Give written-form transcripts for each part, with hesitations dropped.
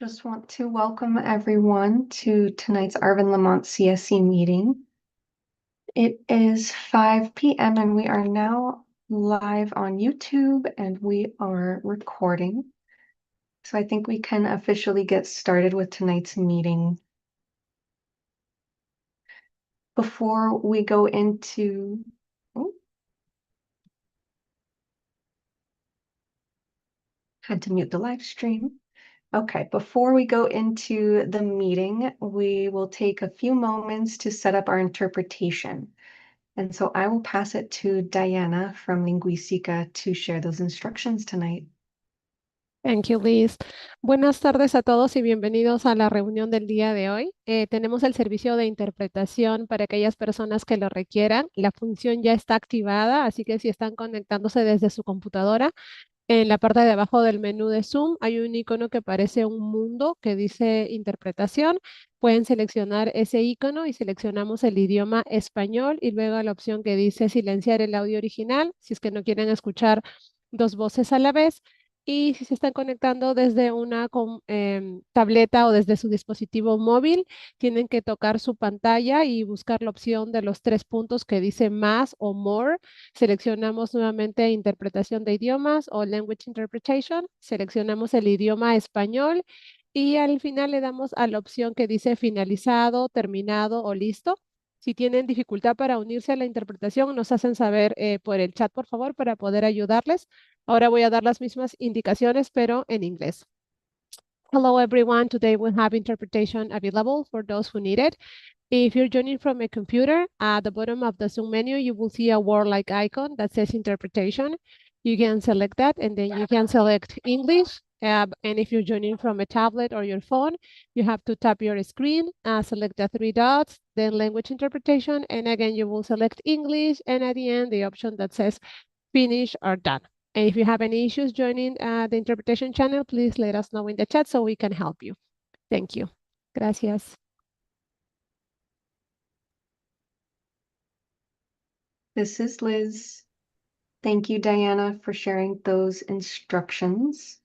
Just want to welcome everyone to tonight's Arvin Lamont CSC meeting. It is 5 p.m. and we are now live on YouTube and we are recording. So I think we can officially get started with tonight's meeting. Before we go into, oh, had to mute the live stream. Okay, before we go into the meeting, we will take a few moments to set up our interpretation. And so I will pass it to Diana from Lingüística to share those instructions tonight. Thank you, Liz. Buenas tardes a todos y bienvenidos a la reunión del día de hoy. Tenemos el servicio de interpretación para aquellas personas que lo requieran. La función ya está activada, así que si están conectándose desde su computadora, en la parte de abajo del menú de Zoom hay un icono que parece un mundo que dice interpretación. Pueden seleccionar ese icono y seleccionamos el idioma español y luego la opción que dice silenciar el audio original, si es que no quieren escuchar dos voces a la vez. Y si se están conectando desde una tableta o desde su dispositivo móvil, tienen que tocar su pantalla y buscar la opción de los tres puntos que dice más o more. Seleccionamos nuevamente interpretación de idiomas o language interpretation. Seleccionamos el idioma español y al final le damos a la opción que dice finalizado, terminado o listo. Si tienen dificultad para unirse a la interpretación, nos hacen saber por el chat, por favor, para poder ayudarles. Ahora voy a dar las mismas indicaciones, pero en inglés. Hello, everyone. Today we have interpretation available for those who need it. If you're joining from a computer, at the bottom of the Zoom menu, you will see a word-like icon that says interpretation. You can select that, and then you can select English. And if you're joining from a tablet or your phone, you have to tap your screen, select the three dots, then language interpretation, and again, you will select English, and at the end, the option that says finish or done. And if you have any issues joining the interpretation channel, please let us know in the chat so we can help you. Thank you. Gracias. This is Liz. Thank you, Diana, for sharing those instructions.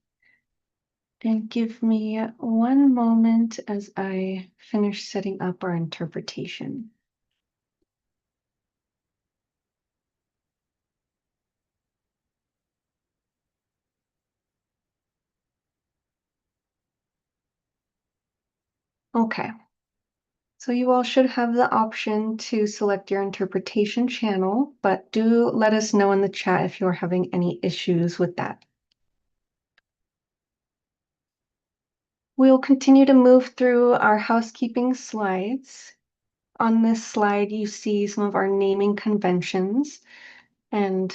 And give me one moment as I finish setting up our interpretation. Okay. So you all should have the option to select your interpretation channel, but do let us know in the chat if you're having any issues with that. We'll continue to move through our housekeeping slides. On this slide, you see some of our naming conventions. And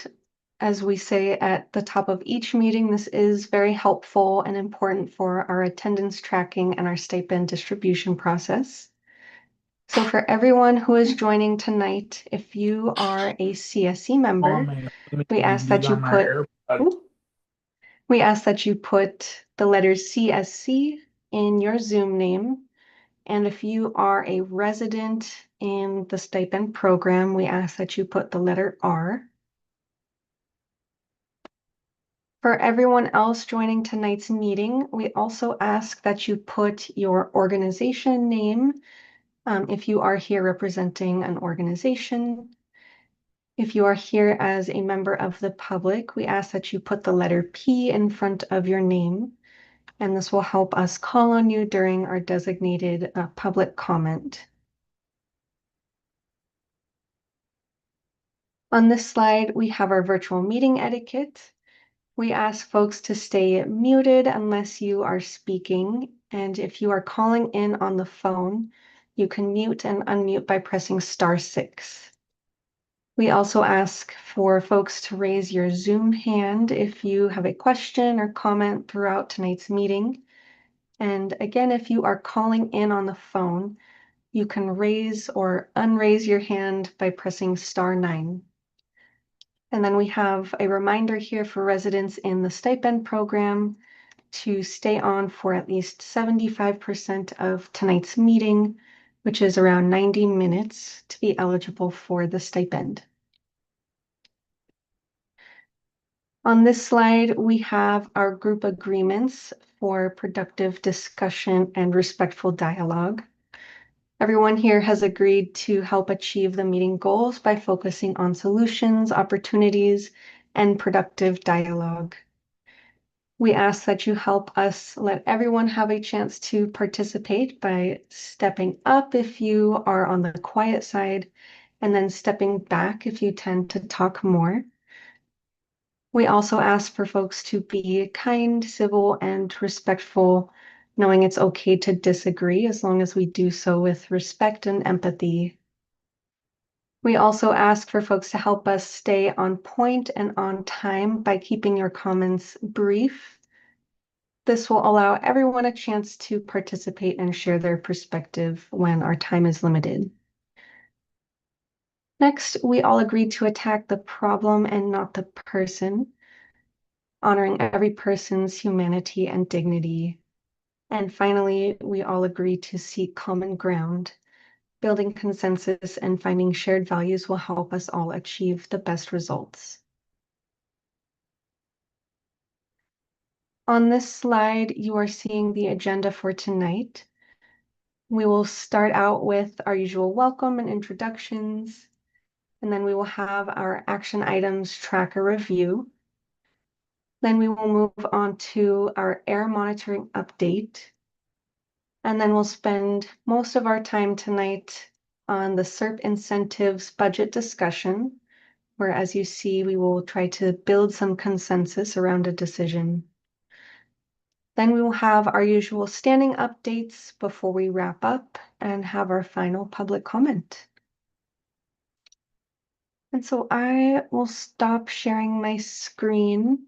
as we say at the top of each meeting, this is very helpful and important for our attendance tracking and our stipend distribution process. So for everyone who is joining tonight, if you are a CSC member, we ask that you put the letters CSC in your Zoom name. And if you are a resident in the stipend program, we ask that you put the letter R. For everyone else joining tonight's meeting, we also ask that you put your organization name if you are here representing an organization. If you are here as a member of the public, we ask that you put the letter P in front of your name, and this will help us call on you during our designated public comment. On this slide, we have our virtual meeting etiquette. We ask folks to stay muted unless you are speaking, and if you are calling in on the phone, you can mute and unmute by pressing *6. We also ask for folks to raise your Zoom hand if you have a question or comment throughout tonight's meeting. And again, if you are calling in on the phone, you can raise or unraise your hand by pressing *9. And then we have a reminder here for residents in the stipend program to stay on for at least 75% of tonight's meeting, which is around 90 minutes, to be eligible for the stipend. On this slide, we have our group agreements for productive discussion and respectful dialogue. Everyone here has agreed to help achieve the meeting goals by focusing on solutions, opportunities, and productive dialogue. We ask that you help us let everyone have a chance to participate by stepping up if you are on the quiet side, and then stepping back if you tend to talk more. We also ask for folks to be kind, civil, and respectful, knowing it's okay to disagree as long as we do so with respect and empathy. We also ask for folks to help us stay on point and on time by keeping your comments brief. This will allow everyone a chance to participate and share their perspective when our time is limited. Next, we all agreed to attack the problem and not the person, honoring every person's humanity and dignity. And finally, we all agreed to seek common ground. Building consensus and finding shared values will help us all achieve the best results. On this slide, you are seeing the agenda for tonight. We will start out with our usual welcome and introductions, and then we will have our action items tracker review. Then we will move on to our air monitoring update, and then we'll spend most of our time tonight on the SERP incentives budget discussion, where, as you see, we will try to build some consensus around a decision. Then we will have our usual standing updates before we wrap up and have our final public comment. And so I will stop sharing my screen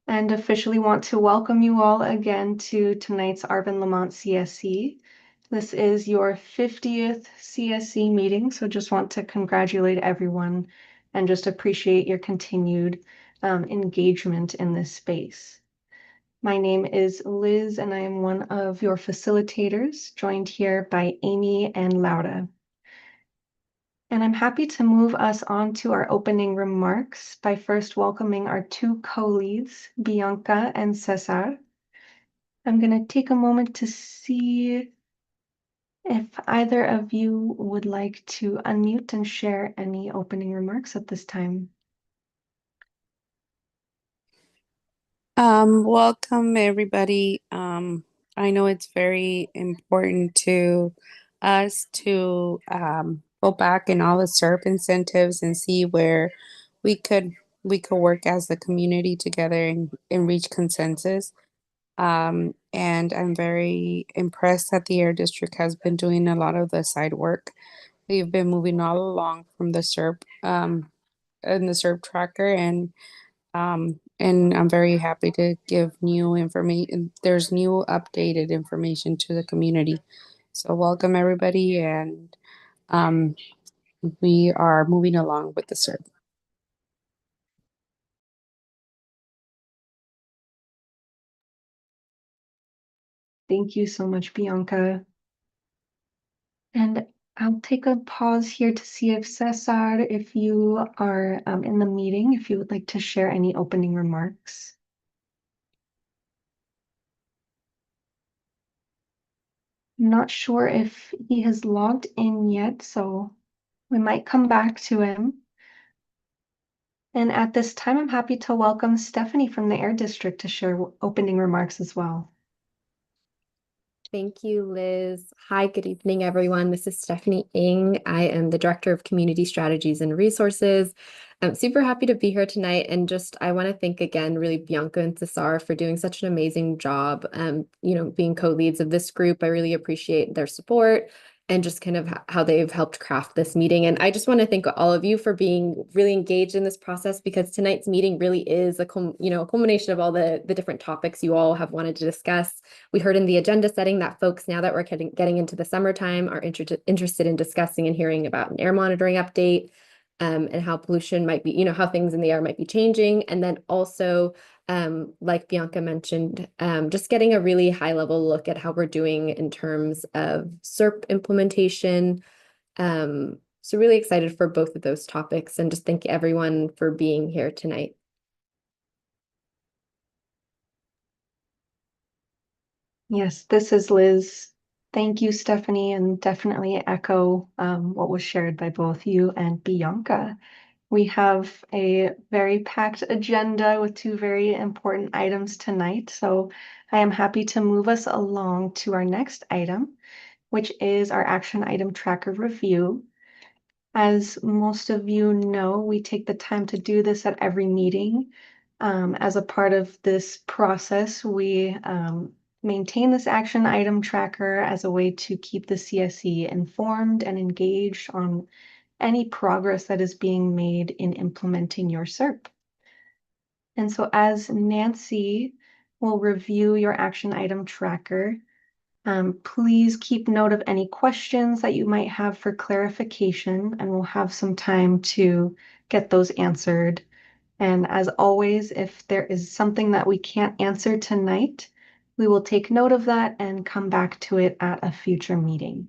and officially want to welcome you all again to tonight's Arvin Lamont CSC. This is your 50th CSC meeting, so just want to congratulate everyone and just appreciate your continued engagement in this space. My name is Liz, and I am one of your facilitators, joined here by Amy and Laura. And I'm happy to move us on to our opening remarks by first welcoming our two co-leads, Bianca and Cesar. I'm going to take a moment to see if either of you would like to unmute and share any opening remarks at this time. Welcome everybody. I know it's very important to us to go back in all the SERP incentives and see where we could work as the community together and reach consensus. And I'm very impressed that the Air District has been doing a lot of the side work. We've been moving all along from the SERP and the SERP tracker, and I'm very happy to give new information. There's new updated information to the community. So welcome everybody, and um, we are moving along with the SERP. Thank you so much, Bianca. And I'll take a pause here to see if Cesar, if you are in the meeting, if you would like to share any opening remarks. I'm not sure if he has logged in yet, so we might come back to him. And at this time, I'm happy to welcome Stephanie from the Air District to share opening remarks as well. Thank you, Liz. Hi, good evening, everyone. This is Stephanie Ng. I am the Director of Community Strategies and Resources. I'm super happy to be here tonight. And I want to thank again, really, Bianca and Cesar for doing such an amazing job, being co-leads of this group. I really appreciate their support and just kind of how they've helped craft this meeting. And I just want to thank all of you for being really engaged in this process, because tonight's meeting really is a culmination of all the different topics you all have wanted to discuss. We heard in the agenda setting that folks, now that we're getting into the summertime, are interested in discussing and hearing about an air monitoring update, and how pollution might be, how things in the air might be changing. And then also, like Bianca mentioned, just getting a really high level look at how we're doing in terms of SERP implementation. So really excited for both of those topics, and just thank everyone for being here tonight. Yes, this is Liz. Thank you, Stephanie, and definitely echo what was shared by both you and Bianca. We have a very packed agenda with two very important items tonight, so I am happy to move us along to our next item, which is our action item tracker review. As most of you know, we take the time to do this at every meeting. As a part of this process, we maintain this action item tracker as a way to keep the CSC informed and engaged on any progress that is being made in implementing your SERP. And so as Nancy will review your action item tracker, please keep note of any questions that you might have for clarification, and we'll have some time to get those answered. And as always, if there is something that we can't answer tonight, we will take note of that and come back to it at a future meeting.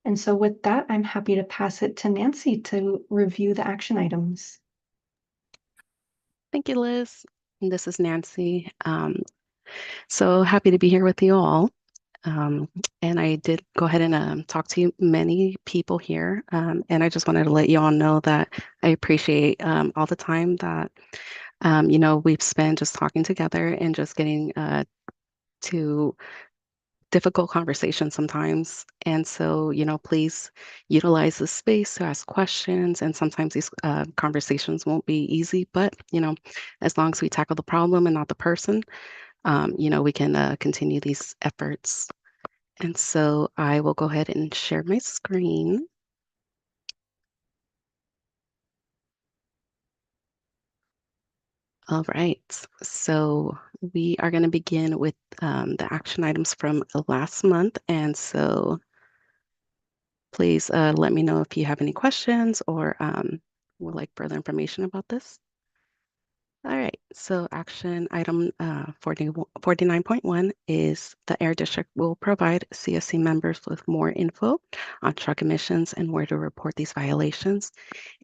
And so with that, I'm happy to pass it to Nancy to review the action items. Thank you, Liz. This is Nancy. So happy to be here with you all. And I did go ahead and talk to many people here. And I just wanted to let you all know that I appreciate all the time that, we've spent just talking together and just getting to difficult conversations sometimes. And so, please utilize this space to ask questions. And sometimes these conversations won't be easy, but, as long as we tackle the problem and not the person, we can continue these efforts. And so I will go ahead and share my screen. All right, so we are going to begin with the action items from last month. And so please let me know if you have any questions or would like further information about this. All right, so action item 49.1 is the Air District will provide CSC members with more info on truck emissions and where to report these violations.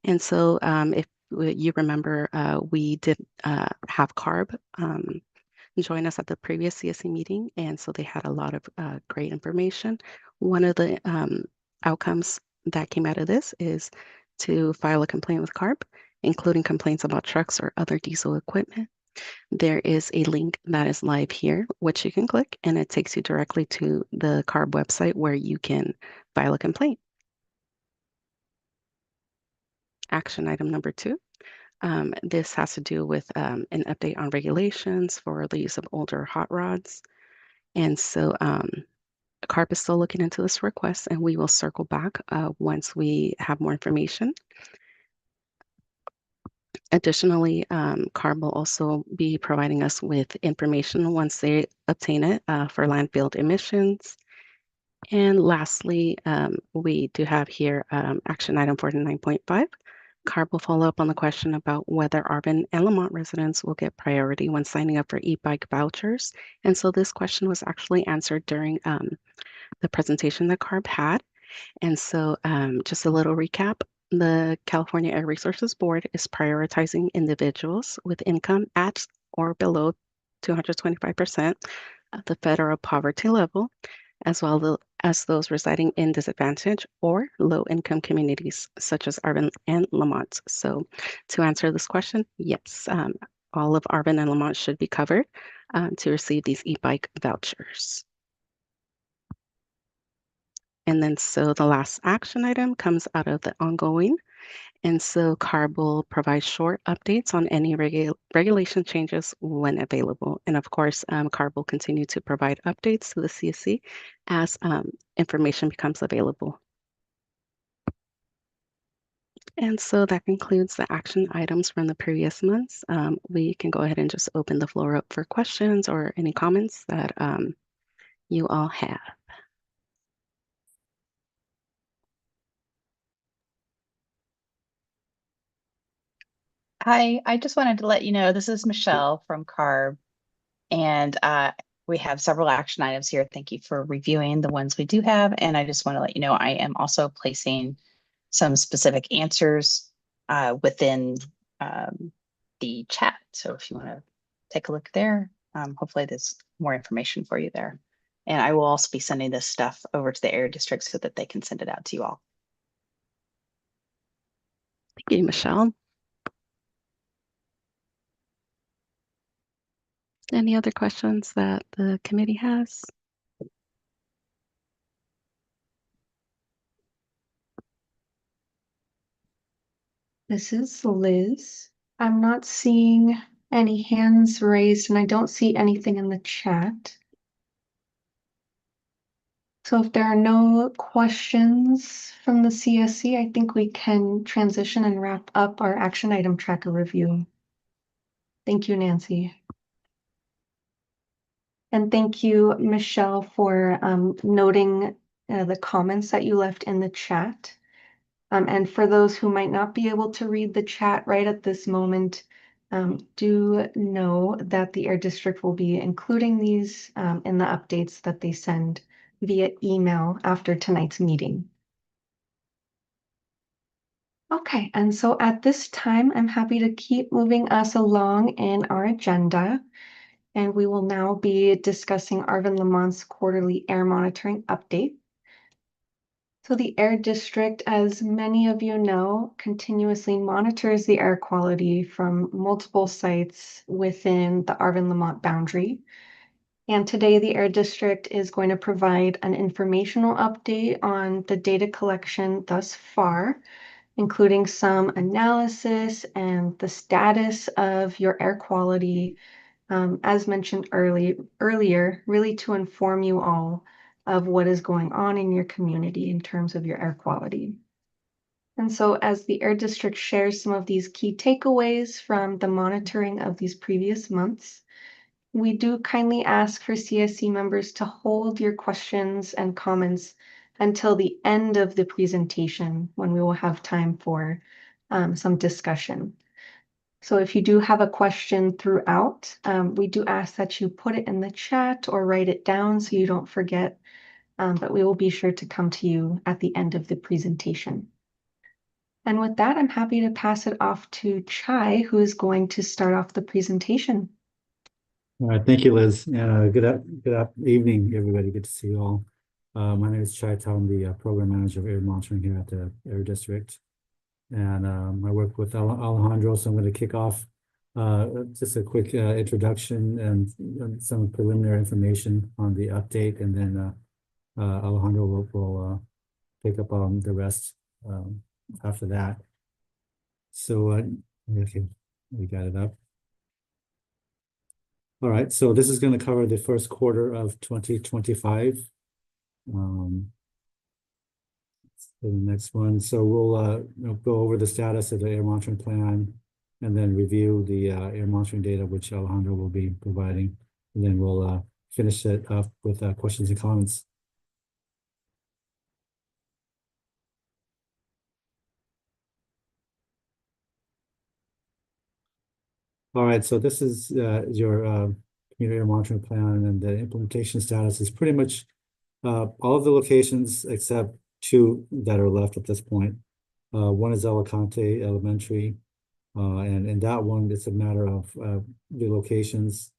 And so if you remember, we did have CARB join us at the previous CSC meeting, and so they had a lot of great information. One of the outcomes that came out of this is to file a complaint with CARB, including complaints about trucks or other diesel equipment. There is a link that is live here, which you can click, and it takes you directly to the CARB website where you can file a complaint. Action item number 2. This has to do with an update on regulations for the use of older hot rods. And so CARB is still looking into this request, and we will circle back once we have more information. Additionally, CARB will also be providing us with information once they obtain it for landfill emissions. And lastly, we do have here action item 49.5. CARB will follow up on the question about whether Arvin and Lamont residents will get priority when signing up for e-bike vouchers. And so this question was actually answered during the presentation that CARB had. And so just a little recap, the California Air Resources Board is prioritizing individuals with income at or below 225% of the federal poverty level, as well as those residing in disadvantaged or low-income communities, such as Arvin and Lamont. So to answer this question, yes, all of Arvin and Lamont should be covered to receive these e-bike vouchers. And then so the last action item comes out of the ongoing. And so CARB will provide short updates on any regulation changes when available. And of course, CARB will continue to provide updates to the CSC as information becomes available. And so that concludes the action items from the previous months. We can go ahead and just open the floor up for questions or any comments that you all have. Hi, I just wanted to let you know this is Michelle from CARB, and we have several action items here. Thank you for reviewing the ones we do have, and I just want to let you know I am also placing some specific answers within the chat. So if you want to take a look there, hopefully there's more information for you there. And I will also be sending this stuff over to the area district so that they can send it out to you all. Thank you, Michelle. Any other questions that the committee has? This is Liz. I'm not seeing any hands raised, and I don't see anything in the chat. So if there are no questions from the CSC, I think we can transition and wrap up our action item tracker review. Thank you, Nancy. And thank you, Michelle, for noting the comments that you left in the chat. And for those who might not be able to read the chat right at this moment, do know that the Air District will be including these in the updates that they send via email after tonight's meeting. Okay, and so at this time, I'm happy to keep moving us along in our agenda. And we will now be discussing Arvin Lamont's quarterly air monitoring update. So the Air District, as many of you know, continuously monitors the air quality from multiple sites within the Arvin Lamont boundary. And today the Air District is going to provide an informational update on the data collection thus far, including some analysis and the status of your air quality, as mentioned earlier, really to inform you all of what is going on in your community in terms of your air quality. And so as the Air District shares some of these key takeaways from the monitoring of these previous months, we do kindly ask for CSC members to hold your questions and comments until the end of the presentation, when we will have time for some discussion. So if you do have a question throughout, we do ask that you put it in the chat or write it down so you don't forget, but we will be sure to come to you at the end of the presentation. And with that, I'm happy to pass it off to Chai, who is going to start off the presentation. All right, thank you, Liz. Good evening, everybody. Good to see you all. My name is Chai Tao. I'm the program manager of air monitoring here at the Air District. And I work with Alejandro, so I'm going to kick off just a quick introduction and some preliminary information on the update, and then Alejandro will pick up on the rest after that. So, okay, we got it up. All right, so this is going to cover the first quarter of 2025. So the next one, so we'll go over the status of the air monitoring plan, and then review the air monitoring data, which Alejandro will be providing, and then we'll finish it up with questions and comments. All right, so this is your community air monitoring plan, and the implementation status is pretty much all of the locations except two that are left at this point. One is Alicante Elementary, and in that one, it's a matter of the locations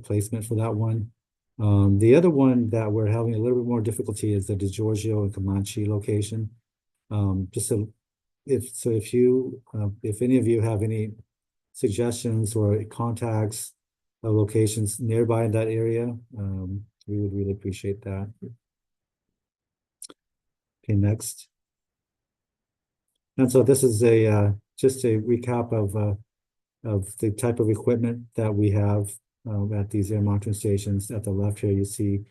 placement for that one. The other one that we're having a little bit more difficulty is the DeGiorgio and Comanche location. If any of you have any suggestions or contacts of locations nearby in that area, we would really appreciate that. Okay, next. And so this is just a recap of the type of equipment that we have at these air monitoring stations. At the left here, you see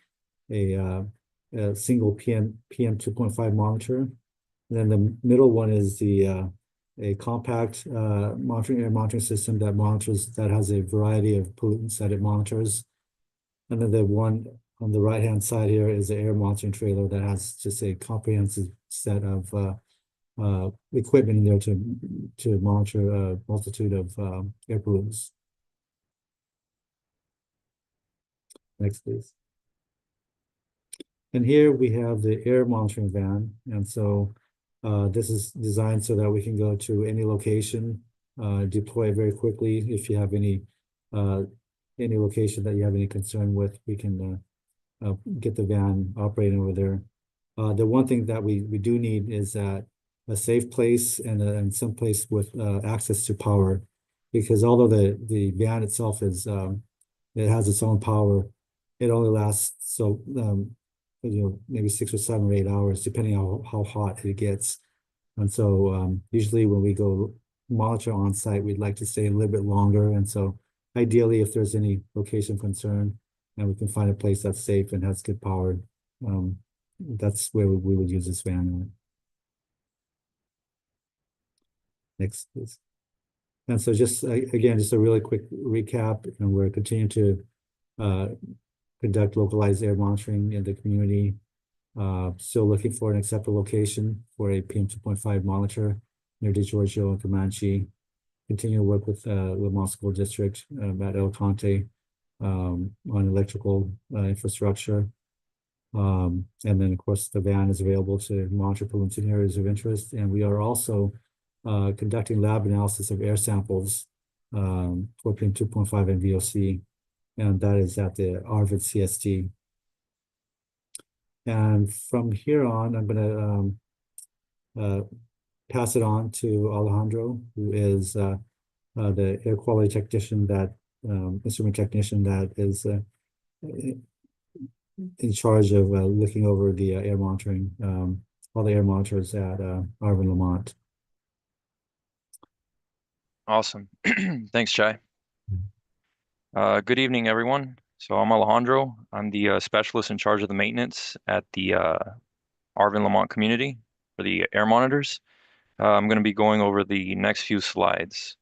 a single PM 2.5 monitor. And then the middle one is a compact air monitoring system that has a variety of pollutants that it monitors. And then the one on the right-hand side here is the air monitoring trailer that has just a comprehensive set of equipment in there to monitor a multitude of air pollutants. Next, please. And here we have the air monitoring van. And so this is designed so that we can go to any location, deploy very quickly if you have any any location that you have any concern with, we can get the van operating over there. The one thing that we do need is that a safe place and some place with access to power, because although the van itself is it has its own power, it only lasts so maybe 6 or 7 or 8 hours, depending on how hot it gets. And so usually when we go monitor on site, we'd like to stay a little bit longer. And so ideally, if there's any location concern and we can find a place that's safe and has good power, that's where we would use this van. Next, please. And so just again, just a really quick recap, and we're continuing to conduct localized air monitoring in the community. Still looking for an acceptable location for a PM 2.5 monitor near DeGiorgio and Comanche. Continue to work with Lamont School District at El Conte on electrical infrastructure. And then, of course, the van is available to monitor pollution areas of interest. And we are also conducting lab analysis of air samples for PM 2.5 and VOC. And that is at the Arvin CST. And from here on, I'm going to pass it on to Alejandro, who is the air quality technician, that instrument technician that is in charge of looking over the air monitoring, all the air monitors at Arvin Lamont. Awesome. Thanks, Chai. Good evening, everyone. So I'm Alejandro. I'm the specialist in charge of the maintenance at the Arvin Lamont community for the air monitors. I'm going to be going over the next few slides.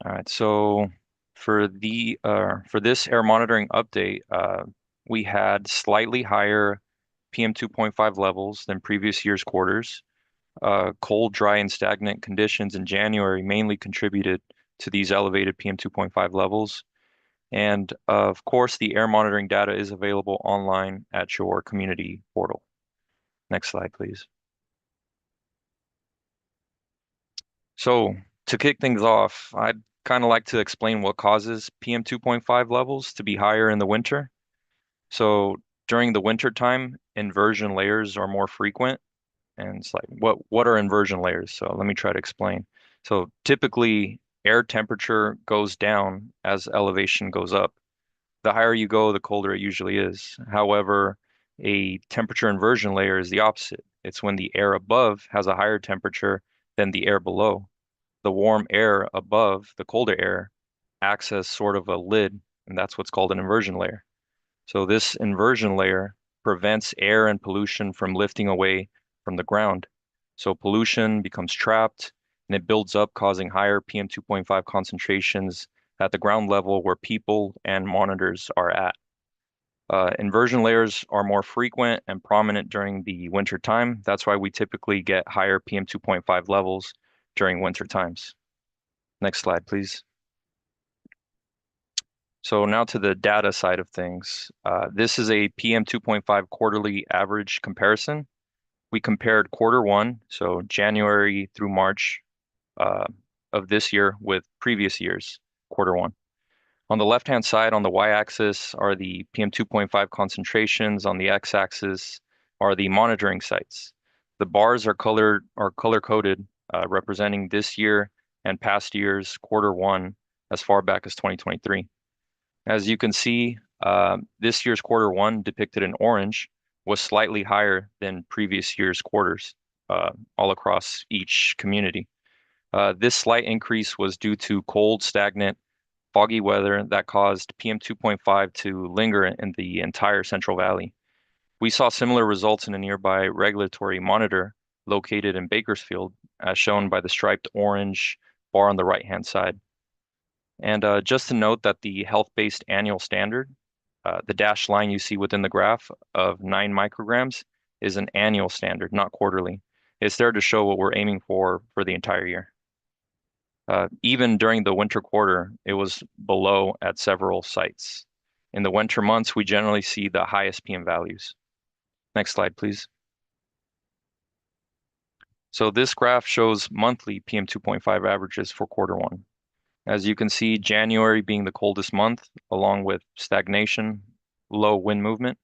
All right, so for this air monitoring update, we had slightly higher PM 2.5 levels than previous year's quarters. Cold, dry, and stagnant conditions in January mainly contributed to these elevated PM 2.5 levels. And of course, the air monitoring data is available online at your community portal. Next slide, please. So to kick things off, I'd kind of like to explain what causes PM 2.5 levels to be higher in the winter. So during the winter time, inversion layers are more frequent. And it's like, what are inversion layers? So let me try to explain. So typically, air temperature goes down as elevation goes up. The higher you go, the colder it usually is. However, a temperature inversion layer is the opposite. It's when the air above has a higher temperature than the air below. The warm air above the colder air acts as sort of a lid, and that's what's called an inversion layer. So this inversion layer prevents air and pollution from lifting away from the ground. So pollution becomes trapped and it builds up, causing higher PM 2.5 concentrations at the ground level where people and monitors are at. Inversion layers are more frequent and prominent during the winter time. That's why we typically get higher PM 2.5 levels during winter times. Next slide, please. So now to the data side of things. This is a PM 2.5 quarterly average comparison. We compared quarter one, so January through March of this year with previous year's quarter one. On the left-hand side, on the y-axis, are the PM 2.5 concentrations. On the x-axis are the monitoring sites. The bars are color-coded, representing this year and past year's quarter one as far back as 2023. As you can see, this year's quarter one, depicted in orange, was slightly higher than previous year's quarters all across each community. This slight increase was due to cold, stagnant, foggy weather that caused PM 2.5 to linger in the entire Central Valley. We saw similar results in a nearby regulatory monitor located in Bakersfield, as shown by the striped orange bar on the right-hand side. And just to note that the health-based annual standard, the dashed line you see within the graph of 9 micrograms, is an annual standard, not quarterly. It's there to show what we're aiming for the entire year. Even during the winter quarter, it was below at several sites. In the winter months, we generally see the highest PM values. Next slide, please. So this graph shows monthly PM 2.5 averages for quarter one. As you can see, January being the coldest month, along with stagnation, low wind movement,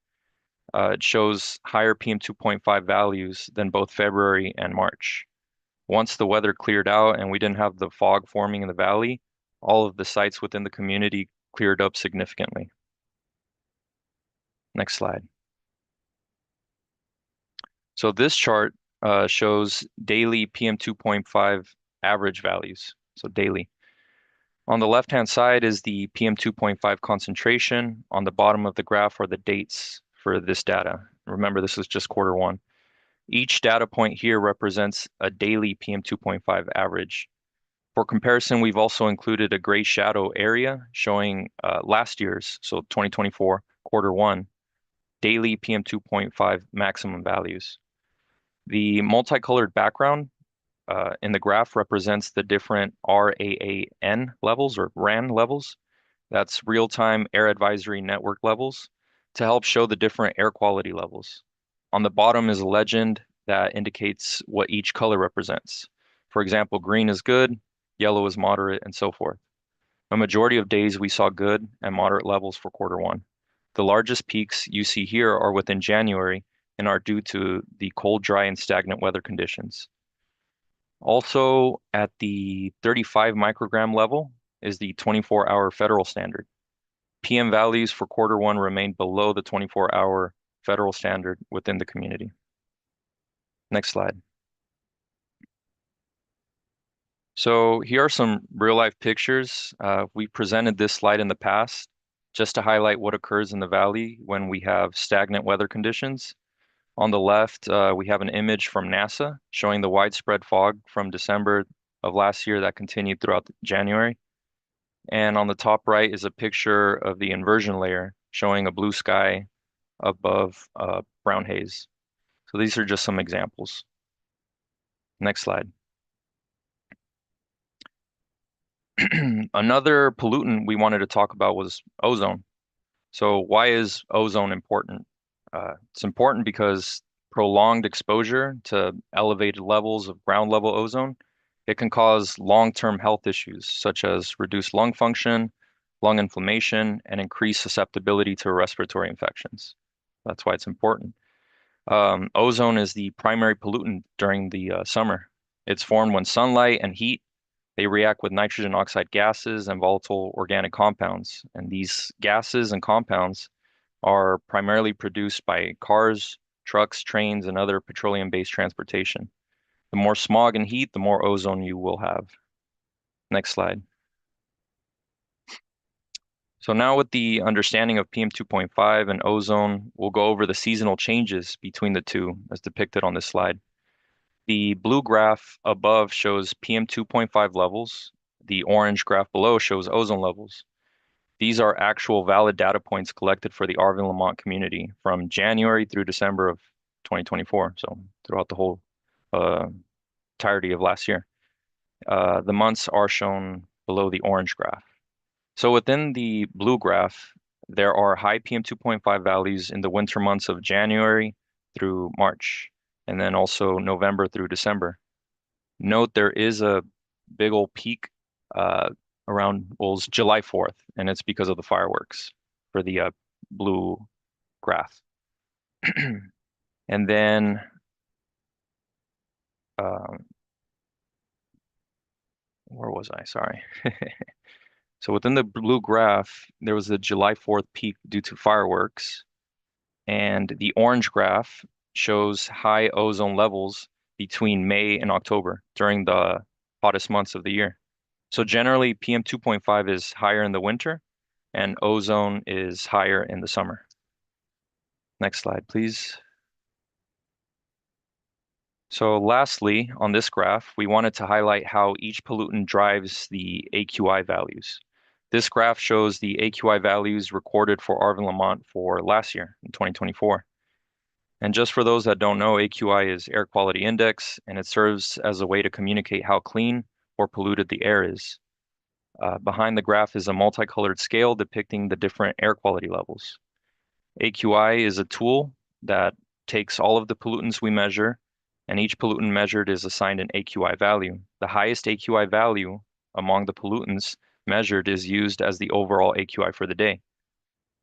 it shows higher PM2.5 values than both February and March. Once the weather cleared out and we didn't have the fog forming in the valley, all of the sites within the community cleared up significantly. Next slide. So this chart shows daily PM2.5 average values, so daily. On the left-hand side is the PM2.5 concentration. On the bottom of the graph are the dates for this data. Remember, this is just quarter one. Each data point here represents a daily PM2.5 average. For comparison, we've also included a gray shadow area showing last year's, so 2024, quarter one, daily PM2.5 maximum values. The multicolored background in the graph represents the different RAAN levels or RAN levels. That's real-time air advisory network levels to help show the different air quality levels. On the bottom is a legend that indicates what each color represents. For example, green is good, yellow is moderate, and so forth. A majority of days we saw good and moderate levels for quarter one. The largest peaks you see here are within January and are due to the cold, dry, and stagnant weather conditions. Also, at the 35 microgram level is the 24-hour federal standard. PM values for quarter one remain below the 24-hour federal standard within the community. Next slide. So here are some real-life pictures. We presented this slide in the past just to highlight what occurs in the valley when we have stagnant weather conditions. On the left, we have an image from NASA showing the widespread fog from December of last year that continued throughout January. And on the top right is a picture of the inversion layer showing a blue sky above brown haze. So these are just some examples. Next slide. Another pollutant we wanted to talk about was ozone. So why is ozone important? It's important because prolonged exposure to elevated levels of ground level ozone, it can cause long-term health issues such as reduced lung function, lung inflammation, and increased susceptibility to respiratory infections. That's why it's important. Ozone is the primary pollutant during the summer. It's formed when sunlight and heat, they react with nitrogen oxide gases and volatile organic compounds. And these gases and compounds are primarily produced by cars, trucks, trains, and other petroleum-based transportation. The more smog and heat, the more ozone you will have. Next slide. So now with the understanding of PM2.5 and ozone, we'll go over the seasonal changes between the two as depicted on this slide. The blue graph above shows PM2.5 levels. The orange graph below shows ozone levels. These are actual valid data points collected for the Arvin Lamont community from January through December of 2024, so throughout the whole entirety of last year. The months are shown below the orange graph. So within the blue graph, there are high PM2.5 values in the winter months of January through March, and then also November through December. Note there is a big old peak around, well, it's July 4th, and it's because of the fireworks for the blue graph. And then where was I? Sorry. So within the blue graph, there was a July 4th peak due to fireworks, and the orange graph shows high ozone levels between May and October during the hottest months of the year. So generally, PM2.5 is higher in the winter, and ozone is higher in the summer. Next slide, please. So lastly, on this graph, we wanted to highlight how each pollutant drives the AQI values. This graph shows the AQI values recorded for Arvin Lamont for last year, in 2024. And just for those that don't know, AQI is Air Quality Index, and it serves as a way to communicate how clean or polluted the air is. Behind the graph is a multicolored scale depicting the different air quality levels. AQI is a tool that takes all of the pollutants we measure, and each pollutant measured is assigned an AQI value. The highest AQI value among the pollutants measured is used as the overall AQI for the day.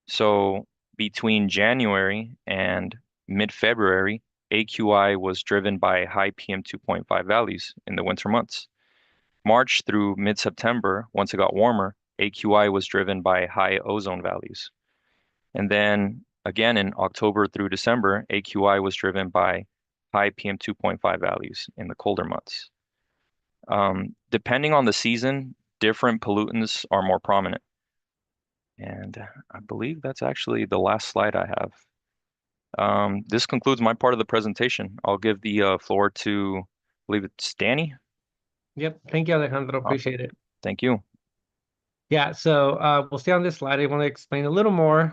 So between January and mid-February, AQI was driven by high PM2.5 values in the winter months. March through mid-September, once it got warmer, AQI was driven by high ozone values. And then again in October through December, AQI was driven by high PM2.5 values in the colder months. Depending on the season, different pollutants are more prominent. And I believe that's actually the last slide I have. This concludes my part of the presentation. I'll give the floor to, I believe it's Danny. Yep. Thank you, Alejandro. Oh. Appreciate it. Thank you. Yeah, so we'll stay on this slide. I want to explain a little more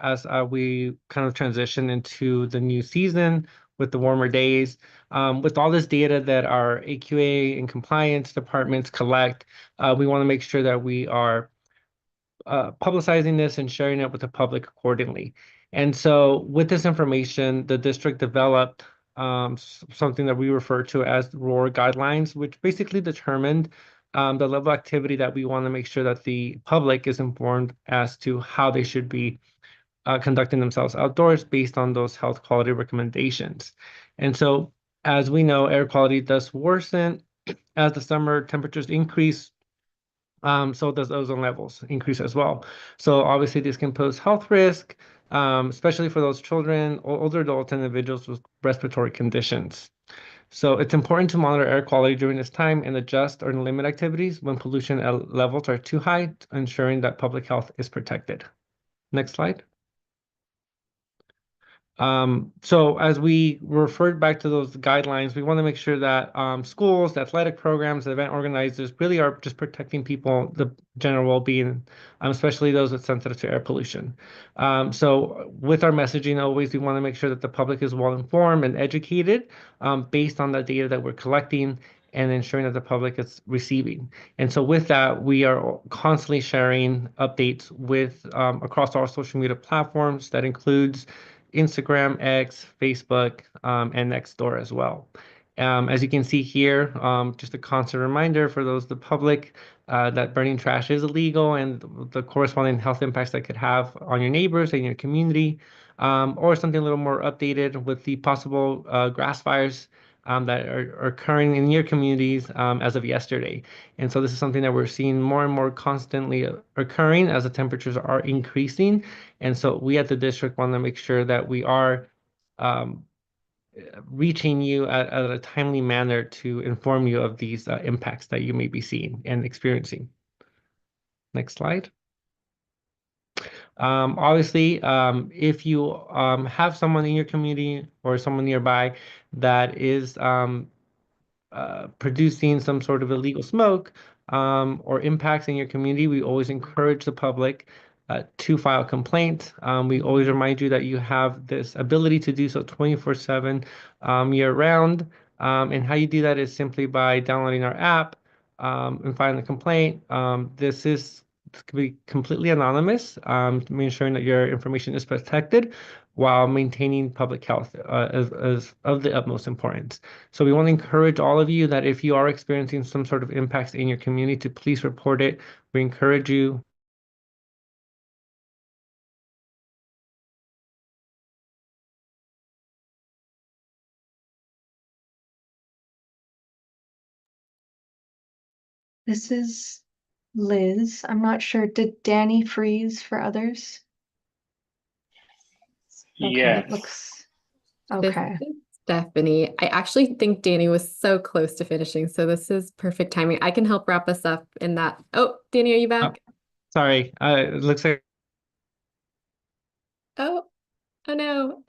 as we kind of transition into the new season with the warmer days. With all this data that our AQA and compliance departments collect, we want to make sure that we are publicizing this and sharing it with the public accordingly. And so with this information, the district developed something that we refer to as ROAR guidelines, which basically determined the level of activity that we want to make sure that the public is informed as to how they should be conducting themselves outdoors based on those health quality recommendations. And so, as we know, air quality does worsen as the summer temperatures increase. So does ozone levels increase as well. So obviously this can pose health risk, especially for those children or older adults and individuals with respiratory conditions. So it's important to monitor air quality during this time and adjust or limit activities when pollution levels are too high, ensuring that public health is protected. Next slide. So as we referred back to those guidelines, we want to make sure that schools, the athletic programs, the event organizers really are just protecting people, the general well-being, especially those that's sensitive to air pollution. So with our messaging, always we want to make sure that the public is well informed and educated based on the data that we're collecting and ensuring that the public is receiving. And so with that, we are constantly sharing updates with across our social media platforms. That includes Instagram, X, Facebook, and Nextdoor as well. As you can see here, just a constant reminder for those the public that burning trash is illegal and the corresponding health impacts that could have on your neighbors and your community, or something a little more updated with the possible grass fires that are occurring in your communities as of yesterday. And so this is something that we're seeing more and more constantly occurring as the temperatures are increasing. And so we at the district want to make sure that we are reaching you at a timely manner to inform you of these impacts that you may be seeing and experiencing. Next slide. Obviously, if you have someone in your community or someone nearby that is producing some sort of illegal smoke or impacts in your community, we always encourage the public to file a complaint. We always remind you that you have this ability to do so 24/7 year round. And how you do that is simply by downloading our app and filing a complaint. This can be completely anonymous, ensuring that your information is protected while maintaining public health as of the utmost importance. So we want to encourage all of you that if you are experiencing some sort of impacts in your community, to please report it. We encourage you. This is Liz. I'm not sure. Did Danny freeze for others? Okay, Yes. it looks This okay. is Stephanie. I actually think Danny was so close to finishing, so this is perfect timing. I can help wrap us up in that. Oh, Danny, are you back? Sorry, it looks like. Oh no.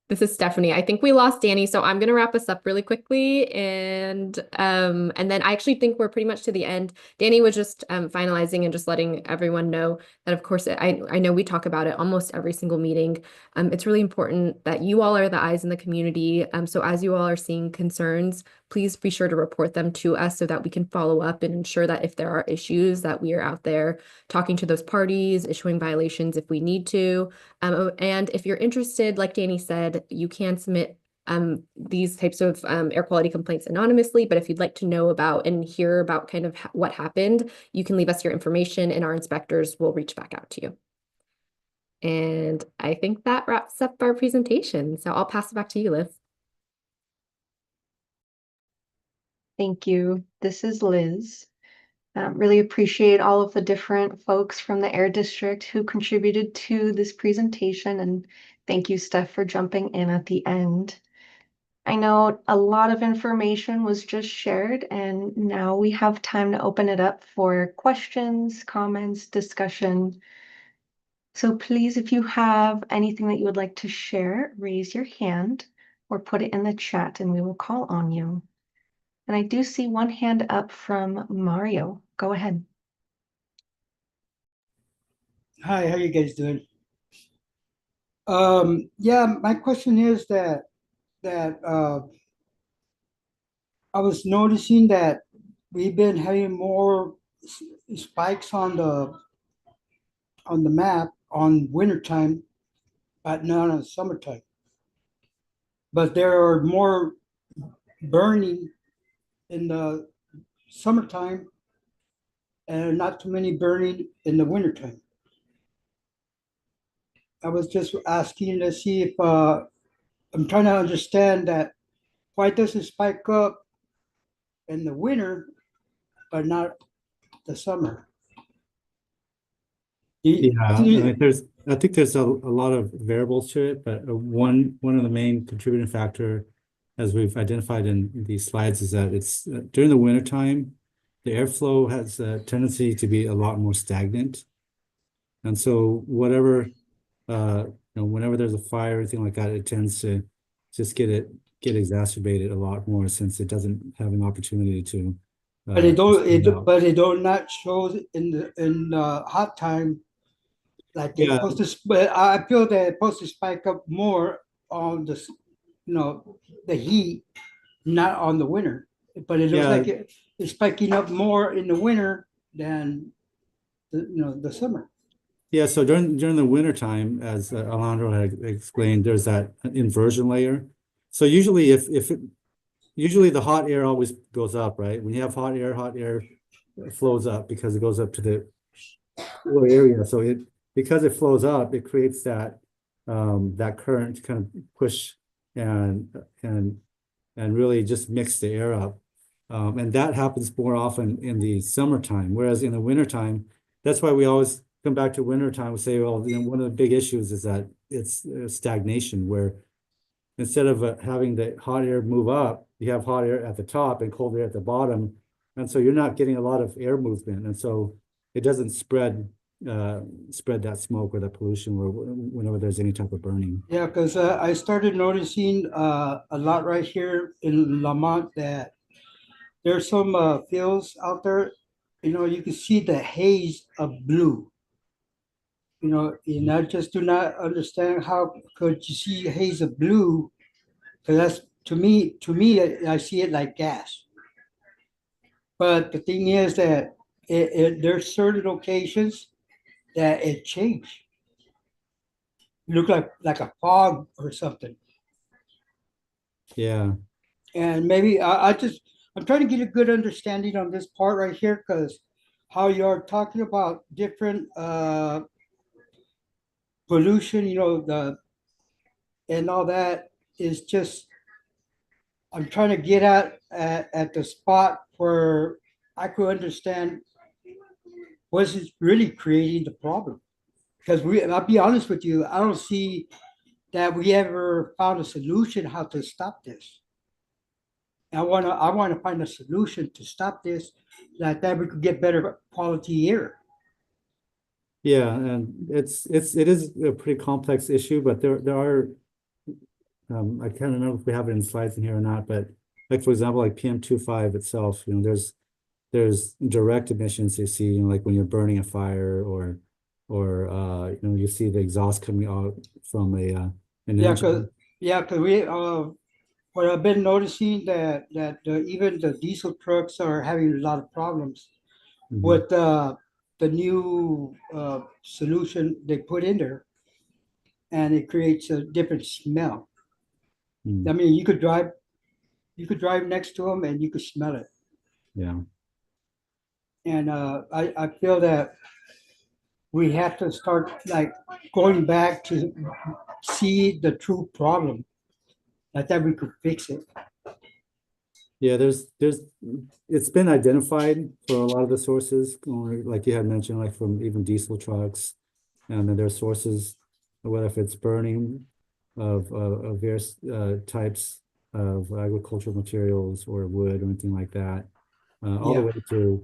This is Stephanie. I think we lost Danny, so I'm gonna wrap us up really quickly, and then I actually think we're pretty much to the end. Danny was just finalizing and just letting everyone know that, of course, I know we talk about it almost every single meeting. It's really important that you all are the eyes in the community. So as you all are seeing concerns, please be sure to report them to us so that we can follow up and ensure that if there are issues, that we are out there talking to those parties, issuing violations if we need to. And if you're interested, like Danny said, you can submit these types of air quality complaints anonymously. But if you'd like to know about and hear about kind of what happened, you can leave us your information and our inspectors will reach back out to you. And I think that wraps up our presentation. So I'll pass it back to you, Liz. Thank you. This is Liz. Really appreciate all of the different folks from the Air District who contributed to this presentation. And thank you, Steph, for jumping in at the end. I know a lot of information was just shared, and now we have time to open it up for questions, comments, discussion. So please, if you have anything that you would like to share, raise your hand or put it in the chat and we will call on you. And I do see one hand up from Mario. Go ahead. Hi, how you guys doing? Yeah, my question is that I was noticing that we've been having more spikes on the map on wintertime, but not on summertime. But there are more burning in the summertime and not too many burning in the wintertime. I was just asking to see if I'm trying to understand that why does it spike up in the winter but not the summer? Yeah, I mean, I think there's a lot of variables to it, but one of the main contributing factor, as we've identified in these slides, is that it's during the wintertime, the airflow has a tendency to be a lot more stagnant. And so whatever, whenever there's a fire or anything like that, it tends to just get exacerbated a lot more since it doesn't have an opportunity to. But it don't not show in the hot time like they're supposed to. But I feel that it's supposed to spike up more on the the heat, not on the winter. But it looks like it's spiking up more in the winter than the summer. Yeah, so during the winter time, as Alejandro had explained, there's that inversion layer. So usually usually the hot air always goes up, right? When you have hot air flows up because it goes up to the cooler area. So because it flows up, it creates that current to kind of push and really just mix the air up. And that happens more often in the summertime, whereas in the wintertime, that's why we always come back to wintertime. We say, well, one of the big issues is that it's stagnation, where instead of having the hot air move up, you have hot air at the top and cold air at the bottom. And so you're not getting a lot of air movement. And so it doesn't spread that smoke or that pollution whenever there's any type of burning. Yeah, because I started noticing a lot right here in Lamont that there's some fields out there. You can see the haze of blue. And I just do not understand how could you see a haze of blue? Because that's to me, I see it like gas. But the thing is that there's certain locations that it changed. Look like a fog or something. Yeah. And maybe I'm trying to get a good understanding on this part right here, because how you're talking about different pollution, and all that is just, I'm trying to get at the spot where I could understand what's really creating the problem. Because I'll be honest with you, I don't see that we ever found a solution how to stop this. I want to find a solution to stop this, that we could get better quality air. Yeah, and it is a pretty complex issue, but there are I can't remember if we have it in slides in here or not, but like for example, like PM2.5 itself, there's direct emissions you see, like when you're burning a fire or you see the exhaust coming out from an engine. Because we what I've been noticing that even the diesel trucks are having a lot of problems with the new solution they put in there, and it creates a different smell. Mm. I mean, you could drive next to them and you could smell it. Yeah. And I feel that we have to start like going back to see the true problem, like that we could fix it. Yeah, it's been identified for a lot of the sources, like you had mentioned, like from even diesel trucks. And then there's sources, whether if it's burning of various types of agricultural materials or wood or anything like that, all the Yeah. way to,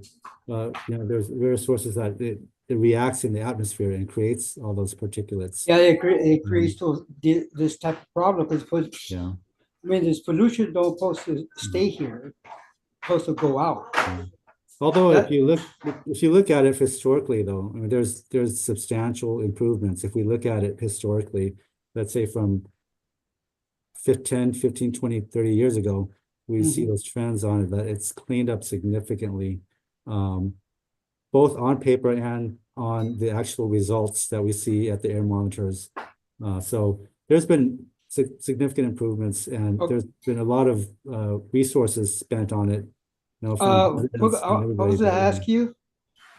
there's various sources that it reacts in the atmosphere and creates all those particulates. Yeah, it creates this type of problem because Yeah. I mean, this pollution don't supposed to stay here, it's supposed to go out. Yeah. Although That- if you look at it historically, though, I mean, there's substantial improvements. If we look at it historically, let's say from 10, 15, 20, 30 years ago, we see those trends on it, that it's cleaned up significantly, both on paper and on the actual results that we see at the air monitors. So there's been significant improvements, and Okay. there's been a lot of resources spent on it. From residents I and everybody. was gonna ask you,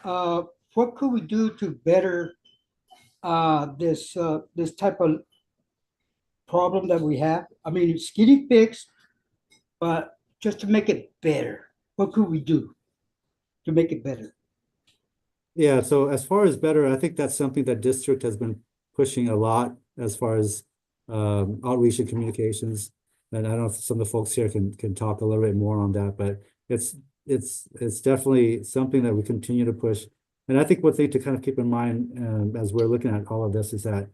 what could we do to better this type of problem that we have? I mean, it's getting fixed, but just to make it better, what could we do to make it better? Yeah, so as far as better, I think that's something that district has been pushing a lot as far as outreach and communications. And I don't know if some of the folks here can talk a little bit more on that, but it's definitely something that we continue to push. And I think one thing to kind of keep in mind as we're looking at all of this is that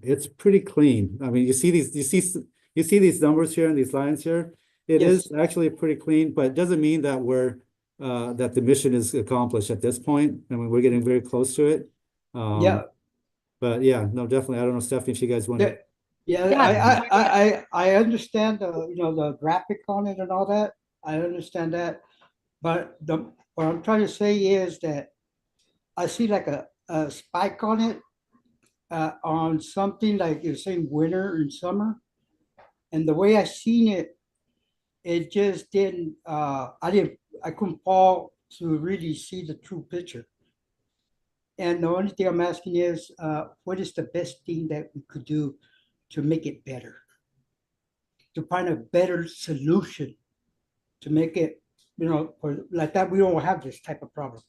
it's pretty clean. I mean, you see these numbers here and these lines here. It Yes. is actually pretty clean, but it doesn't mean that that the mission is accomplished at this point. I mean, we're getting very close to it. Yeah, But yeah, no, definitely. I don't know, Stephanie, if you guys want to. yeah, I understand the graphic on it and all that. I understand that. But what I'm trying to say is that I see like a spike on it on something like you're saying winter and summer. And the way I seen it, it just didn't I couldn't fall to really see the true picture. And the only thing I'm asking is what is the best thing that we could do to make it better? To find a better solution to make it, like that we don't have this type of problem.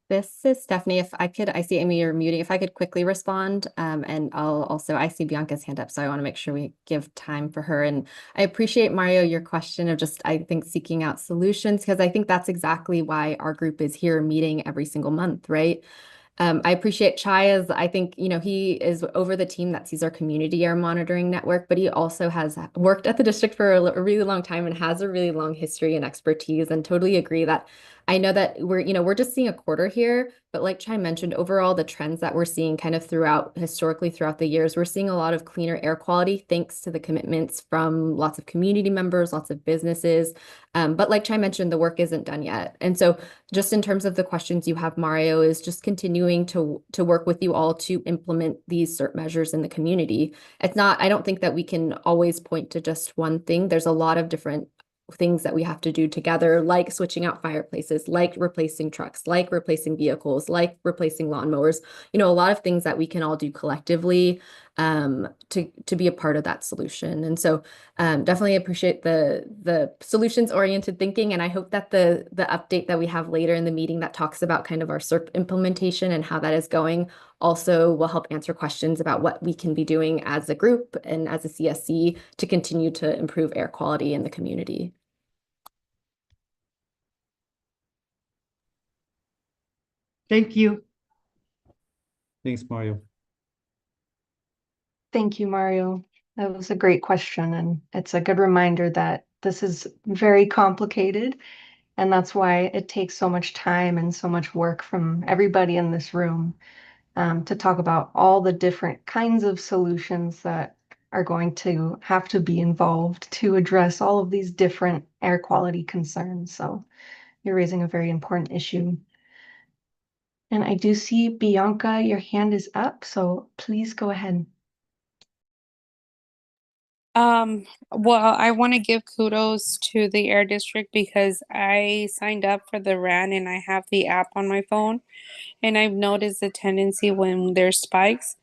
This is Stephanie. If I could, I see Amy, you're muting. If I could quickly respond, and I see Bianca's hand up, so I want to make sure we give time for her. And I appreciate, Mario, your question of just, I think, seeking out solutions, because I think that's exactly why our group is here meeting every single month, right? I appreciate Chaya's. I think, he is over the team that sees our community air monitoring network, but he also has worked at the district for a really long time and has a really long history and expertise, and totally agree that I know that we're just seeing a quarter here, but like Chai mentioned, overall, the trends that we're seeing kind of historically throughout the years, we're seeing a lot of cleaner air quality thanks to the commitments from lots of community members, lots of businesses. But like Chai mentioned, the work isn't done yet. And so just in terms of the questions you have, Mario, is just continuing to work with you all to implement these CERT measures in the community. I don't think that we can always point to just one thing. There's a lot of different things that we have to do together, like switching out fireplaces, like replacing trucks, like replacing vehicles, like replacing lawnmowers, a lot of things that we can all do collectively to be a part of that solution. And so definitely appreciate the solutions oriented thinking. And I hope that the update that we have later in the meeting that talks about kind of our CERP implementation and how that is going also will help answer questions about what we can be doing as a group and as a CSC to continue to improve air quality in the community. Thank you. Thanks, Mario. Thank you, Mario. That was a great question, and it's a good reminder that this is very complicated, and that's why it takes so much time and so much work from everybody in this room to talk about all the different kinds of solutions that are going to have to be involved to address all of these different air quality concerns. So you're raising a very important issue. And I do see Bianca, your hand is up, so please go ahead. Well, I want to give kudos to the Air District because I signed up for the RAN and I have the app on my phone. And I've noticed a tendency when there's spikes,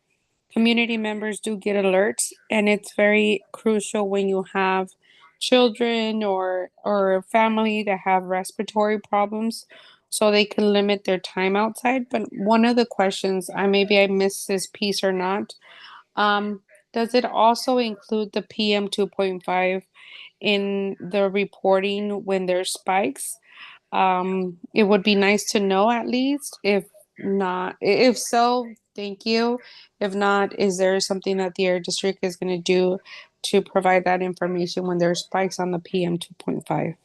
community members do get alerts, and it's very crucial when you have children or a family that have respiratory problems so they can limit their time outside. But one of the questions, I missed this piece or not, um, does it also include the PM 2.5 in the reporting when there's spikes? It would be nice to know at least. If not, if so, thank you. If not, is there something that the air district is going to do to provide that information when there's spikes on the PM 2.5?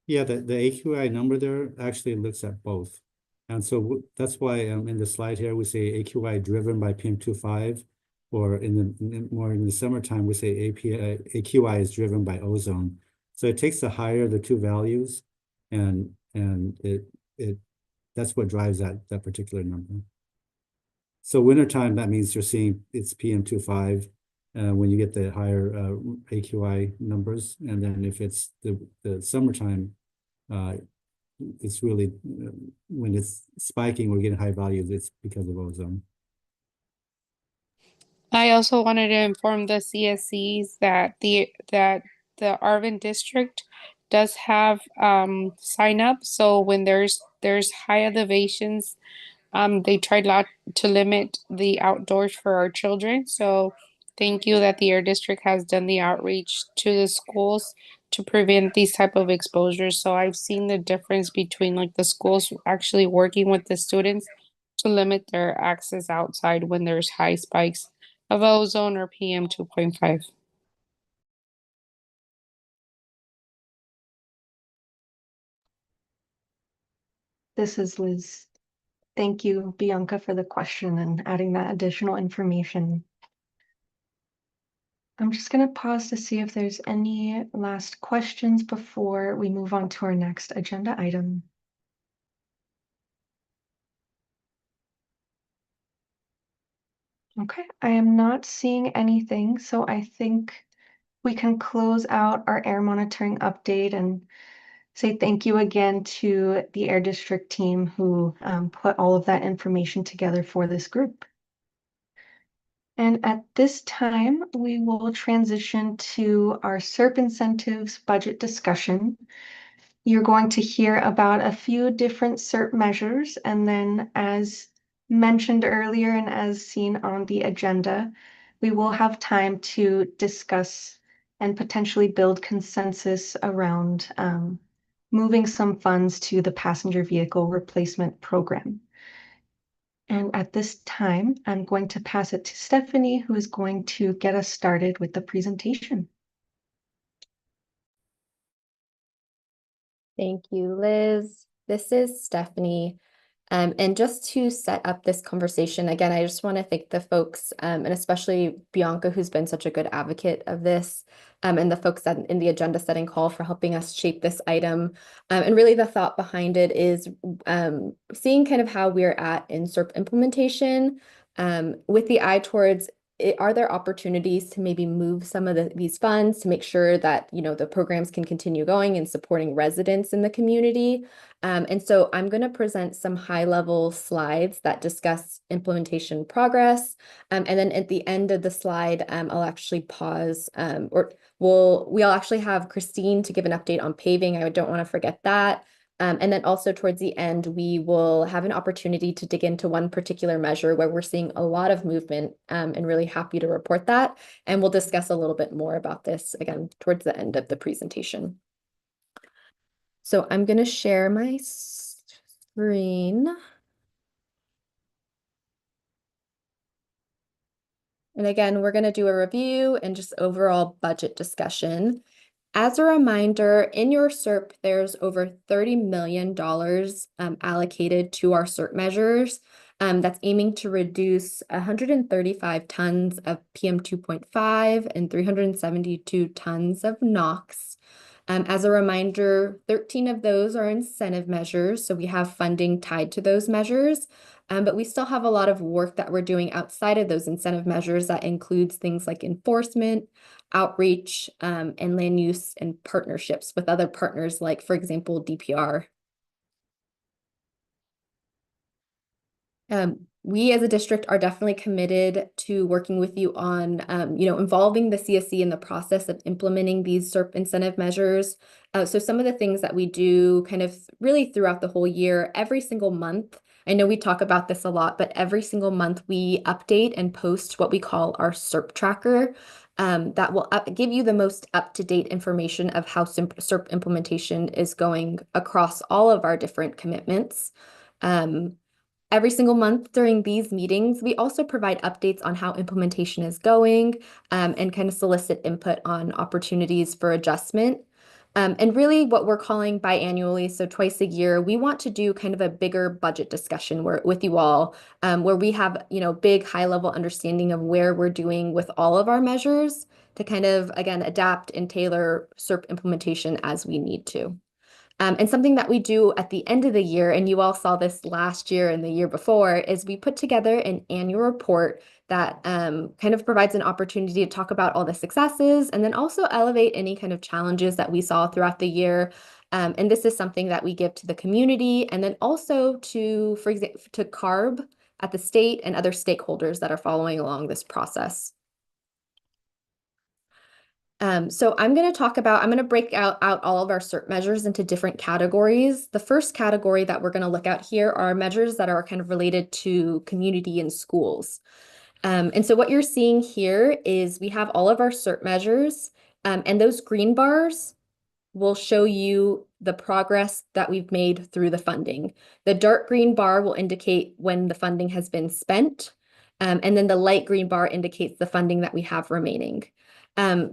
Yeah, the AQI number there actually looks at both. And so that's why in the slide here, we say AQI driven by PM2.5, or more in the summertime, we say AQI is driven by ozone. So it takes the higher the two values, and it that's what drives that particular number. So wintertime, that means you're seeing it's PM2.5 when you get the higher AQI numbers. And then if it's the summertime, it's really when it's spiking or getting high values, it's because of ozone. I also wanted to inform the CSCs that the Arvin district does have sign up. So when there's high elevations, they tried not to limit the outdoors for our children. So thank you that the Air District has done the outreach to the schools to prevent these type of exposures. So I've seen the difference between like the schools actually working with the students to limit their access outside when there's high spikes of ozone or PM 2.5. This is Liz. Thank you, Bianca, for the question and adding that additional information. I'm just going to pause to see if there's any last questions before we move on to our next agenda item. Okay, I am not seeing anything, so I think we can close out our air monitoring update and say thank you again to the Air District team who put all of that information together for this group. And at this time, we will transition to our SERP incentives budget discussion. You're going to hear about a few different SERP measures, and then as mentioned earlier and as seen on the agenda, we will have time to discuss and potentially build consensus around moving some funds to the passenger vehicle replacement program. And at this time, I'm going to pass it to Stephanie, who is going to get us started with the presentation. Thank you, Liz. This is Stephanie. And just to set up this conversation, again, I just want to thank the folks, and especially Bianca, who's been such a good advocate of this, and the folks that in the agenda setting call for helping us shape this item. And really the thought behind it is seeing kind of how we're at in SERP implementation, with the eye towards are there opportunities to maybe move some of these funds to make sure that, you know, the programs can continue going and supporting residents in the community? And so I'm going to present some high-level slides that discuss implementation progress. And then at the end of the slide, I'll actually pause, or we'll actually have Christine to give an update on paving. I don't want to forget that. And then also towards the end, we will have an opportunity to dig into one particular measure where we're seeing a lot of movement, and really happy to report that. And we'll discuss a little bit more about this again towards the end of the presentation. So I'm going to share my screen. And again, we're going to do a review and just overall budget discussion. As a reminder, in your SERP, there's over $30 million allocated to our SERP measures. That's aiming to reduce 135 tons of PM 2.5 and 372 tons of NOx. As a reminder, 13 of those are incentive measures, so we have funding tied to those measures. But we still have a lot of work that we're doing outside of those incentive measures that includes things like enforcement, outreach, and land use and partnerships with other partners, like, for example, DPR. We as a district are definitely committed to working with you on, involving the CSC in the process of implementing these SERP incentive measures. So some of the things that we do kind of really throughout the whole year, every single month, I know we talk about this a lot, but every single month we update and post what we call our SERP tracker. That will give you the most up-to-date information of how SERP implementation is going across all of our different commitments. Every single month during these meetings, we also provide updates on how implementation is going, and kind of solicit input on opportunities for adjustment. And really what we're calling biannually, so twice a year, we want to do kind of a bigger budget discussion with you all, where we have, big high level understanding of where we're doing with all of our measures to kind of, again, adapt and tailor SERP implementation as we need to. And something that we do at the end of the year, and you all saw this last year and the year before, is we put together an annual report that kind of provides an opportunity to talk about all the successes and then also elevate any kind of challenges that we saw throughout the year. And this is something that we give to the community and then also to, for example, to CARB at the state and other stakeholders that are following along this process. So I'm going to break out all of our SERP measures into different categories. The first category that we're going to look at here are measures that are kind of related to community and schools. And so what you're seeing here is we have all of our SERP measures, and those green bars will show you the progress that we've made through the funding. The dark green bar will indicate when the funding has been spent, and then the light green bar indicates the funding that we have remaining.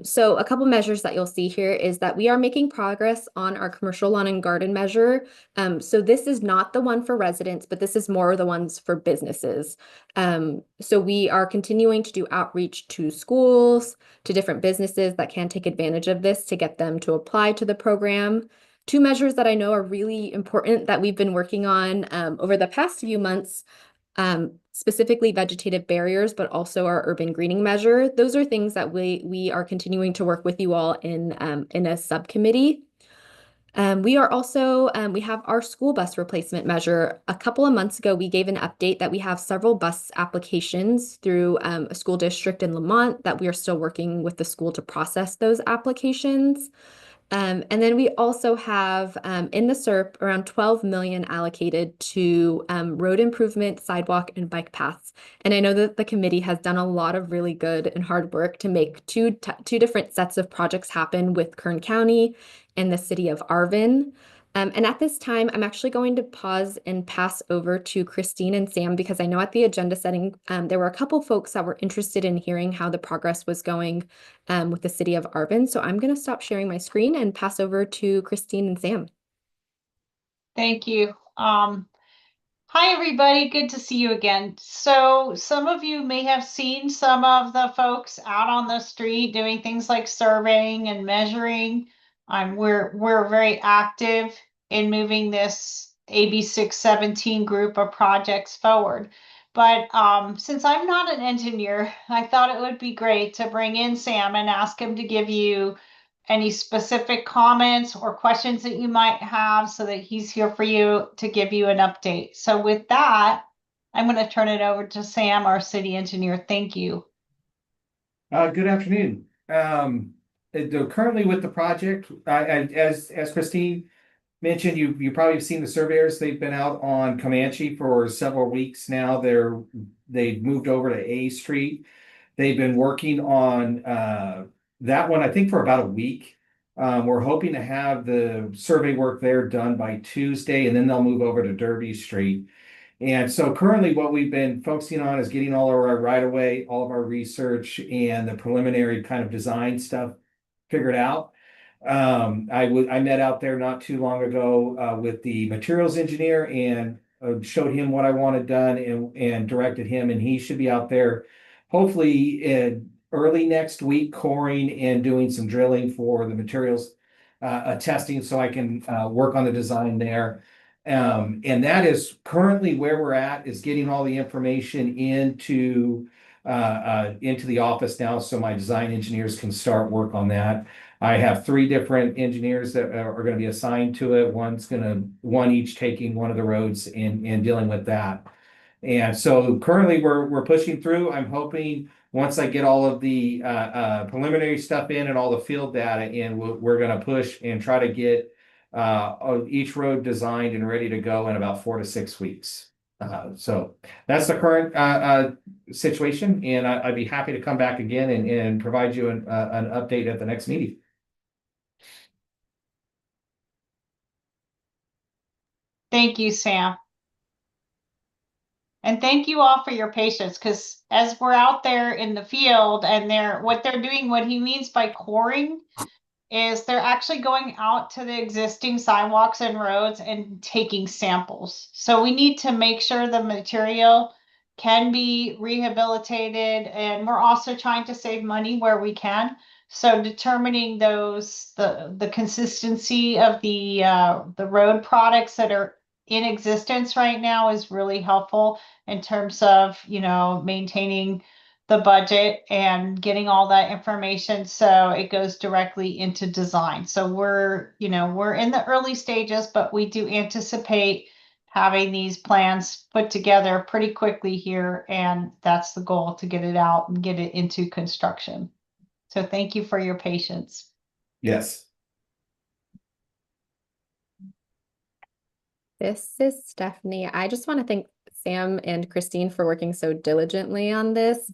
So a couple measures that you'll see here is that we are making progress on our commercial lawn and garden measure. So this is not the one for residents, but this is more the ones for businesses. So we are continuing to do outreach to schools, to different businesses that can take advantage of this to get them to apply to the program. Two measures that I know are really important that we've been working on over the past few months, specifically vegetative barriers, but also our urban greening measure. Those are things that we are continuing to work with you all in a subcommittee. We are also, we have our school bus replacement measure. A couple of months ago, we gave an update that we have several bus applications through a school district in Lamont that we are still working with the school to process those applications. And then we also have in the SERP around 12 million allocated to road improvement, sidewalk, and bike paths. And I know that the committee has done a lot of really good and hard work to make two different sets of projects happen with Kern County and the city of Arvin. And at this time, I'm actually going to pause and pass over to Christine and Sam because I know at the agenda setting, there were a couple folks that were interested in hearing how the progress was going with the city of Arvin. So I'm going to stop sharing my screen and pass over to Christine and Sam. Thank you. Hi, everybody. Good to see you again. So some of you may have seen some of the folks out on the street doing things like surveying and measuring. We're very active in moving this AB 617 group of projects forward. But since I'm not an engineer, I thought it would be great to bring in Sam and ask him to give you any specific comments or questions that you might have so that he's here for you to give you an update. So with that, I'm going to turn it over to Sam, our city engineer. Thank you. Good afternoon. Currently with the project, as Christine mentioned, you probably have seen the surveyors. They've been out on Comanche for several weeks now. They've moved over to A Street. They've been working on that one, I think, for about a week. We're hoping to have the survey work there done by Tuesday, and then they'll move over to Derby Street. And so currently what we've been focusing on is getting all of our right-of-way, all of our research, and the preliminary kind of design stuff figured out. I met out there not too long ago with the materials engineer and showed him what I wanted done and directed him, and he should be out there hopefully early next week coring and doing some drilling for the materials testing so I can work on the design there. And that is currently where we're at, is getting all the information into the office now so my design engineers can start work on that. I have 3 different engineers that are going to be assigned to it. One each taking one of the roads and dealing with that. And so currently we're pushing through. I'm hoping once I get all of the preliminary stuff in and all the field data in, we're going to push and try to get each road designed and ready to go in about 4 to 6 weeks. So that's the current situation, and I'd be happy to come back again and provide you an update at the next meeting. Thank you, Sam. And thank you all for your patience, because as we're out there in the field and what they're doing, what he means by coring is they're actually going out to the existing sidewalks and roads and taking samples. So we need to make sure the material can be rehabilitated, and we're also trying to save money where we can. So determining the consistency of the road products that are in existence right now is really helpful in terms of, maintaining the budget and getting all that information so it goes directly into design. So we're in the early stages, but we do anticipate having these plans put together pretty quickly here, and that's the goal, to get it out and get it into construction. So thank you for your patience. Yes. This is Stephanie. I just want to thank Sam and Christine for working so diligently on this.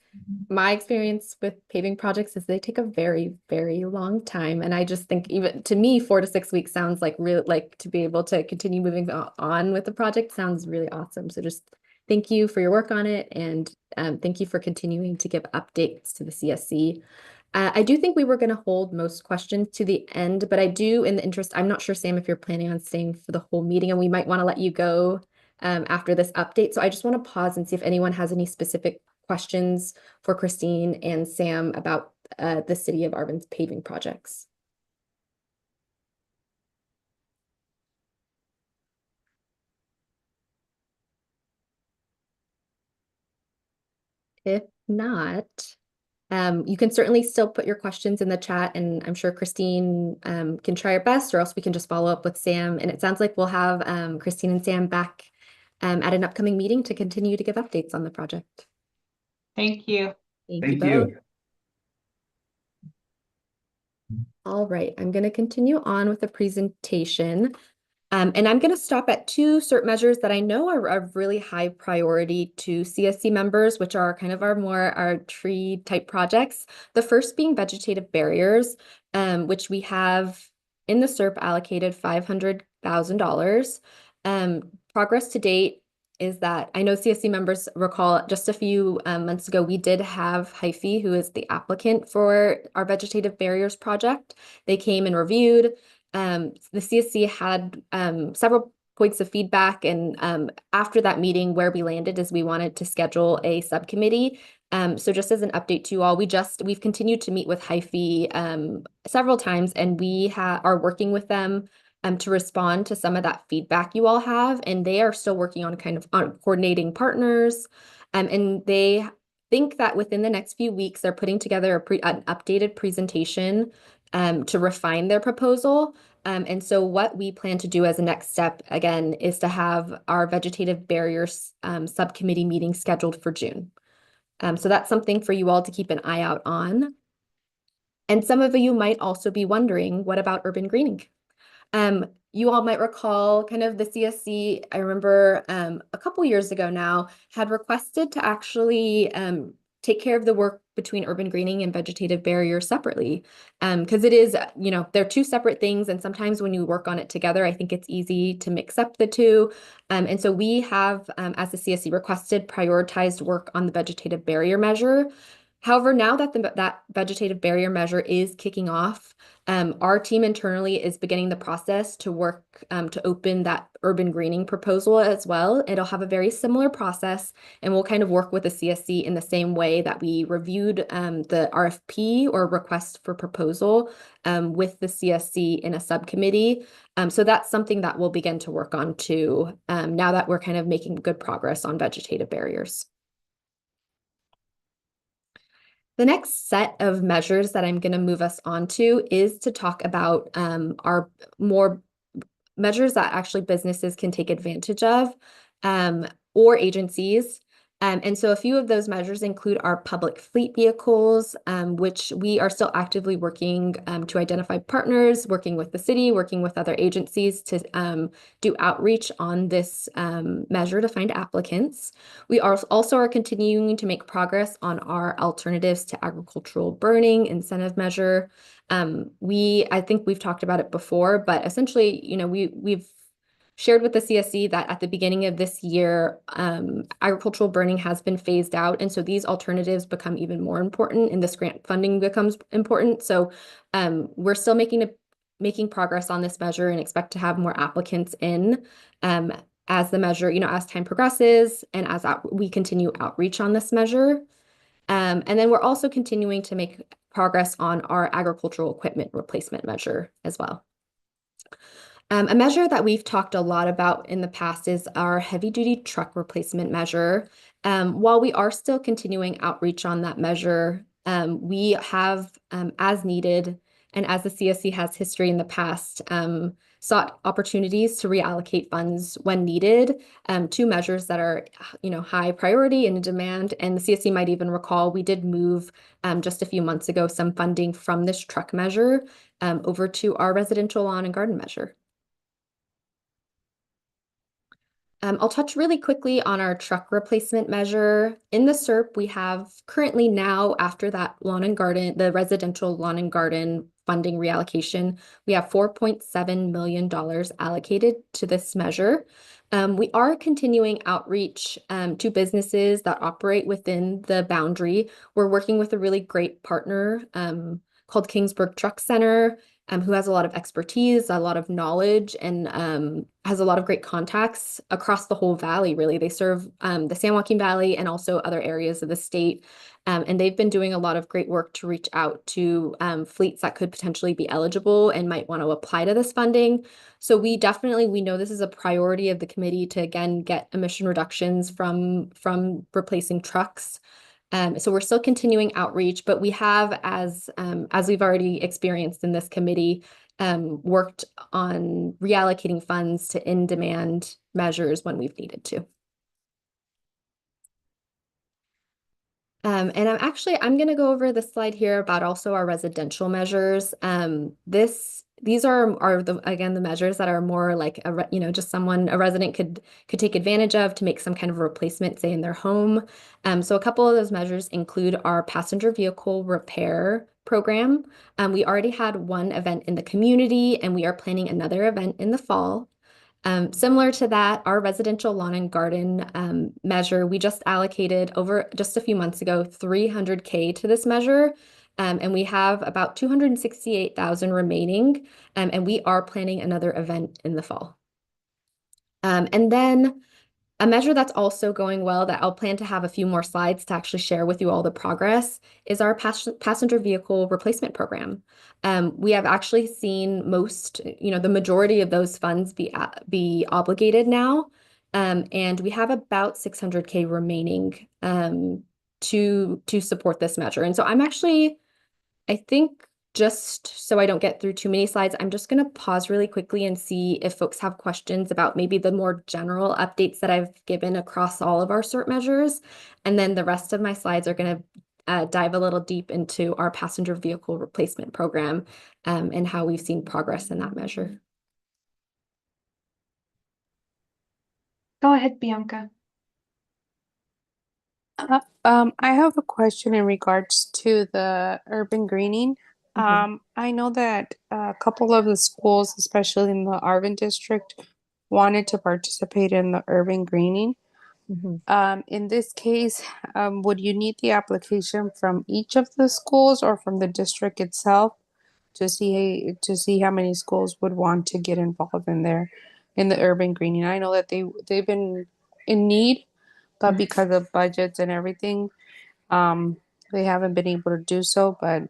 My experience with paving projects is they take a very, very long time. And I just think, even to me, 4 to 6 weeks sounds like to be able to continue moving on with the project sounds really awesome. So just thank you for your work on it. And thank you for continuing to give updates to the CSC. I do think we were going to hold most questions to the end, but I do, in the interest, I'm not sure, Sam, if you're planning on staying for the whole meeting, and we might want to let you go after this update. So I just want to pause and see if anyone has any specific questions for Christine and Sam about the City of Arvin's paving projects. If not, you can certainly still put your questions in the chat, and I'm sure Christine can try her best, or else we can just follow up with Sam. And it sounds like we'll have Christine and Sam back at an upcoming meeting to continue to give updates on the project. Thank you. Thank you. All right, I'm going to continue on with the presentation. And I'm going to stop at 2 CERT measures that I know are of really high priority to CSC members, which are kind of our tree type projects. The first being vegetative barriers, which we have in the CERP allocated $500,000. Progress to date is that I know CSC members recall just a few months ago, we did have HIFI, who is the applicant for our vegetative barriers project. They came and reviewed. The CSC had several points of feedback, and after that meeting, where we landed is we wanted to schedule a subcommittee. So just as an update to you all, we've continued to meet with HIFI several times, and we are working with them to respond to some of that feedback you all have, and they are still working on on coordinating partners, and they think that within the next few weeks they're putting together an updated presentation to refine their proposal. And so what we plan to do as a next step, again, is to have our vegetative barriers subcommittee meeting scheduled for June. So that's something for you all to keep an eye out on. And some of you might also be wondering, what about urban greening? You all might recall kind of the CSC, I remember a couple years ago now, had requested to actually take care of the work between urban greening and vegetative barriers separately. Because it is, they're 2 separate things. And sometimes when you work on it together, I think it's easy to mix up the 2. And so we have, as the CSC, requested prioritized work on the vegetative barrier measure. However, now that that vegetative barrier measure is kicking off, our team internally is beginning the process to work to open that urban greening proposal as well. It'll have a very similar process, and we'll kind of work with the CSC in the same way that we reviewed the RFP or request for proposal with the CSC in a subcommittee. So that's something that we'll begin to work on too, now that we're kind of making good progress on vegetative barriers. The next set of measures that I'm going to move us on to is to talk about our more measures that actually businesses can take advantage of or agencies. And so a few of those measures include our public fleet vehicles, which we are still actively working to identify partners, working with the city, working with other agencies to do outreach on this measure to find applicants. We also are continuing to make progress on our alternatives to agricultural burning incentive measure. I think we've talked about it before, but essentially, we've shared with the CSC that at the beginning of this year, agricultural burning has been phased out. And so these alternatives become even more important and this grant funding becomes important. So we're still making progress on this measure and expect to have more applicants in as the measure, as time progresses and as we continue outreach on this measure. And then we're also continuing to make progress on our agricultural equipment replacement measure as well. A measure that we've talked a lot about in the past is our heavy-duty truck replacement measure. While we are still continuing outreach on that measure, we have, as needed, and as the CSC has history in the past, sought opportunities to reallocate funds when needed to measures that are, high priority and in demand. And the CSC might even recall we did move just a few months ago some funding from this truck measure over to our residential lawn and garden measure. I'll touch really quickly on our truck replacement measure. In the SERP, we have currently now, after that the residential lawn and garden funding reallocation, we have $4.7 million allocated to this measure. We are continuing outreach to businesses that operate within the boundary. We're working with a really great partner called Kingsburg Truck Center, who has a lot of expertise, a lot of knowledge, and has a lot of great contacts across the whole valley, really. They serve the San Joaquin Valley and also other areas of the state. And they've been doing a lot of great work to reach out to fleets that could potentially be eligible and might want to apply to this funding. So we know this is a priority of the committee to, again, get emission reductions from replacing trucks. So we're still continuing outreach, but we have, as we've already experienced in this committee, worked on reallocating funds to in-demand measures when we've needed to. And I'm going to go over the slide here about also our residential measures. These are again the measures that are more like just a resident could take advantage of to make some kind of replacement, say in their home. So a couple of those measures include our passenger vehicle repair program. We already had one event in the community, and we are planning another event in the fall. Similar to that, our residential lawn and garden measure, we just allocated over just a few months ago $300K to this measure. And we have about $268,000 remaining, and we are planning another event in the fall. And then a measure that's also going well that I'll plan to have a few more slides to actually share with you all the progress is our passenger vehicle replacement program. We have actually seen the majority of those funds be obligated now, and we have about $600K remaining to support this measure. And so I think just so I don't get through too many slides, I'm just going to pause really quickly and see if folks have questions about maybe the more general updates that I've given across all of our CERT measures. And then the rest of my slides are going to dive a little deep into our passenger vehicle replacement program and how we've seen progress in that measure. Go ahead, Bianca. I have a question in regards to the urban greening. I know that a couple of the schools, especially in the Arvin district, wanted to participate in the urban greening. In this case, would you need the application from each of the schools or from the district itself to see how many schools would want to get involved in the urban greening? I know that they've been in need, but because of budgets and everything, they haven't been able to do so. But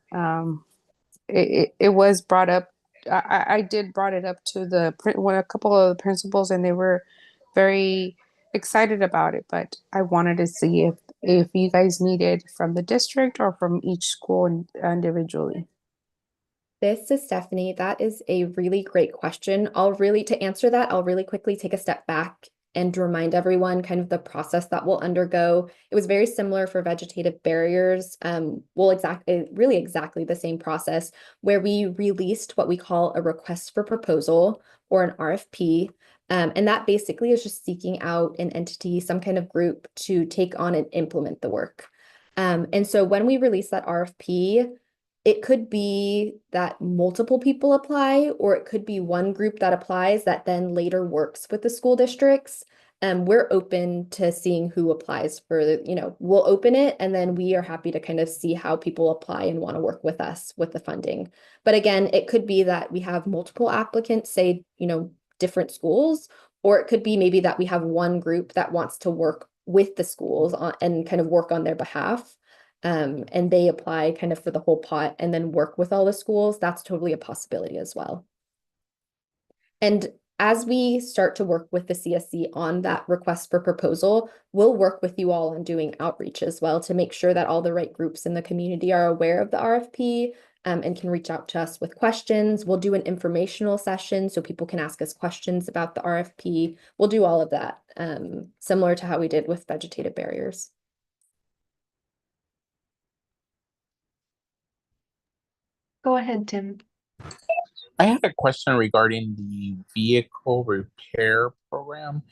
it was brought up. I did brought it up to a couple of the principals, and they were very excited about it. But I wanted to see if you guys needed from the district or from each school individually. This is Stephanie. That is a really great question. To answer that, I'll really quickly take a step back and remind everyone kind of the process that we'll undergo. It was very similar for vegetative barriers. Really exactly the same process where we released what we call a request for proposal or an RFP. And that basically is just seeking out an entity, some kind of group to take on and implement the work. And so when we release that RFP, it could be that multiple people apply, or it could be one group that applies that then later works with the school districts. We're open to seeing who applies we'll open it, and then we are happy to kind of see how people apply and want to work with us with the funding. But again, it could be that we have multiple applicants, say, different schools, or it could be maybe that we have one group that wants to work with the schools and kind of work on their behalf. And they apply kind of for the whole pot and then work with all the schools. That's totally a possibility as well. And as we start to work with the CSC on that request for proposal, we'll work with you all on doing outreach as well to make sure that all the right groups in the community are aware of the RFP and can reach out to us with questions. We'll do an informational session so people can ask us questions about the RFP. We'll do all of that, similar to how we did with vegetative barriers. Go ahead, Tim. I had a question regarding the vehicle repair program.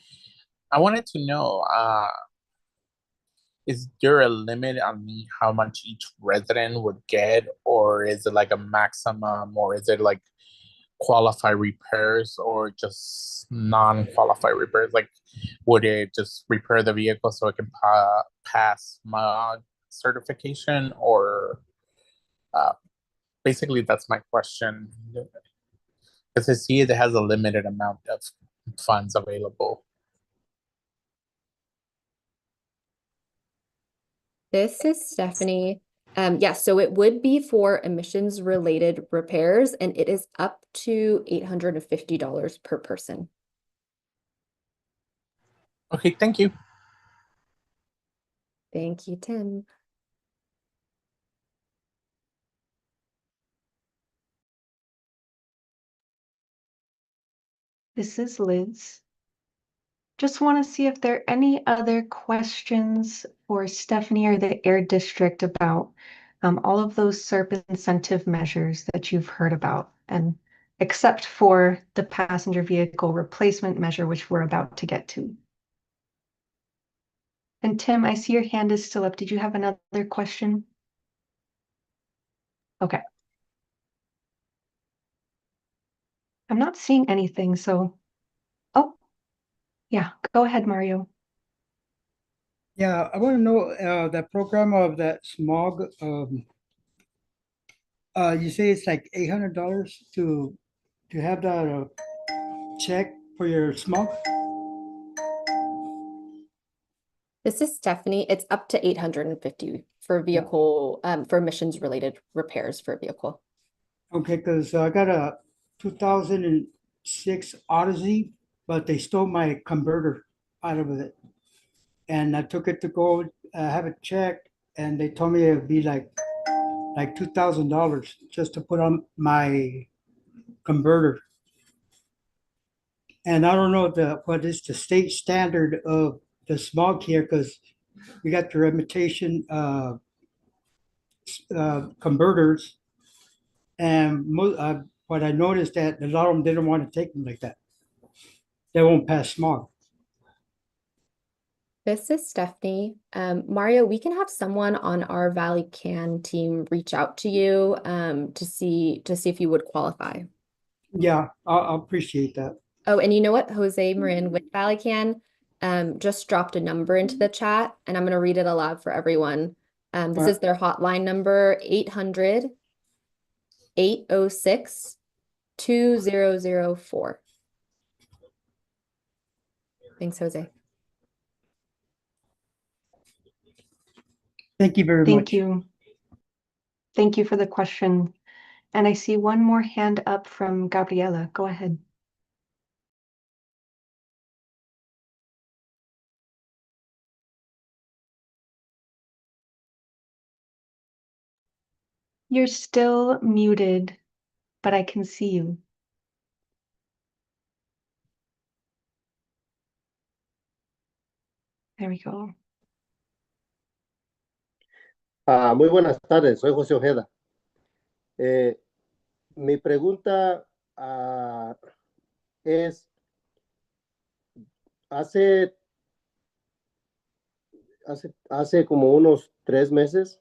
I wanted to know, is there a limit on how much each resident would get, or is it like a maximum, or is it like qualified repairs or just non-qualified repairs? Like, would it just repair the vehicle so it can pass mod certification, or basically that's my question. Because I see it has a limited amount of funds available. This is Stephanie. Yes, so it would be for emissions related repairs, and it is up to $850 per person. Okay, thank you. Thank you, Tim. This is Liz. Just want to see if there are any other questions for Stephanie or the Air District about all of those SERP incentive measures that you've heard about, and except for the passenger vehicle replacement measure, which we're about to get to. And Tim, I see your hand is still up. Did you have another question? Okay. I'm not seeing anything, so, oh, yeah, go ahead, Mario. Yeah, I want to know that program of that smog. You say it's like $800 to have that check for your smog. This is Stephanie. It's up to $850 for vehicle for emissions related repairs for a vehicle. Okay, because I got a 2006 Odyssey, but they stole my converter out of it. And I took it to go have it checked, and they told me it would be like $2,000 just to put on my converter. And I don't know what is the state standard of the smog here, because we got the imitation converters, and what I noticed that a lot of them didn't want to take them like that. They won't pass smog. This is Stephanie. Mario, we can have someone on our Valley Can team reach out to you to see if you would qualify. Yeah, I'll appreciate that. Oh, and you know what? Jose Marin with Valley Can, just dropped a number into the chat, and I'm going to read it aloud for everyone. This is their hotline number, 800-806-2004. Thanks, Jose. Thank you very much. Thank you. Thank you for the question. And I see one more hand up from Gabriela. Go ahead. You're still muted, but I can see you. There we go. Muy buenas tardes, soy José Ojeda. Mi pregunta es, hace como unos 3 meses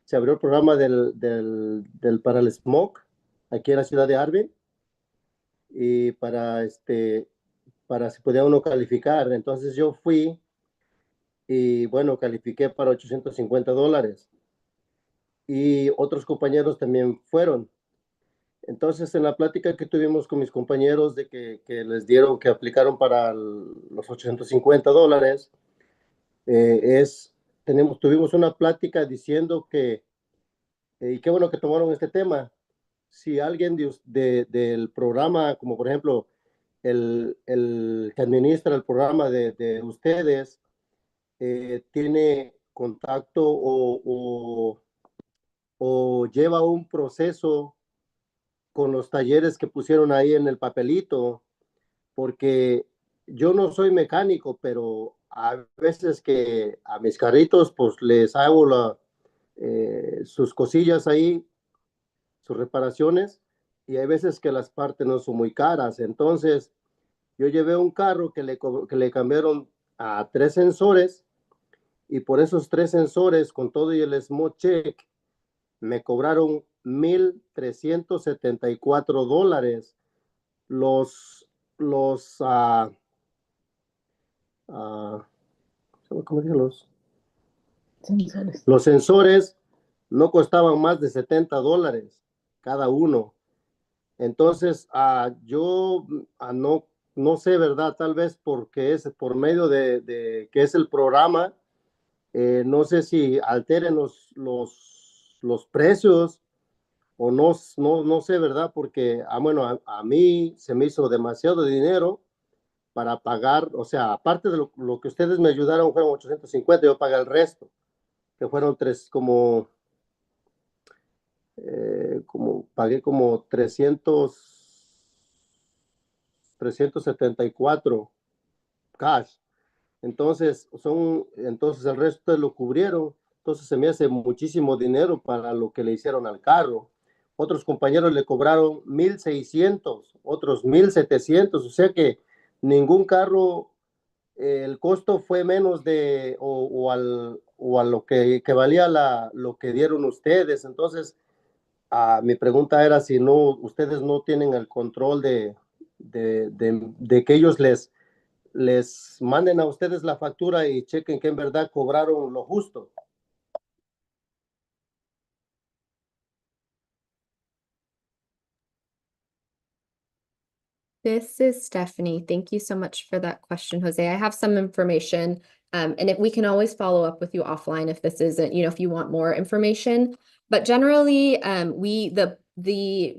se abrió el programa para el smog aquí en la ciudad de Arvin y para si podía uno calificar. Entonces yo fui y bueno, califiqué para $850 y otros compañeros también fueron. Entonces, en la plática que tuvimos con mis compañeros de que les dieron, que aplicaron para los $850, tuvimos una plática diciendo y qué bueno que tomaron este tema. Si alguien del programa, como por ejemplo el que administra el programa de ustedes, tiene contacto o lleva un proceso con los talleres que pusieron ahí en el papelito, porque yo no soy mecánico, pero a veces que a mis carritos pues les hago sus cosillas ahí, sus reparaciones, y hay veces que las partes no son muy caras. Entonces yo llevé un carro que le cambiaron a 3 sensores, y por esos 3 sensores con todo y el smog check me cobraron $1,374. Los ¿cómo dije? Los sensores no costaban más de $70 cada uno. Entonces, yo no sé, ¿verdad? Tal vez porque es por medio de que es el programa, no sé si alteren los precios o no sé, ¿verdad? Porque, bueno, a mí se me hizo demasiado dinero para pagar, o sea, aparte de lo que ustedes me ayudaron, fueron 850, yo pagué el resto, que fueron pagué como 374 cash. Entonces el resto lo cubrieron. Entonces se me hace muchísimo dinero para lo que le hicieron al carro. Otros compañeros le cobraron 1,600, otros 1,700, o sea que ningún carro, el costo fue menos o a lo que valía lo que dieron ustedes. Entonces, mi pregunta era si ustedes no tienen el control de que ellos les manden a ustedes la factura y chequen que en verdad cobraron lo justo. This is Stephanie. Thank you so much for that question, Jose. I have some information, and we can always follow up with you offline if this isn't, if you want more information. But generally, the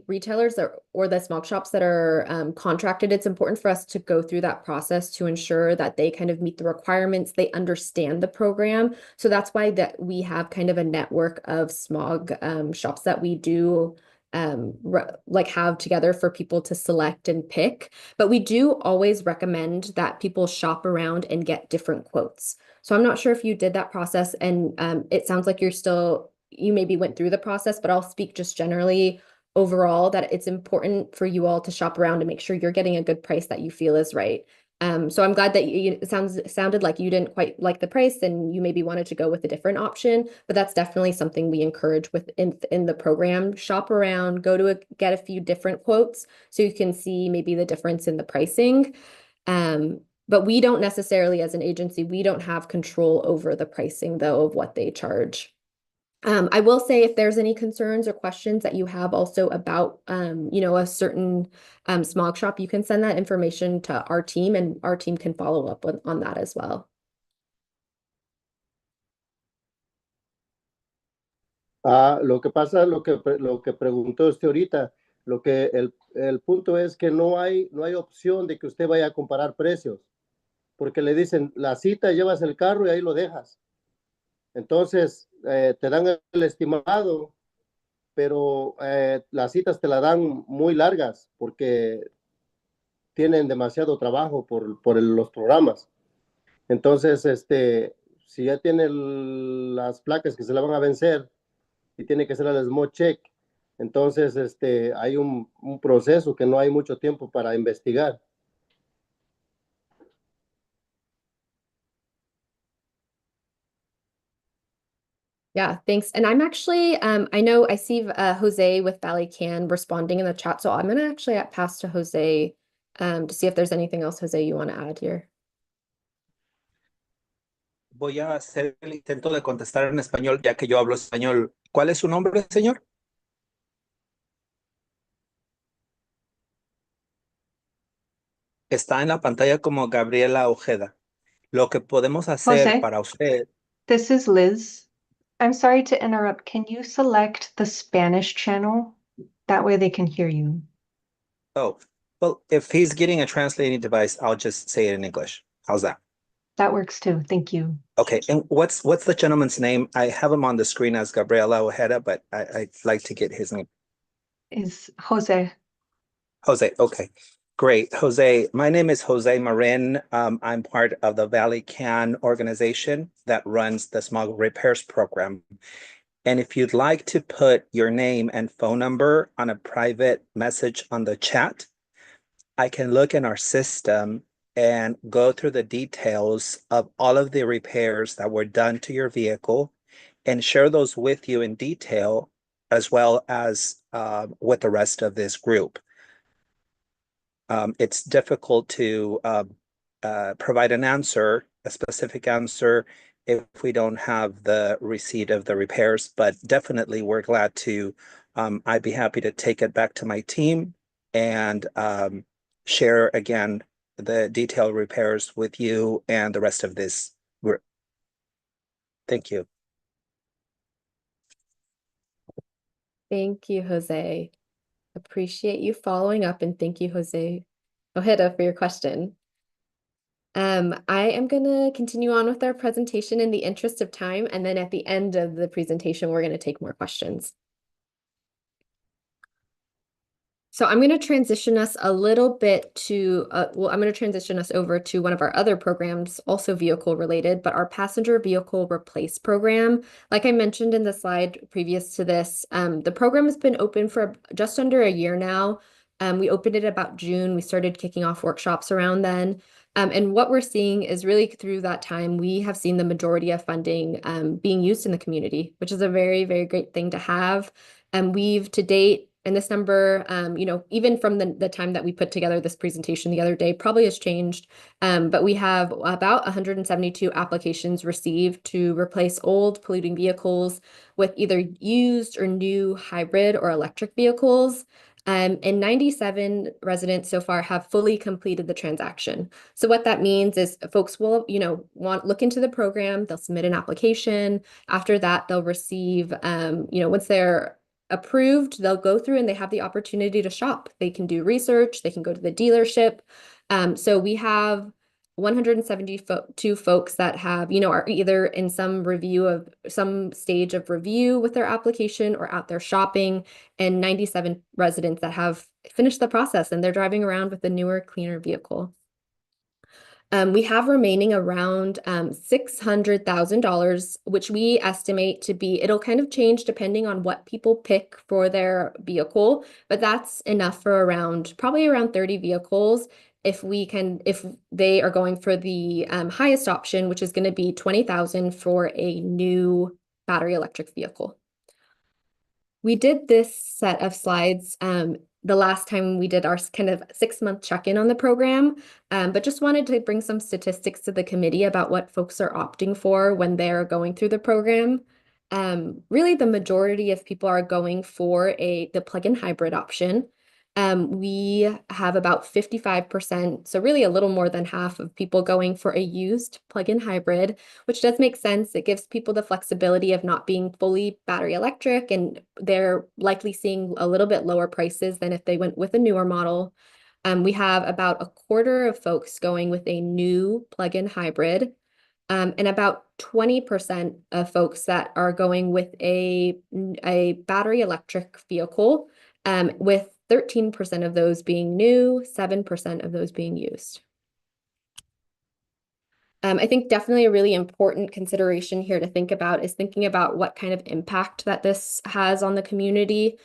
retailers or the small shops that are contracted, it's important for us to go through that process to ensure that they kind of meet the requirements, they understand the program. So that's why that we have kind of a network of smog shops that we do have together for people to select and pick. But we do always recommend that people shop around and get different quotes. So I'm not sure if you did that process, and it sounds like you maybe went through the process, but I'll speak just generally overall that it's important for you all to shop around to make sure you're getting a good price that you feel is right. So I'm glad that it sounded like you didn't quite like the price and you maybe wanted to go with a different option, but that's definitely something we encourage in the program. Shop around, get a few different quotes so you can see maybe the difference in the pricing. But we don't necessarily, as an agency, we don't have control over the pricing, though, of what they charge. I will say if there's any concerns or questions that you have also about, a certain smog shop, you can send that information to our team and our team can follow up on that as well. Lo que pasa, lo que preguntó usted ahorita, el punto es que no hay opción de que usted vaya a comparar precios, porque le dicen, la cita, llevas el carro y ahí lo dejas. Entonces, te dan el estimado, pero las citas te la dan muy largas porque tienen demasiado trabajo por los programas. Entonces, si ya tiene las placas que se la van a vencer y tiene que hacer el smog check, entonces hay un proceso que no hay mucho tiempo para investigar. Yeah, thanks. And I'm actually, I know I see Jose with Valley Can responding in the chat, so I'm going to actually pass to Jose to see if there's anything else, Jose, you want to add here. Voy a hacer el intento de contestar en español, ya que yo hablo español. ¿Cuál es su nombre, señor? Está en la pantalla como Gabriela Ojeda. Lo que podemos hacer Jose, para usted. this is Liz. I'm sorry to interrupt. Can you select the Spanish channel? That way they can hear you. Oh, well, if he's getting a translating device, I'll just say it in English. How's that? That works too. Thank you. Okay, and what's the gentleman's name? I have him on the screen as Gabriela Ojeda, but I'd like to get his name. Is Jose. Jose, okay. Great, Jose. My name is Jose Marin. I'm part of the Valley Can organization that runs the smog repairs program. And if you'd like to put your name and phone number on a private message on the chat, I can look in our system and go through the details of all of the repairs that were done to your vehicle and share those with you in detail, as well as with the rest of this group. It's difficult to provide an answer, a specific answer, if we don't have the receipt of the repairs, but definitely we're glad to, I'd be happy to take it back to my team and share again the detailed repairs with you and the rest of this group. Thank you. Thank you, Jose. Appreciate you following up, and thank you, Jose Ojeda, for your question. I am going to continue on with our presentation in the interest of time, and then at the end of the presentation, we're going to take more questions. So I'm going to transition us a little bit to, I'm going to transition us over to one of our other programs, also vehicle related, but our passenger vehicle replace program. Like I mentioned in the slide previous to this, the program has been open for just under a year now. We opened it about June. We started kicking off workshops around then. And what we're seeing is really through that time, we have seen the majority of funding being used in the community, which is a very, very great thing to have. We've to date, and this number, even from the time that we put together this presentation the other day, probably has changed. But we have about 172 applications received to replace old polluting vehicles with either used or new hybrid or electric vehicles. And 97 residents so far have fully completed the transaction. So what that means is folks will, look into the program, they'll submit an application. After that, they'll receive, once they're approved, they'll go through and they have the opportunity to shop. They can do research, they can go to the dealership. So we have 172 folks that have, are either in some stage of review with their application or out there shopping, and 97 residents that have finished the process and they're driving around with a newer, cleaner vehicle. We have remaining around $600,000, which we estimate to be, it'll kind of change depending on what people pick for their vehicle, but that's enough for probably around 30 vehicles if they are going for the highest option, which is going to be $20,000 for a new battery electric vehicle. We did this set of slides the last time we did our kind of 6-month check-in on the program, but just wanted to bring some statistics to the committee about what folks are opting for when they're going through the program. Really, the majority of people are going for the plug-in hybrid option. We have about 55%, so really a little more than half of people going for a used plug-in hybrid, which does make sense. It gives people the flexibility of not being fully battery electric, and they're likely seeing a little bit lower prices than if they went with a newer model. We have about a quarter of folks going with a new plug-in hybrid, and about 20% of folks that are going with a battery electric vehicle, with 13% of those being new, 7% of those being used. I think definitely a really important consideration here to think about is thinking about what kind of impact that this has on the community.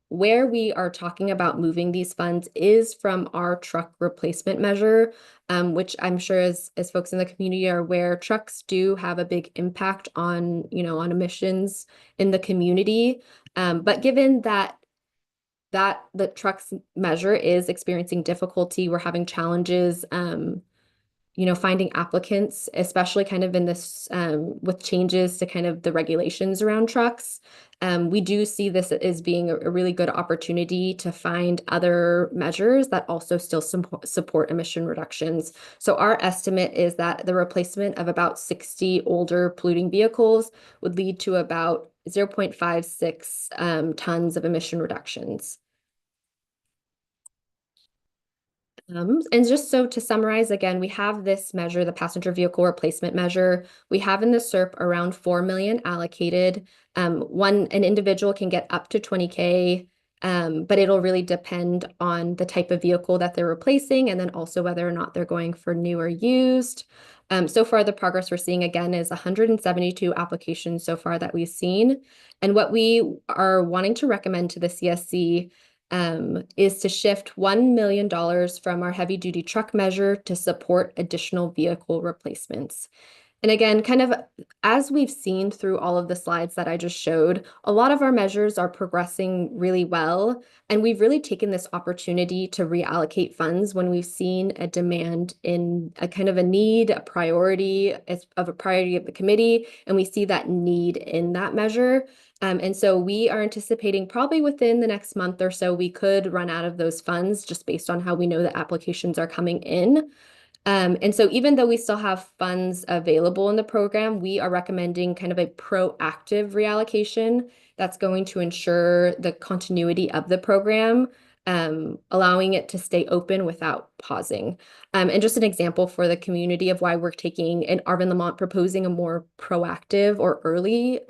Where we are talking about moving these funds is from our truck replacement measure, which I'm sure as folks in the community are aware, trucks do have a big impact on, on emissions in the community. But given that the trucks measure is experiencing difficulty, we're having challenges, finding applicants, especially kind of in this with changes to kind of the regulations around trucks. We do see this as being a really good opportunity to find other measures that also still support emission reductions. So our estimate is that the replacement of about 60 older polluting vehicles would lead to about 0.56 tons of emission reductions. And just so to summarize again, we have this measure, the passenger vehicle replacement measure. We have in the SERP around 4 million allocated. An individual can get up to 20K, but it'll really depend on the type of vehicle that they're replacing, and then also whether or not they're going for new or used. So far, the progress we're seeing again is 172 applications so far that we've seen. And what we are wanting to recommend to the CSC is to shift $1 million from our heavy duty truck measure to support additional vehicle replacements. And again, kind of as we've seen through all of the slides that I just showed, a lot of our measures are progressing really well. And we've really taken this opportunity to reallocate funds when we've seen a demand in a kind of a need, a priority of the committee. And we see that need in that measure. And so we are anticipating probably within the next month or so, we could run out of those funds just based on how we know the applications are coming in. And so even though we still have funds available in the program, we are recommending kind of a proactive reallocation that's going to ensure the continuity of the program, allowing it to stay open without pausing. And just an example for the community of why we're taking and Arvin Lamont proposing a more proactive or early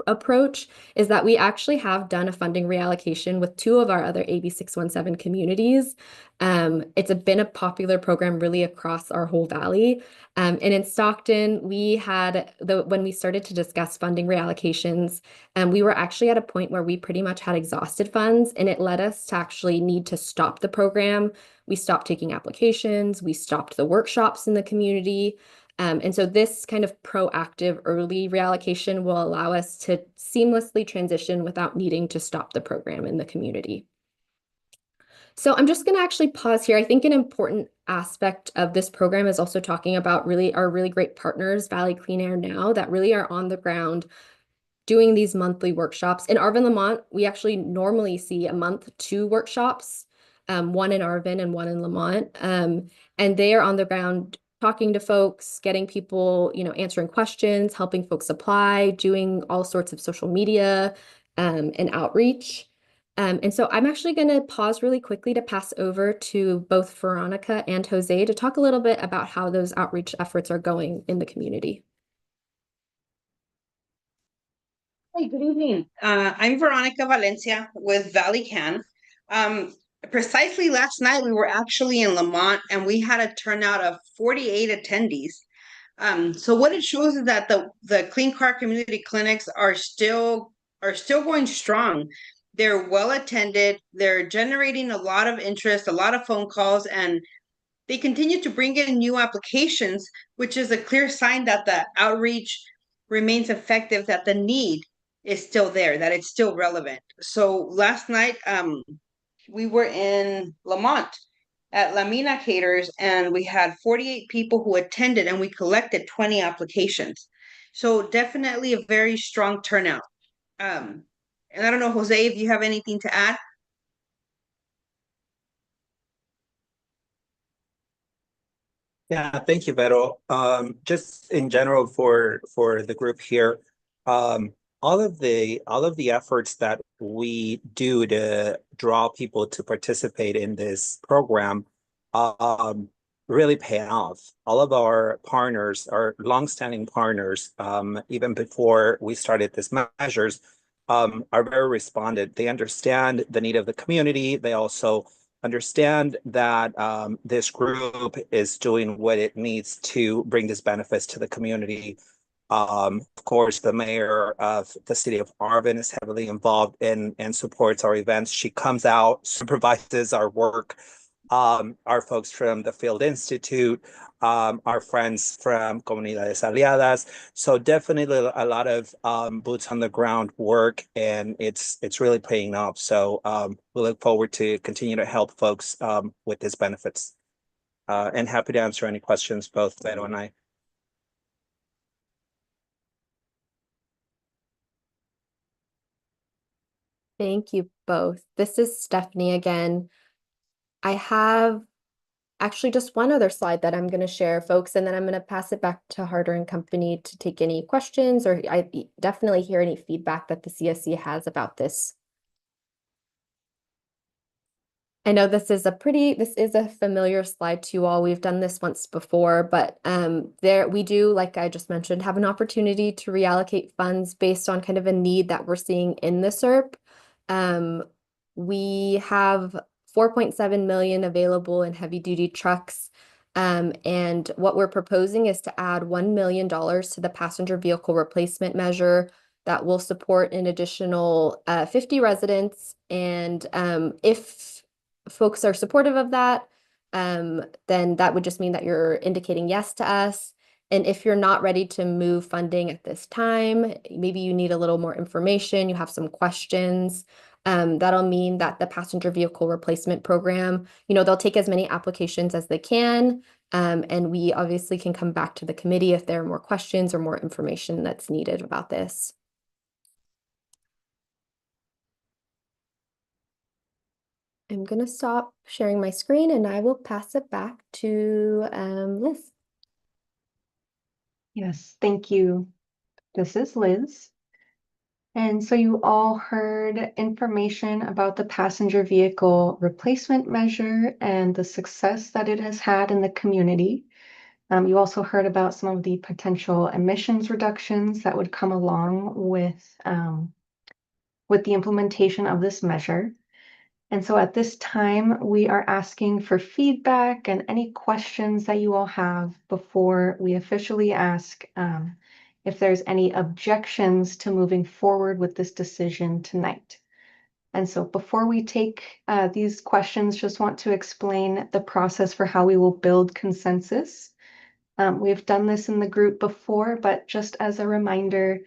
approach is that we actually have done a funding reallocation with 2 of our other AB 617 communities. It's been a popular program really across our whole valley. And in Stockton, we had when we started to discuss funding reallocations, we were actually at a point where we pretty much had exhausted funds, and it led us to actually need to stop the program. We stopped taking applications, we stopped the workshops in the community. And so this kind of proactive early reallocation will allow us to seamlessly transition without needing to stop the program in the community. So I'm just going to actually pause here. I think an important aspect of this program is also talking about our really great partners, Valley Clean Air Now, that really are on the ground doing these monthly workshops. In Arvin Lamont, we actually normally see a month 2 workshops, one in Arvin and one in Lamont. And they are on the ground talking to folks, getting people, answering questions, helping folks apply, doing all sorts of social media and outreach. And so I'm actually going to pause really quickly to pass over to both Veronica and Jose to talk a little bit about how those outreach efforts are going in the community. Hey, good evening. I'm Veronica Valencia with Valley Can. Precisely last night, we were actually in Lamont and we had a turnout of 48 attendees. So what it shows is that the Clean Car Community Clinics are still going strong. They're well attended. They're generating a lot of interest, a lot of phone calls, and they continue to bring in new applications, which is a clear sign that the outreach remains effective, that the need is still there, that it's still relevant. So last night, we were in Lamont at Lamina Caters, and we had 48 people who attended, and we collected 20 applications. So definitely a very strong turnout. And I don't know, Jose, if you have anything to add. Yeah, thank you, Vero. Just in general for the group here, all of the efforts that we do to draw people to participate in this program really pay off. All of our partners, our longstanding partners, even before we started these measures, are very responded. They understand the need of the community. They also understand that this group is doing what it needs to bring these benefits to the community. Of course, the mayor of the city of Arvin is heavily involved in and supports our events. She comes out, supervises our work. Our folks from the Field Institute, our friends from Comunidades Aliadas. So definitely a lot of boots on the ground work, and it's really paying off. So we look forward to continue to help folks with these benefits. And happy to answer any questions, both Vero and I. Thank you both. This is Stephanie again. I have actually just one other slide that I'm going to share, folks, and then I'm going to pass it back to Harder and Company to take any questions, or I definitely hear any feedback that the CSC has about this. I know this is a familiar slide to you all. We've done this once before, but we do, like I just mentioned, have an opportunity to reallocate funds based on kind of a need that we're seeing in the SERP. We have 4.7 million available in heavy duty trucks. And what we're proposing is to add $1 million to the passenger vehicle replacement measure that will support an additional 50 residents. And if folks are supportive of that, then that would just mean that you're indicating yes to us. And if you're not ready to move funding at this time, maybe you need a little more information, you have some questions, that'll mean that the passenger vehicle replacement program, they'll take as many applications as they can. And we obviously can come back to the committee if there are more questions or more information that's needed about this. I'm going to stop sharing my screen and I will pass it back to Liz. Yes, thank you. This is Liz. And so you all heard information about the passenger vehicle replacement measure and the success that it has had in the community. You also heard about some of the potential emissions reductions that would come along with the implementation of this measure. And so at this time, we are asking for feedback and any questions that you all have before we officially ask if there's any objections to moving forward with this decision tonight. And so before we take these questions, just want to explain the process for how we will build consensus. We've done this in the group before, but just as a reminder,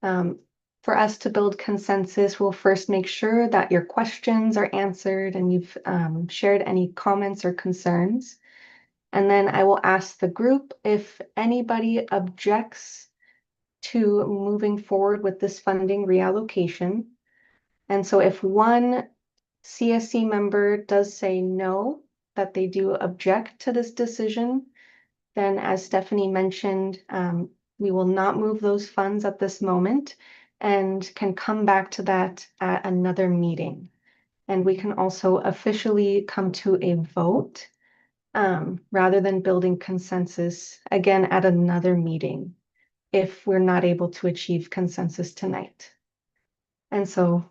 for us to build consensus, we'll first make sure that your questions are answered and you've shared any comments or concerns. And then I will ask the group if anybody objects to moving forward with this funding reallocation. And so if one CSC member does say no, that they do object to this decision, then as Stephanie mentioned, we will not move those funds at this moment and can come back to that at another meeting. And we can also officially come to a vote rather than building consensus again at another meeting if we're not able to achieve consensus tonight. And so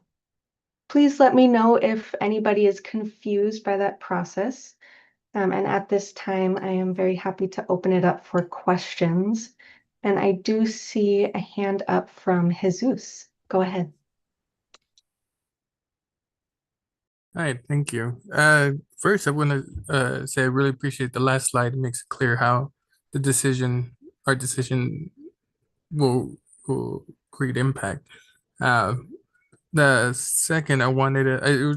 please let me know if anybody is confused by that process. And at this time, I am very happy to open it up for questions. And I do see a hand up from Jesus. Go ahead. Hi, thank you. First, I want to say I really appreciate the last slide. It makes it clear how our decision will create impact. The second, I wanted to,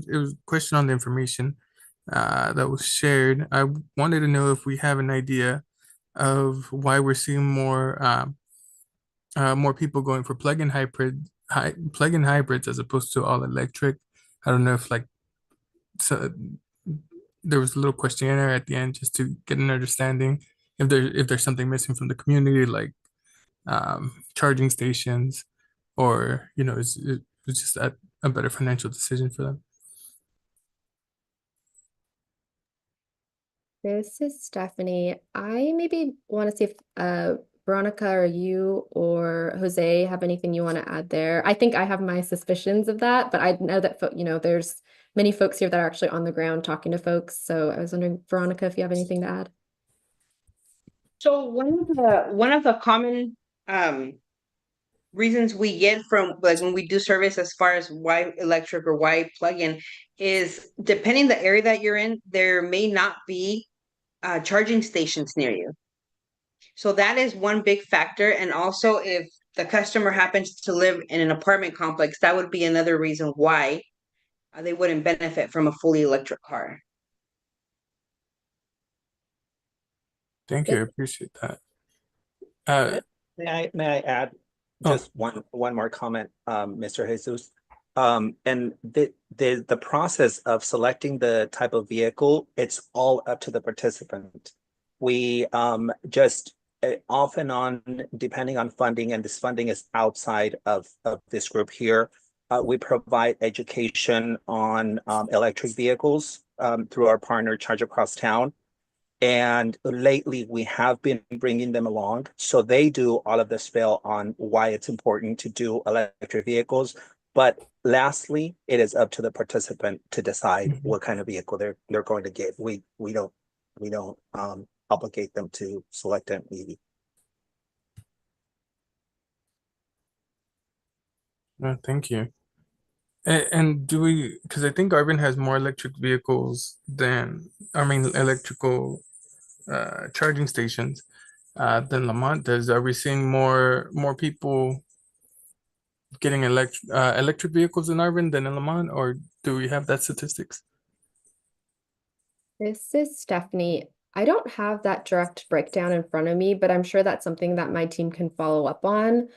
it was a question on the information that was shared. I wanted to know if we have an idea of why we're seeing more people going for plug-in hybrids as opposed to all electric. I don't know if like so there was a little questionnaire at the end just to get an understanding if there's something missing from the community, like charging stations, or it's just a better financial decision for them. This is Stephanie. I maybe want to see if Veronica or you or Jose have anything you want to add there. I think I have my suspicions of that, but I know that there's many folks here that are actually on the ground talking to folks. So I was wondering, Veronica, if you have anything to add. So one of the common reasons we get from like when we do surveys as far as why electric or why plug-in is depending the area that you're in, there may not be charging stations near you. So that is one big factor. And also if the customer happens to live in an apartment complex, that would be another reason why they wouldn't benefit from a fully electric car. Thank you. I appreciate that. May I add just one more comment, Mr. Jesus? And the process of selecting the type of vehicle, it's all up to the participant. We just off and on, depending on funding, and this funding is outside of this group here, we provide education on electric vehicles through our partner Charge Across Town. And lately we have been bringing them along. So they do all of the spill on why it's important to do electric vehicles. But lastly, it is up to the participant to decide what kind of vehicle they're going to get. We don't obligate them to select an EV. Thank you. And do we, because I think Arvin has more electric vehicles than, electrical charging stations than Lamont does. Are we seeing more people getting electric vehicles in Arvin than in Lamont, or do we have that statistics? This is Stephanie. I don't have that direct breakdown in front of me, but I'm sure that's something that my team can follow up on.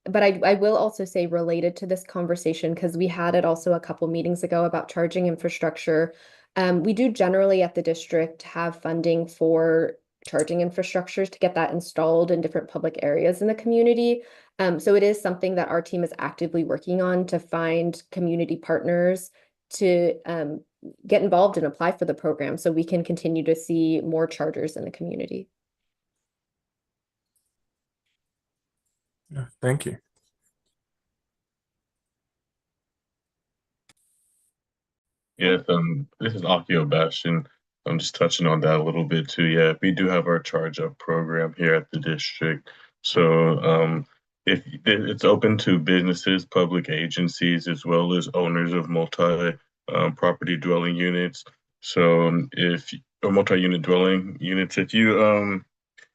But I will also say, related to this conversation, because we had it also a couple meetings ago about charging infrastructure. We do generally at the district have funding for charging infrastructures to get that installed in different public areas in the community. So it is something that our team is actively working on to find community partners to get involved and apply for the program so we can continue to see more chargers in the community. Thank you. Yes, this is Akio Bastion. I'm just touching on that a little bit too. Yeah, we do have our Charge Up program here at the district. So if it's open to businesses, public agencies, as well as owners of multi-property dwelling units. So or multi-unit dwelling units, if you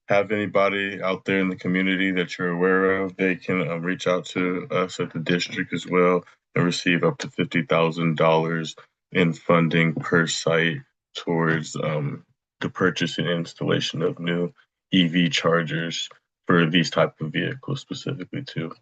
have anybody out there in the community that you're aware of, they can reach out to us at the district as well and receive up to $50,000 in funding per site towards the purchase and installation of new EV chargers for these type of vehicles specifically too.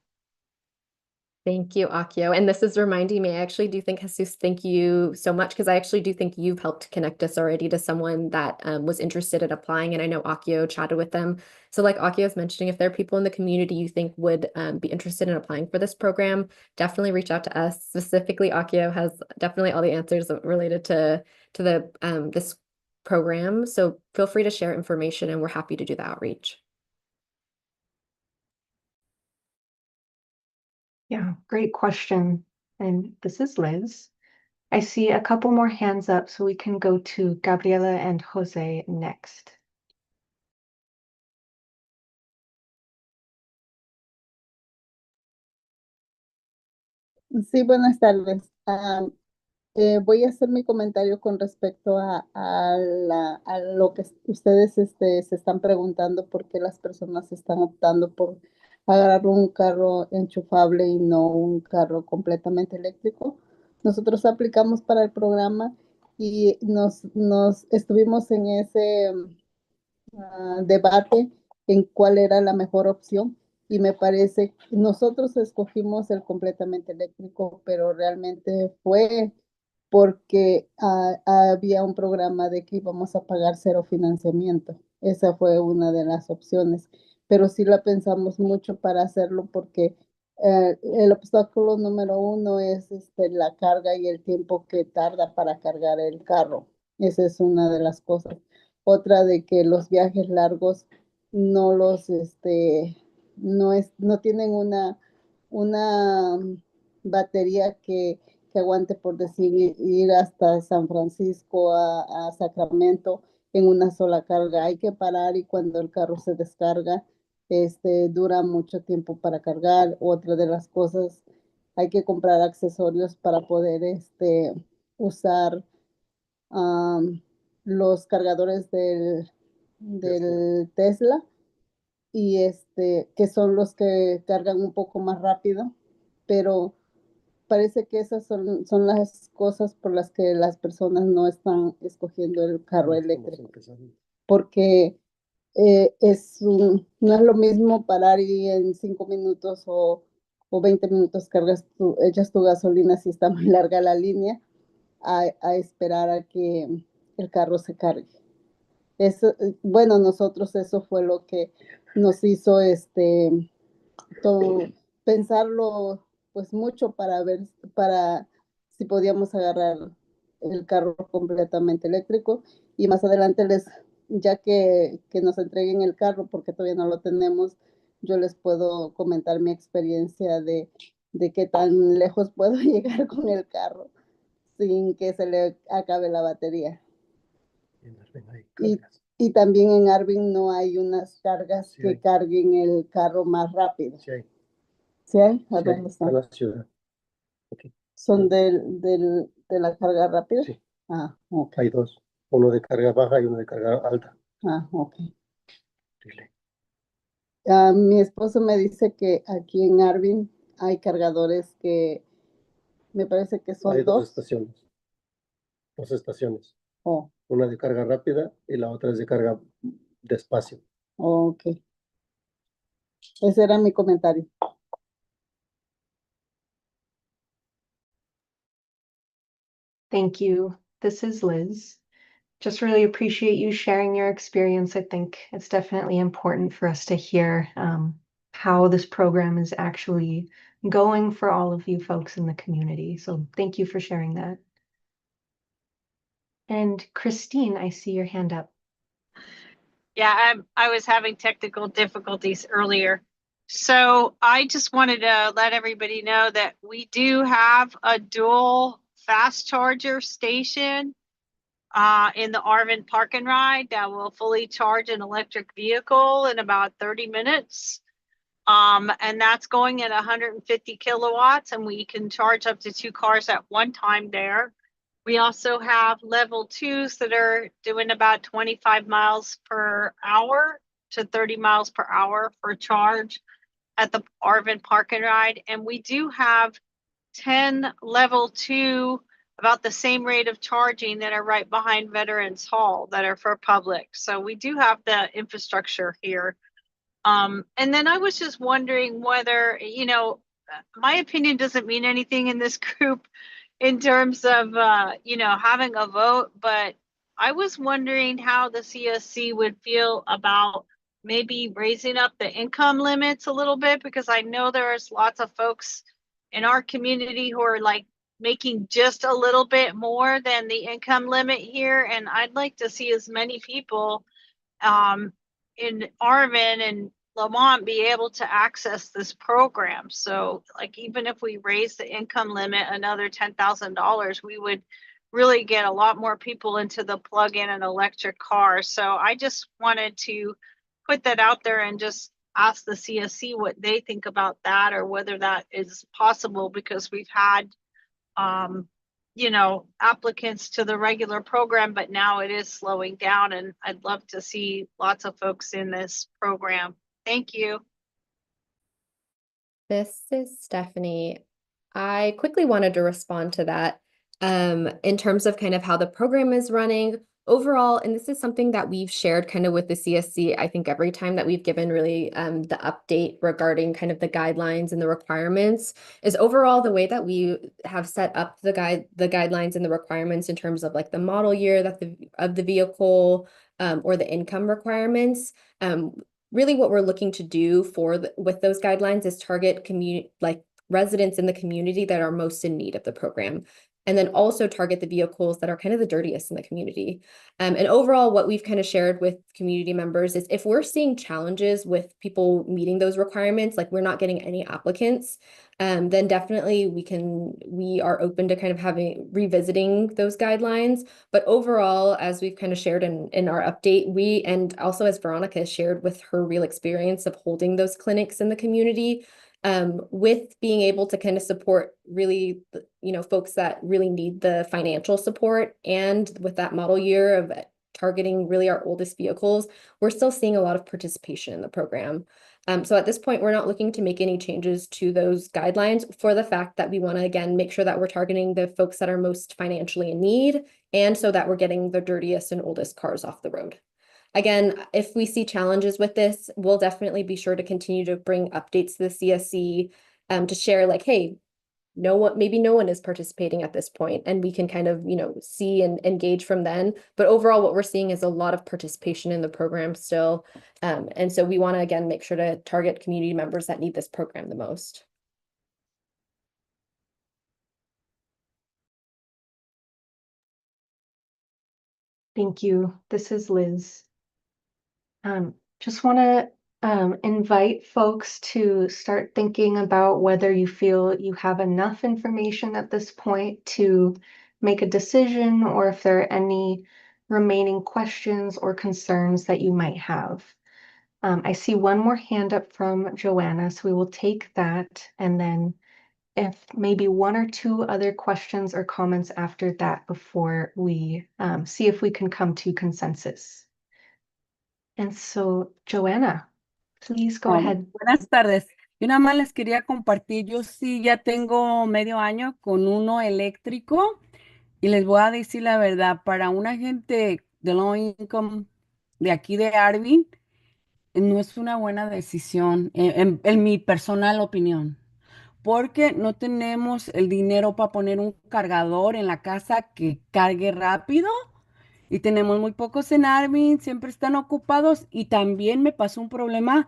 Thank you, Akio. And this is reminding me, I actually do think, Jesus, thank you so much, because I actually do think you've helped connect us already to someone that was interested in applying. And I know Akio chatted with them. So like Akio was mentioning, if there are people in the community you think would be interested in applying for this program, definitely reach out to us. Specifically, Akio has definitely all the answers related to the this program. So feel free to share information and we're happy to do the outreach. Yeah, great question. And this is Liz. I see a couple more hands up, so we can go to Gabriela and Jose next. Sí, buenas tardes. Voy a hacer mi comentario con respecto a lo que ustedes se están preguntando, por qué las personas están optando por agarrar un carro enchufable y no un carro completamente eléctrico. Nosotros aplicamos para el programa y nos estuvimos en ese debate en cuál era la mejor opción y me parece, nosotros escogimos el completamente eléctrico, pero realmente fue porque había un programa de que íbamos a pagar cero financiamiento. Esa fue una de las opciones, pero sí la pensamos mucho para hacerlo porque el obstáculo número uno es la carga y el tiempo que tarda para cargar el carro. Esa es una de las cosas. Otra de que los viajes largos no los, no tienen una batería que aguante, por decir, ir hasta San Francisco, a Sacramento en una sola carga. Hay que parar y cuando el carro se descarga, dura mucho tiempo para cargar. Otra de las cosas, hay que comprar accesorios para poder usar los cargadores del Tesla y que son los que cargan un poco más rápido, pero parece que esas son las cosas por las que las personas no están escogiendo el carro eléctrico, porque no es lo mismo parar y en 5 minutos o 20 minutos echas tu gasolina si está muy larga la línea, a esperar a que el carro se cargue. Eso, bueno, nosotros eso fue lo que nos hizo pensarlo pues mucho para ver para si podíamos agarrar el carro completamente eléctrico y más adelante ya que nos entreguen el carro, porque todavía no lo tenemos, yo les puedo comentar mi experiencia de qué tan lejos puedo llegar con el carro sin que se le acabe la batería. Y también en Arvin no hay unas cargas que carguen el carro más rápido. Sí hay. ¿Sí hay? Sí ¿A hay, dónde están? en la ciudad. Okay. ¿Son de la carga rápida? Sí. Ah, ok. Hay dos, uno de carga baja y uno de carga alta. Ah, ok. Dile. Mi esposo me dice que aquí en Arvin hay cargadores que me parece que son Hay dos dos. estaciones. Dos estaciones. Oh, Una de carga rápida y la otra es de carga despacio. ok. Ese era mi comentario. Thank you. This is Liz. Just really appreciate you sharing your experience. I think it's definitely important for us to hear how this program is actually going for all of you folks in the community. So thank you for sharing that. And Christine, I see your hand up. Yeah, I was having technical difficulties earlier. So I just wanted to let everybody know that we do have a dual fast charger station in the Arvin Park and Ride that will fully charge an electric vehicle in about 30 minutes. And that's going at 150 kilowatts, and we can charge up to 2 cars at one time there. We also have level 2s that are doing about 25 miles per hour to 30 miles per hour for charge at the Arvin Park and Ride. And we do have 10 level 2 about the same rate of charging that are right behind Veterans Hall that are for public. So we do have the infrastructure here. And then I was just wondering whether, my opinion doesn't mean anything in this group in terms of, having a vote, but I was wondering how the CSC would feel about maybe raising up the income limits a little bit, because I know there's lots of folks in our community who are like making just a little bit more than the income limit here. And I'd like to see as many people in Arvin and Lamont be able to access this program. So like, even if we raise the income limit another $10,000, we would really get a lot more people into the plug-in and electric car. So I just wanted to put that out there and just ask the CSC what they think about that, or whether that is possible, because we've had applicants to the regular program, but now it is slowing down, and I'd love to see lots of folks in this program. Thank you. This is Stephanie. I quickly wanted to respond to that in terms of kind of how the program is running overall. And this is something that we've shared kind of with the CSC, I think every time that we've given really the update regarding kind of the guidelines and the requirements is overall the way that we have set up the guidelines and the requirements in terms of like the model year of the vehicle or the income requirements. Really what we're looking to do with those guidelines is target community like residents in the community that are most in need of the program. And then also target the vehicles that are kind of the dirtiest in the community. And overall, what we've kind of shared with community members is if we're seeing challenges with people meeting those requirements, like we're not getting any applicants, then definitely we are open to kind of revisiting those guidelines. But overall, as we've kind of shared in our update, and also as Veronica has shared with her real experience of holding those clinics in the community, with being able to kind of support really, folks that really need the financial support, and with that model year of targeting really our oldest vehicles, we're still seeing a lot of participation in the program. So at this point, we're not looking to make any changes to those guidelines for the fact that we want to, again, make sure that we're targeting the folks that are most financially in need, and so that we're getting the dirtiest and oldest cars off the road. Again, if we see challenges with this, we'll definitely be sure to continue to bring updates to the CSC to share like, hey, maybe no one is participating at this point, and we can kind of, see and engage from then. But overall, what we're seeing is a lot of participation in the program still. And so we want to, again, make sure to target community members that need this program the most. Thank you. This is Liz. Just want to invite folks to start thinking about whether you feel you have enough information at this point to make a decision, or if there are any remaining questions or concerns that you might have. I see one more hand up from Joanna, so we will take that, and then if maybe one or two other questions or comments after that before we see if we can come to consensus. And so, Joanna, please go ahead. Buenas tardes. Yo nada más les quería compartir, yo sí ya tengo medio año con uno eléctrico y les voy a decir la verdad, para una gente de low income de aquí de Arvin, no es una buena decisión, en mi personal opinión, porque no tenemos el dinero para poner un cargador en la casa que cargue rápido. Y tenemos muy pocos en Arvin, siempre están ocupados, y también me pasó un problema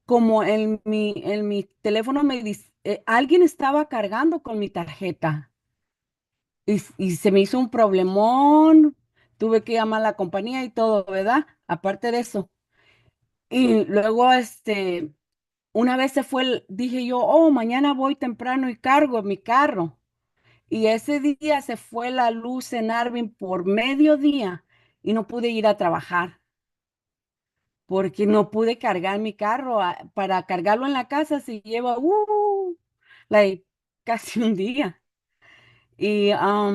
como en mi teléfono me dice, alguien estaba cargando con mi tarjeta y se me hizo un problemón, tuve que llamar a la compañía y todo, ¿verdad? Aparte de eso. Y luego, una vez se fue, dije yo, oh, mañana voy temprano y cargo mi carro. Y ese día se fue la luz en Arvin por mediodía y no pude ir a trabajar porque no pude cargar mi carro. Para cargarlo en la casa se lleva like, casi un día. Y la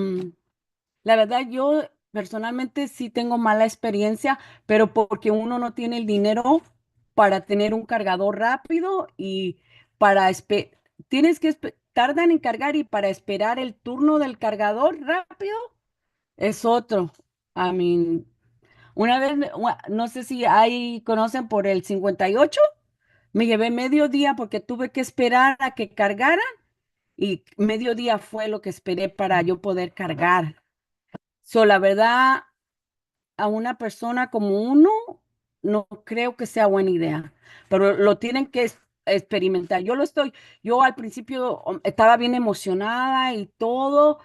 verdad, yo personalmente sí tengo mala experiencia, pero porque uno no tiene el dinero para tener un cargador rápido y tienes que tardan en cargar, y para esperar el turno del cargador rápido es otro. I mean, una vez, no sé si ahí conocen por el 58, me llevé mediodía porque tuve que esperar a que cargaran, y mediodía fue lo que esperé para yo poder cargar. La verdad, a una persona como uno, no creo que sea buena idea, pero lo tienen que experimentar. Yo al principio estaba bien emocionada y todo,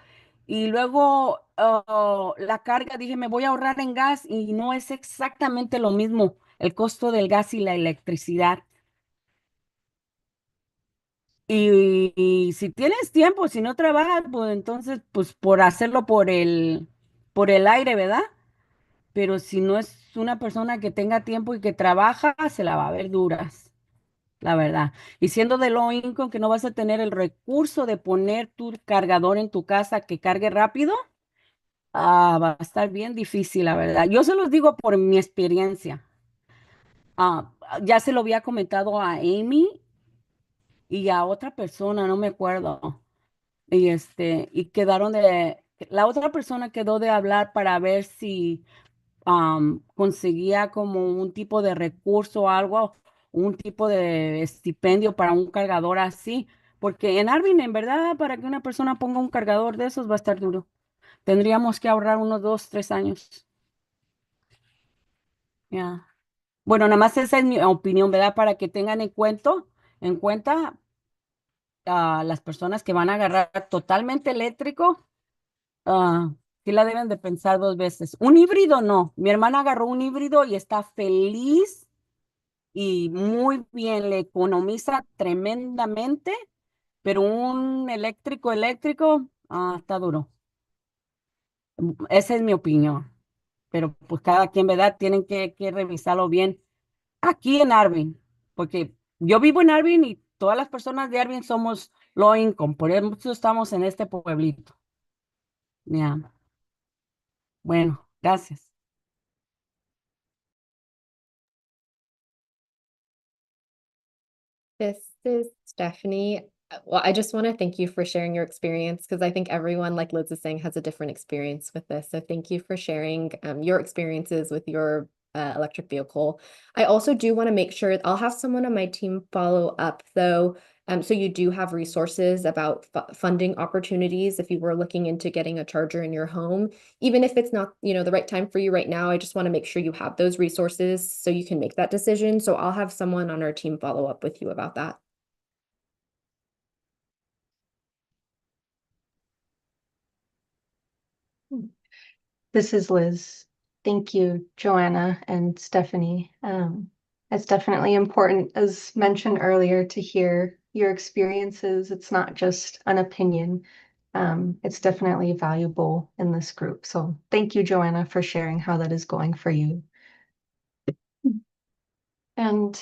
y luego la carga, dije, me voy a ahorrar en gas, y no es exactamente lo mismo el costo del gas y la electricidad. Y si tienes tiempo, si no trabajas, pues entonces, pues por hacerlo por el aire, ¿verdad? Pero si no es una persona que tenga tiempo y que trabaja, se la va a ver duras, la verdad. Y siendo de low income, que no vas a tener el recurso de poner tu cargador en tu casa que cargue rápido, va a estar bien difícil, la verdad. Yo se los digo por mi experiencia. Ya se lo había comentado a Amy, y a otra persona, no me acuerdo. Y la otra persona quedó de hablar para ver si conseguía como un tipo de recurso o algo, un tipo de estipendio para un cargador así, porque en Arvin, en verdad, para que una persona ponga un cargador de esos va a estar duro. Tendríamos que ahorrar unos 2, 3 años. Ya. Bueno, nada más esa es mi opinión, ¿verdad? Para que tengan en cuenta a las personas que van a agarrar totalmente eléctrico, ah, sí la deben de pensar 2 veces. Un híbrido no. Mi hermana agarró un híbrido y está feliz y muy bien, le economiza tremendamente, pero un eléctrico, está duro. Esa es mi opinión. Pero pues cada quien, ¿verdad? Tienen que revisarlo bien aquí en Arvin, porque yo vivo en Arvin y todas las personas de Arvin somos low income, por eso estamos en este pueblito. Ya. Bueno, gracias. This is Stephanie. Well, I just want to thank you for sharing your experience because I think everyone, like Liz is saying, has a different experience with this. So thank you for sharing your experiences with your electric vehicle. I also do want to make sure I'll have someone on my team follow up though. So you do have resources about funding opportunities if you were looking into getting a charger in your home. Even if it's not, the right time for you right now, I just want to make sure you have those resources so you can make that decision. So I'll have someone on our team follow up with you about that. This is Liz. Thank you, Joanna and Stephanie. It's definitely important, as mentioned earlier, to hear your experiences. It's not just an opinion. It's definitely valuable in this group. So thank you, Joanna, for sharing how that is going for you. And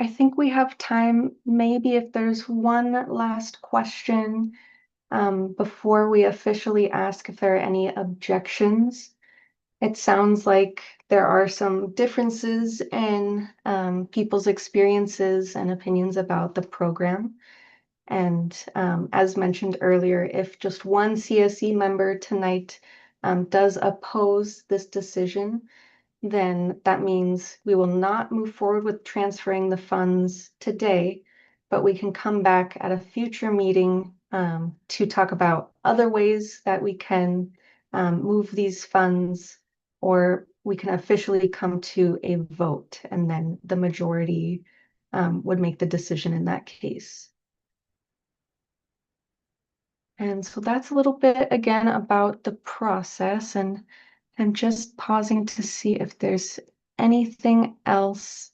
I think we have time, maybe if there's one last question before we officially ask if there are any objections. It sounds like there are some differences in people's experiences and opinions about the program. And as mentioned earlier, if just one CSC member tonight does oppose this decision, then that means we will not move forward with transferring the funds today, but we can come back at a future meeting to talk about other ways that we can move these funds, or we can officially come to a vote, and then the majority would make the decision in that case. And so that's a little bit again about the process, and I'm just pausing to see if there's anything else.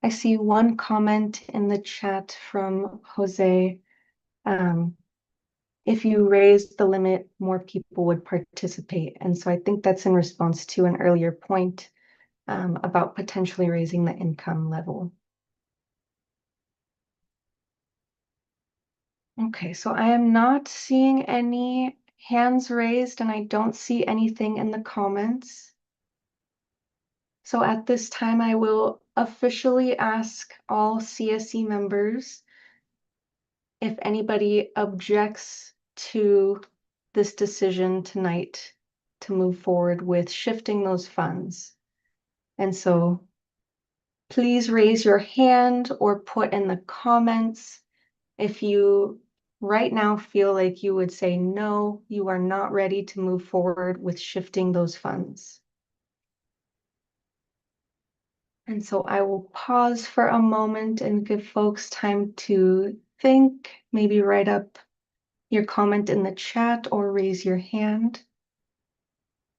I see one comment in the chat from Jose. If you raise the limit, more people would participate. And so I think that's in response to an earlier point about potentially raising the income level. Okay, so I am not seeing any hands raised, and I don't see anything in the comments. So at this time, I will officially ask all CSC members if anybody objects to this decision tonight to move forward with shifting those funds. And so please raise your hand or put in the comments if you right now feel like you would say no, you are not ready to move forward with shifting those funds. And so I will pause for a moment and give folks time to think, maybe write up your comment in the chat or raise your hand.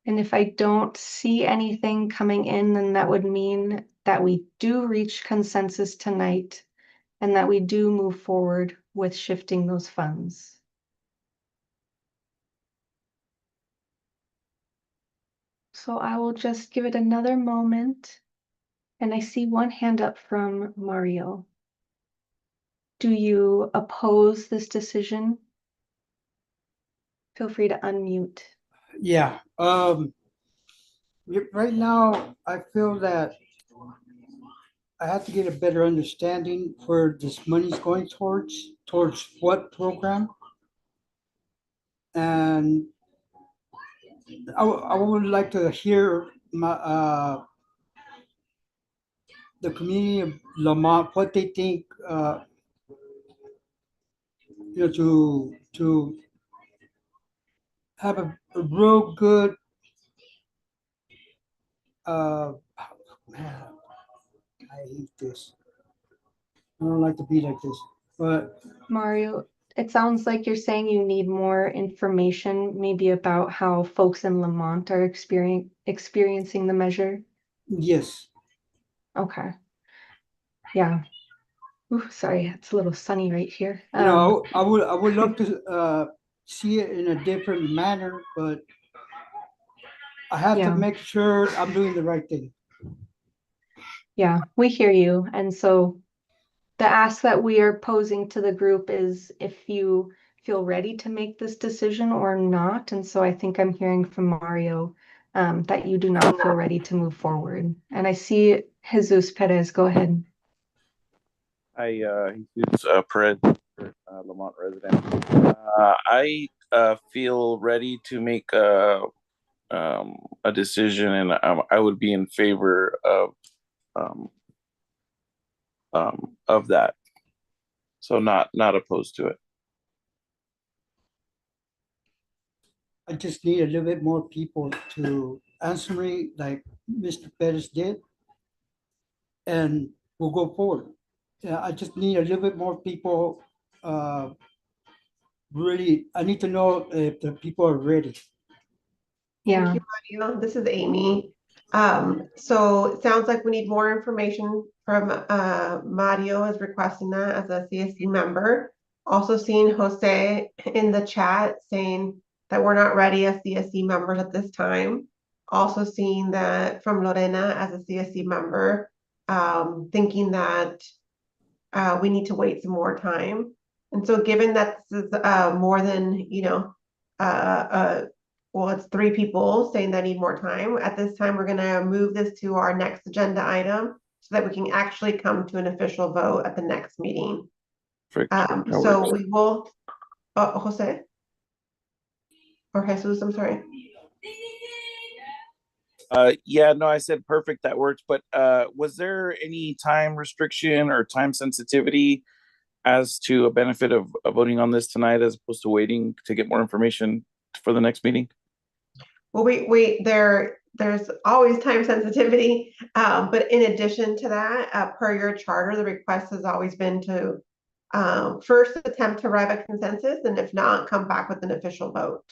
And if I don't see anything coming in, then that would mean that we do reach consensus tonight and that we do move forward with shifting those funds. So I will just give it another moment. And I see one hand up from Mario. Do you oppose this decision? Feel free to unmute. Yeah. Right now, I feel that I have to get a better understanding where this money's going towards what program. And I would like to hear the community of Lamont, what they think, to have a real good, man, I hate this. I don't like to be like this, but Mario, it sounds like you're saying you need more information, maybe about how folks in Lamont are experiencing the measure. yes. Okay. Yeah. Ooh, sorry, it's a little sunny right here. I would love to see it in a different manner, but I have to Yeah. make sure I'm doing the right thing. Yeah, we hear you. And so the ask that we are posing to the group is if you feel ready to make this decision or not. And so I think I'm hearing from Mario that you do not feel ready to move forward. And I see Jesus Perez, go ahead. Hi, Jesus Perez, Lamont resident. I feel ready to make a decision, and I would be in favor of that. So not opposed to it. I just need a little bit more people to answer me like Mr. Pettis did, and we'll go forward. Yeah, I just need a little bit more people. Really, I need to know if the people are ready. Yeah. Thank you, Mario. This is Amy. So it sounds like we need more information from Mario is requesting that as a CSC member. Also seeing Jose in the chat saying that we're not ready as CSC members at this time. Also seeing that from Lorena as a CSC member, thinking that we need to wait some more time. And so given that this is more than, well, it's 3 people saying they need more time. At this time, we're gonna move this to our next agenda item so that we can actually come to an official vote at the next meeting. So we will, Jose? Or Jesus, I'm sorry. Yeah, no, I said perfect, that works. But was there any time restriction or time sensitivity as to a benefit of voting on this tonight as opposed to waiting to get more information for the next meeting? Well, there's always time sensitivity, but in addition to that, per your charter, the request has always been to first attempt to arrive at consensus, and if not, come back with an official vote.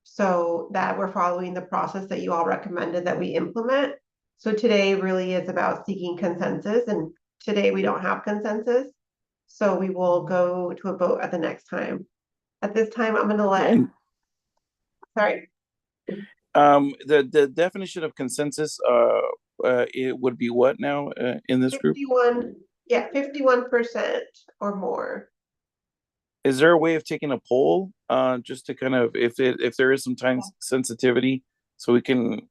So that we're following the process that you all recommended that we implement. So today really is about seeking consensus, and today we don't have consensus. So we will go to a vote at the next time. At this time, I'm gonna let, sorry. The definition of consensus, it would be what now in this group? 51% or more. Is there a way of taking a poll, just to kind of, if there is some time sensitivity, so we can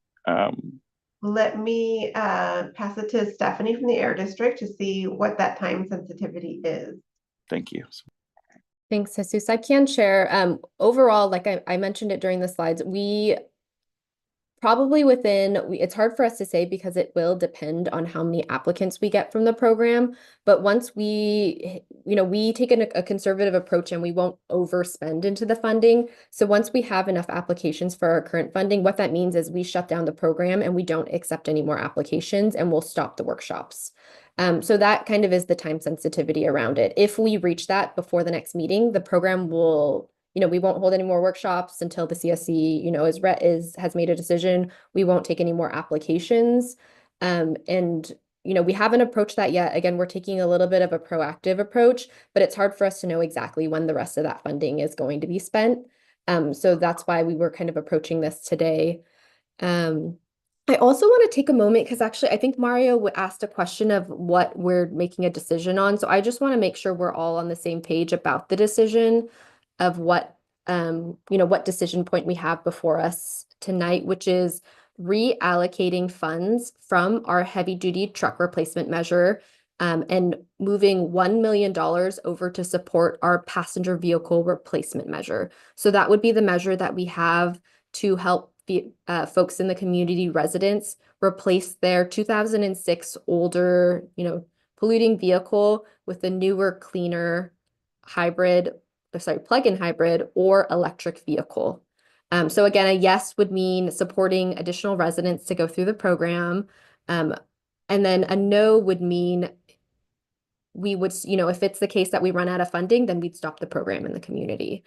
Let me pass it to Stephanie from the Air District to see what that time sensitivity is. Thank you. Thanks, Jesus. I can share, overall, like I mentioned it during the slides, we probably it's hard for us to say because it will depend on how many applicants we get from the program. But once we take a conservative approach and we won't overspend into the funding. So once we have enough applications for our current funding, what that means is we shut down the program and we don't accept any more applications and we'll stop the workshops. So that kind of is the time sensitivity around it. If we reach that before the next meeting, the program will, we won't hold any more workshops until the CSC, has made a decision. We won't take any more applications. And we haven't approached that yet. Again, we're taking a little bit of a proactive approach, but it's hard for us to know exactly when the rest of that funding is going to be spent. So that's why we were kind of approaching this today. I also want to take a moment because actually I think Mario asked a question of what we're making a decision on. So I just want to make sure we're all on the same page about the decision of what decision point we have before us tonight, which is reallocating funds from our heavy duty truck replacement measure and moving $1 million over to support our passenger vehicle replacement measure. So that would be the measure that we have to help folks in the community residents replace their 2006 older, polluting vehicle with a newer, cleaner plug-in hybrid or electric vehicle. So again, a yes would mean supporting additional residents to go through the program. And then a no would mean we would, if it's the case that we run out of funding, then we'd stop the program in the community.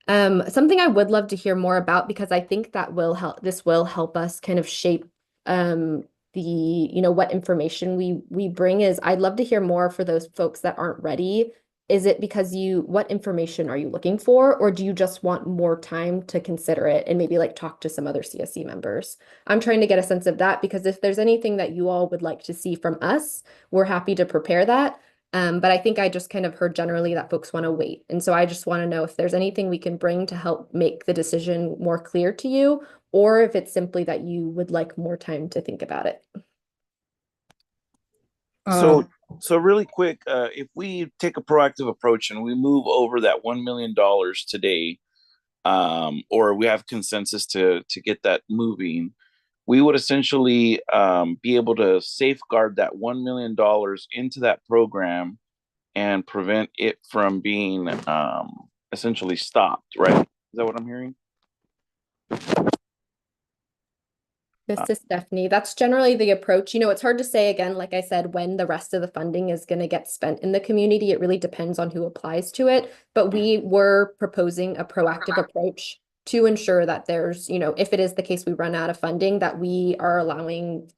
Something I would love to hear more about, because I think that this will help us kind of shape what information we bring, is I'd love to hear more for those folks that aren't ready. Is it because what information are you looking for, or do you just want more time to consider it and maybe talk to some other CSC members? I'm trying to get a sense of that, because if there's anything that you all would like to see from us, we're happy to prepare that. But I think I just kind of heard generally that folks want to wait. And so I just want to know if there's anything we can bring to help make the decision more clear to you, or if it's simply that you would like more time to think about it. So really quick, if we take a proactive approach and we move over that $1 million today, or we have consensus to get that moving, we would essentially be able to safeguard that $1 million into that program and prevent it from being essentially stopped, right? Is that what I'm hearing? This is Stephanie. That's generally the approach. It's hard to say, again, like I said, when the rest of the funding is going to get spent in the community. It really depends on who applies to it. But we were proposing a proactive approach to ensure that there's, if it is the case we run out of funding, that we are allowing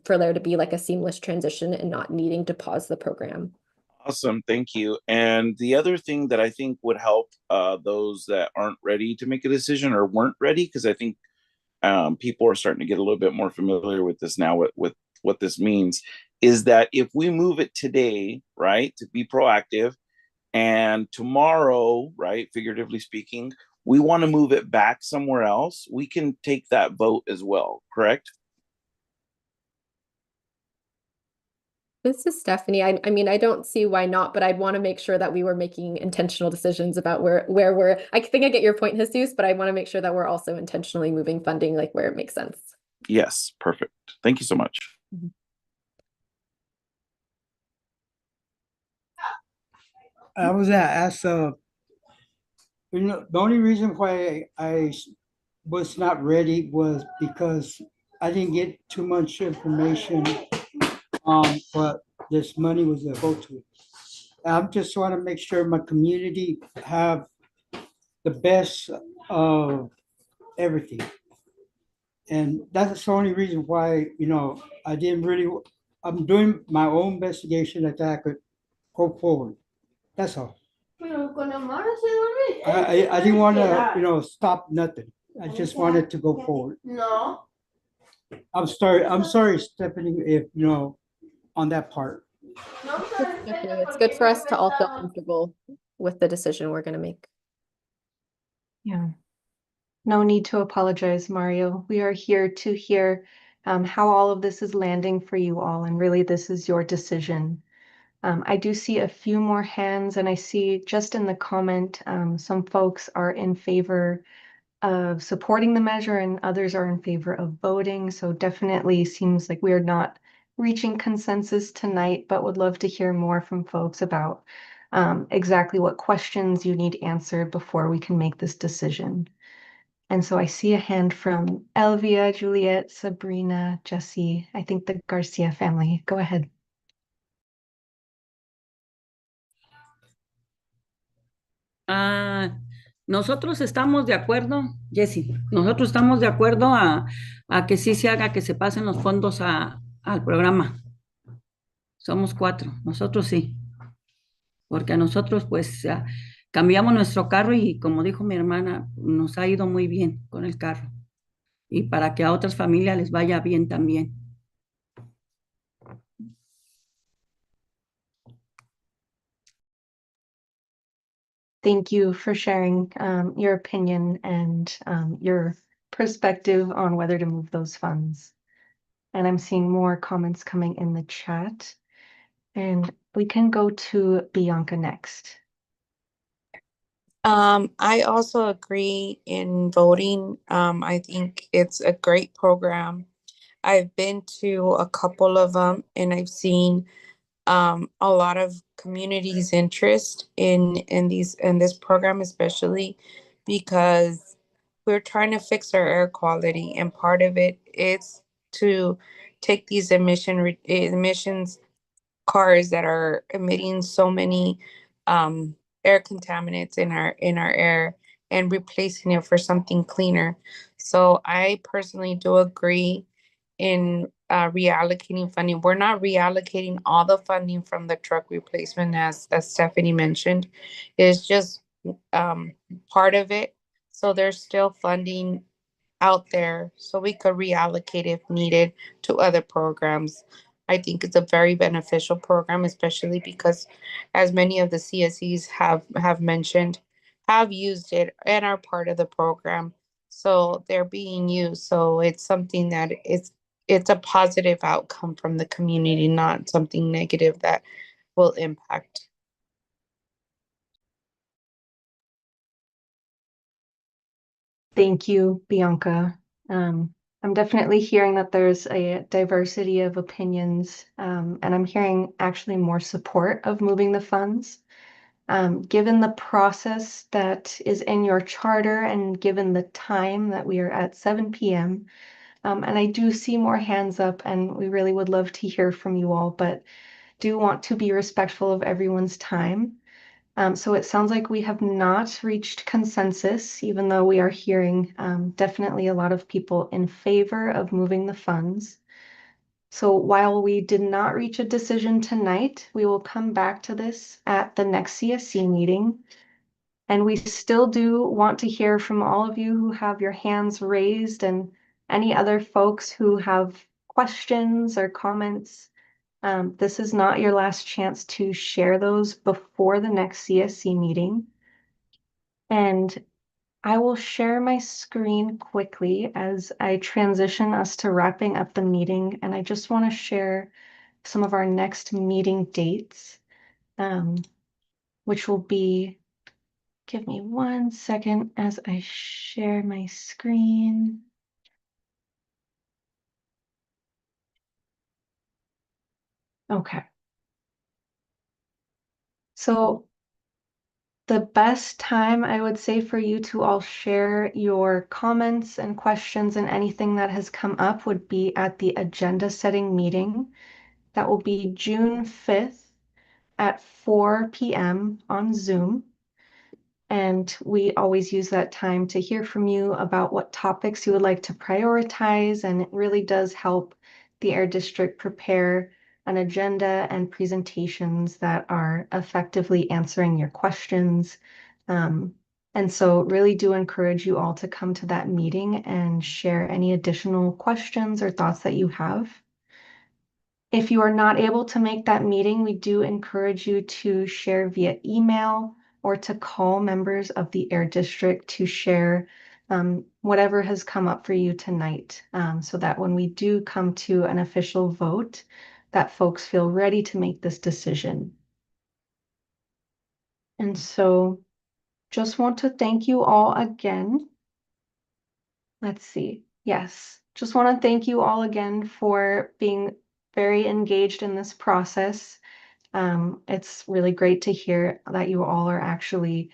for there to be a seamless transition and not needing to pause the program. Awesome, thank you. And the other thing that I think would help those that aren't ready to make a decision or weren't ready, because I think people are starting to get a little bit more familiar with this now, with what this means, is that if we move it today, right, to be proactive, and tomorrow, right, figuratively speaking, we want to move it back somewhere else, we can take that vote as well, correct? This is Stephanie. I mean, I don't see why not, but I'd want to make sure that we were making intentional decisions about where I think I get your point, Jesus, but I want to make sure that we're also intentionally moving funding where it makes sense. Yes, perfect. Thank you so much. Mm-hmm. I was asked, the only reason why I was not ready was because I didn't get too much information on what this money was going to go to. I just want to make sure my community have the best of everything. And that's the only reason why, I didn't really, I'm doing my own investigation that I could go forward. That's all. I didn't want to, stop nothing. I just wanted to go forward. No. I'm sorry, Stephanie, if, on that part. It's good for us to all feel comfortable with the decision we're going to make. Yeah. No need to apologize, Mario. We are here to hear how all of this is landing for you all, and really this is your decision. I do see a few more hands, and I see just in the comment, some folks are in favor of supporting the measure and others are in favor of voting. So definitely seems like we are not reaching consensus tonight, but would love to hear more from folks about exactly what questions you need answered before we can make this decision. And so I see a hand from Elvia, Juliet, Sabrina, Jesse, I think the Garcia family. Go ahead. Nosotros estamos de acuerdo, Jessy, nosotros estamos de acuerdo a que sí se haga, que se pasen los fondos al programa. Somos 4, nosotros sí. Porque a nosotros pues cambiamos nuestro carro y como dijo mi hermana, nos ha ido muy bien con el carro. Y para que a otras familias les vaya bien también. Thank you for sharing your opinion and your perspective on whether to move those funds. And I'm seeing more comments coming in the chat. And we can go to Bianca next. I also agree in voting. I think it's a great program. I've been to a couple of them and I've seen a lot of community's interest in this program, especially because we're trying to fix our air quality, and part of it is to take these emissions cars that are emitting so many air contaminants in our air and replacing it for something cleaner. So I personally do agree in reallocating funding. We're not reallocating all the funding from the truck replacement as Stephanie mentioned. It's just part of it. So there's still funding out there so we could reallocate if needed to other programs. I think it's a very beneficial program, especially because as many of the CSEs have mentioned, have used it and are part of the program. So they're being used. So it's something that it's a positive outcome from the community, not something negative that will impact. Thank you, Bianca. I'm definitely hearing that there's a diversity of opinions, and I'm hearing actually more support of moving the funds. Given the process that is in your charter and given the time that we are at 7 p.m., and I do see more hands up, and we really would love to hear from you all, but do want to be respectful of everyone's time. So it sounds like we have not reached consensus, even though we are hearing definitely a lot of people in favor of moving the funds. So while we did not reach a decision tonight, we will come back to this at the next CSC meeting. And we still do want to hear from all of you who have your hands raised and any other folks who have questions or comments. This is not your last chance to share those before the next CSC meeting. And I will share my screen quickly as I transition us to wrapping up the meeting. And I just want to share some of our next meeting dates, which will be, give me 1 second as I share my screen. Okay. So the best time I would say for you to all share your comments and questions and anything that has come up would be at the agenda setting meeting. That will be June 5th at 4 p.m. on Zoom. And we always use that time to hear from you about what topics you would like to prioritize. And it really does help the Air District prepare an agenda and presentations that are effectively answering your questions. And so really do encourage you all to come to that meeting and share any additional questions or thoughts that you have. If you are not able to make that meeting, we do encourage you to share via email or to call members of the Air District to share whatever has come up for you tonight, so that when we do come to an official vote, that folks feel ready to make this decision. And so just want to thank you all again. Let's see. Yes, just want to thank you all again for being very engaged in this process. It's really great to hear that you all are actually,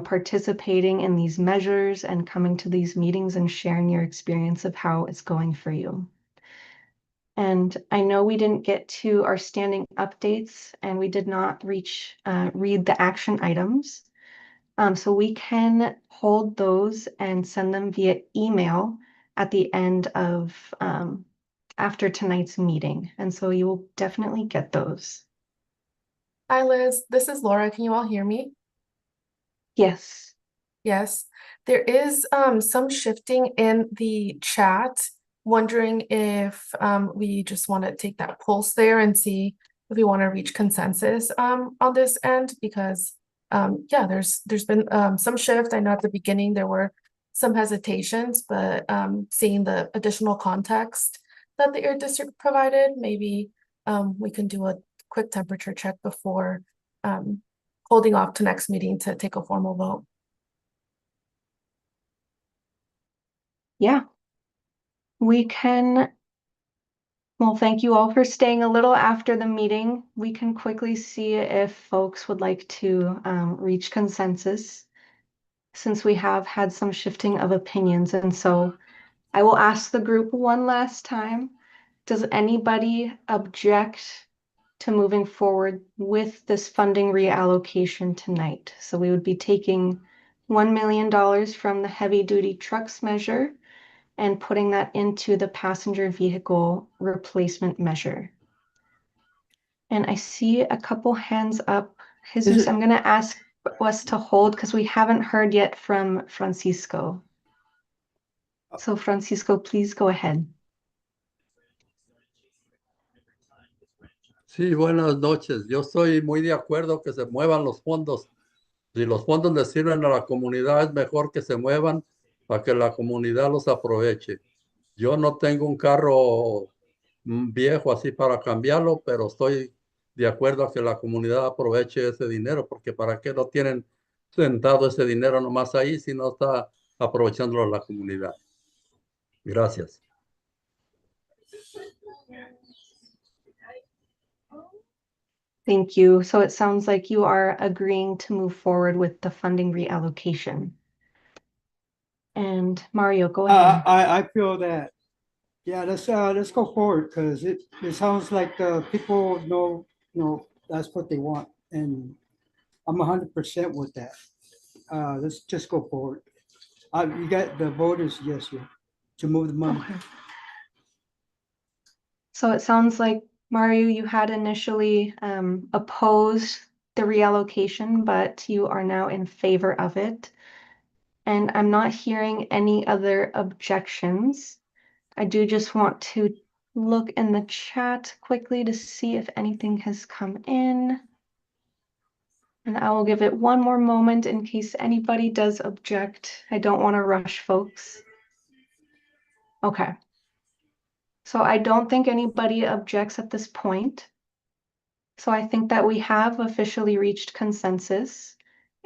participating in these measures and coming to these meetings and sharing your experience of how it's going for you. And I know we didn't get to our standing updates and we did not read the action items. So we can hold those and send them via email at the end of after tonight's meeting. And so you will definitely get those. Hi, Liz. This is Laura. Can you all hear me? Yes. Yes. There is some shifting in the chat. Wondering if we just want to take that pulse there and see if we want to reach consensus on this end, because yeah, there's been some shift. I know at the beginning there were some hesitations, but seeing the additional context that the Air District provided, maybe we can do a quick temperature check before holding off to next meeting to take a formal vote. Yeah. We can, well, thank you all for staying a little after the meeting. We can quickly see if folks would like to reach consensus, since we have had some shifting of opinions. And so I will ask the group one last time. Does anybody object to moving forward with this funding reallocation tonight? So we would be taking $1 million from the heavy duty trucks measure and putting that into the passenger vehicle replacement measure. And I see a couple hands up. Jesus, I'm going to ask us to hold because we haven't heard yet from Francisco. So Francisco, please go ahead. Sí, buenas noches. Yo estoy muy de acuerdo que se muevan los fondos. Si los fondos le sirven a la comunidad, es mejor que se muevan para que la comunidad los aproveche. Yo no tengo un carro viejo así para cambiarlo, pero estoy de acuerdo a que la comunidad aproveche ese dinero, porque ¿para qué no tienen sentado ese dinero nomás ahí si no está aprovechándolo la comunidad? Gracias. Thank you. So it sounds like you are agreeing to move forward with the funding reallocation. And Mario, go ahead. I feel that, yeah, let's go forward, because it sounds like people know that's what they want, and I'm 100% with that. Let's just go forward. You got the voters, yes, yeah, to move the money. Okay. So it sounds like, Mario, you had initially opposed the reallocation, but you are now in favor of it. And I'm not hearing any other objections. I do just want to look in the chat quickly to see if anything has come in. And I will give it one more moment in case anybody does object. I don't want to rush folks. Okay. So I don't think anybody objects at this point. So I think that we have officially reached consensus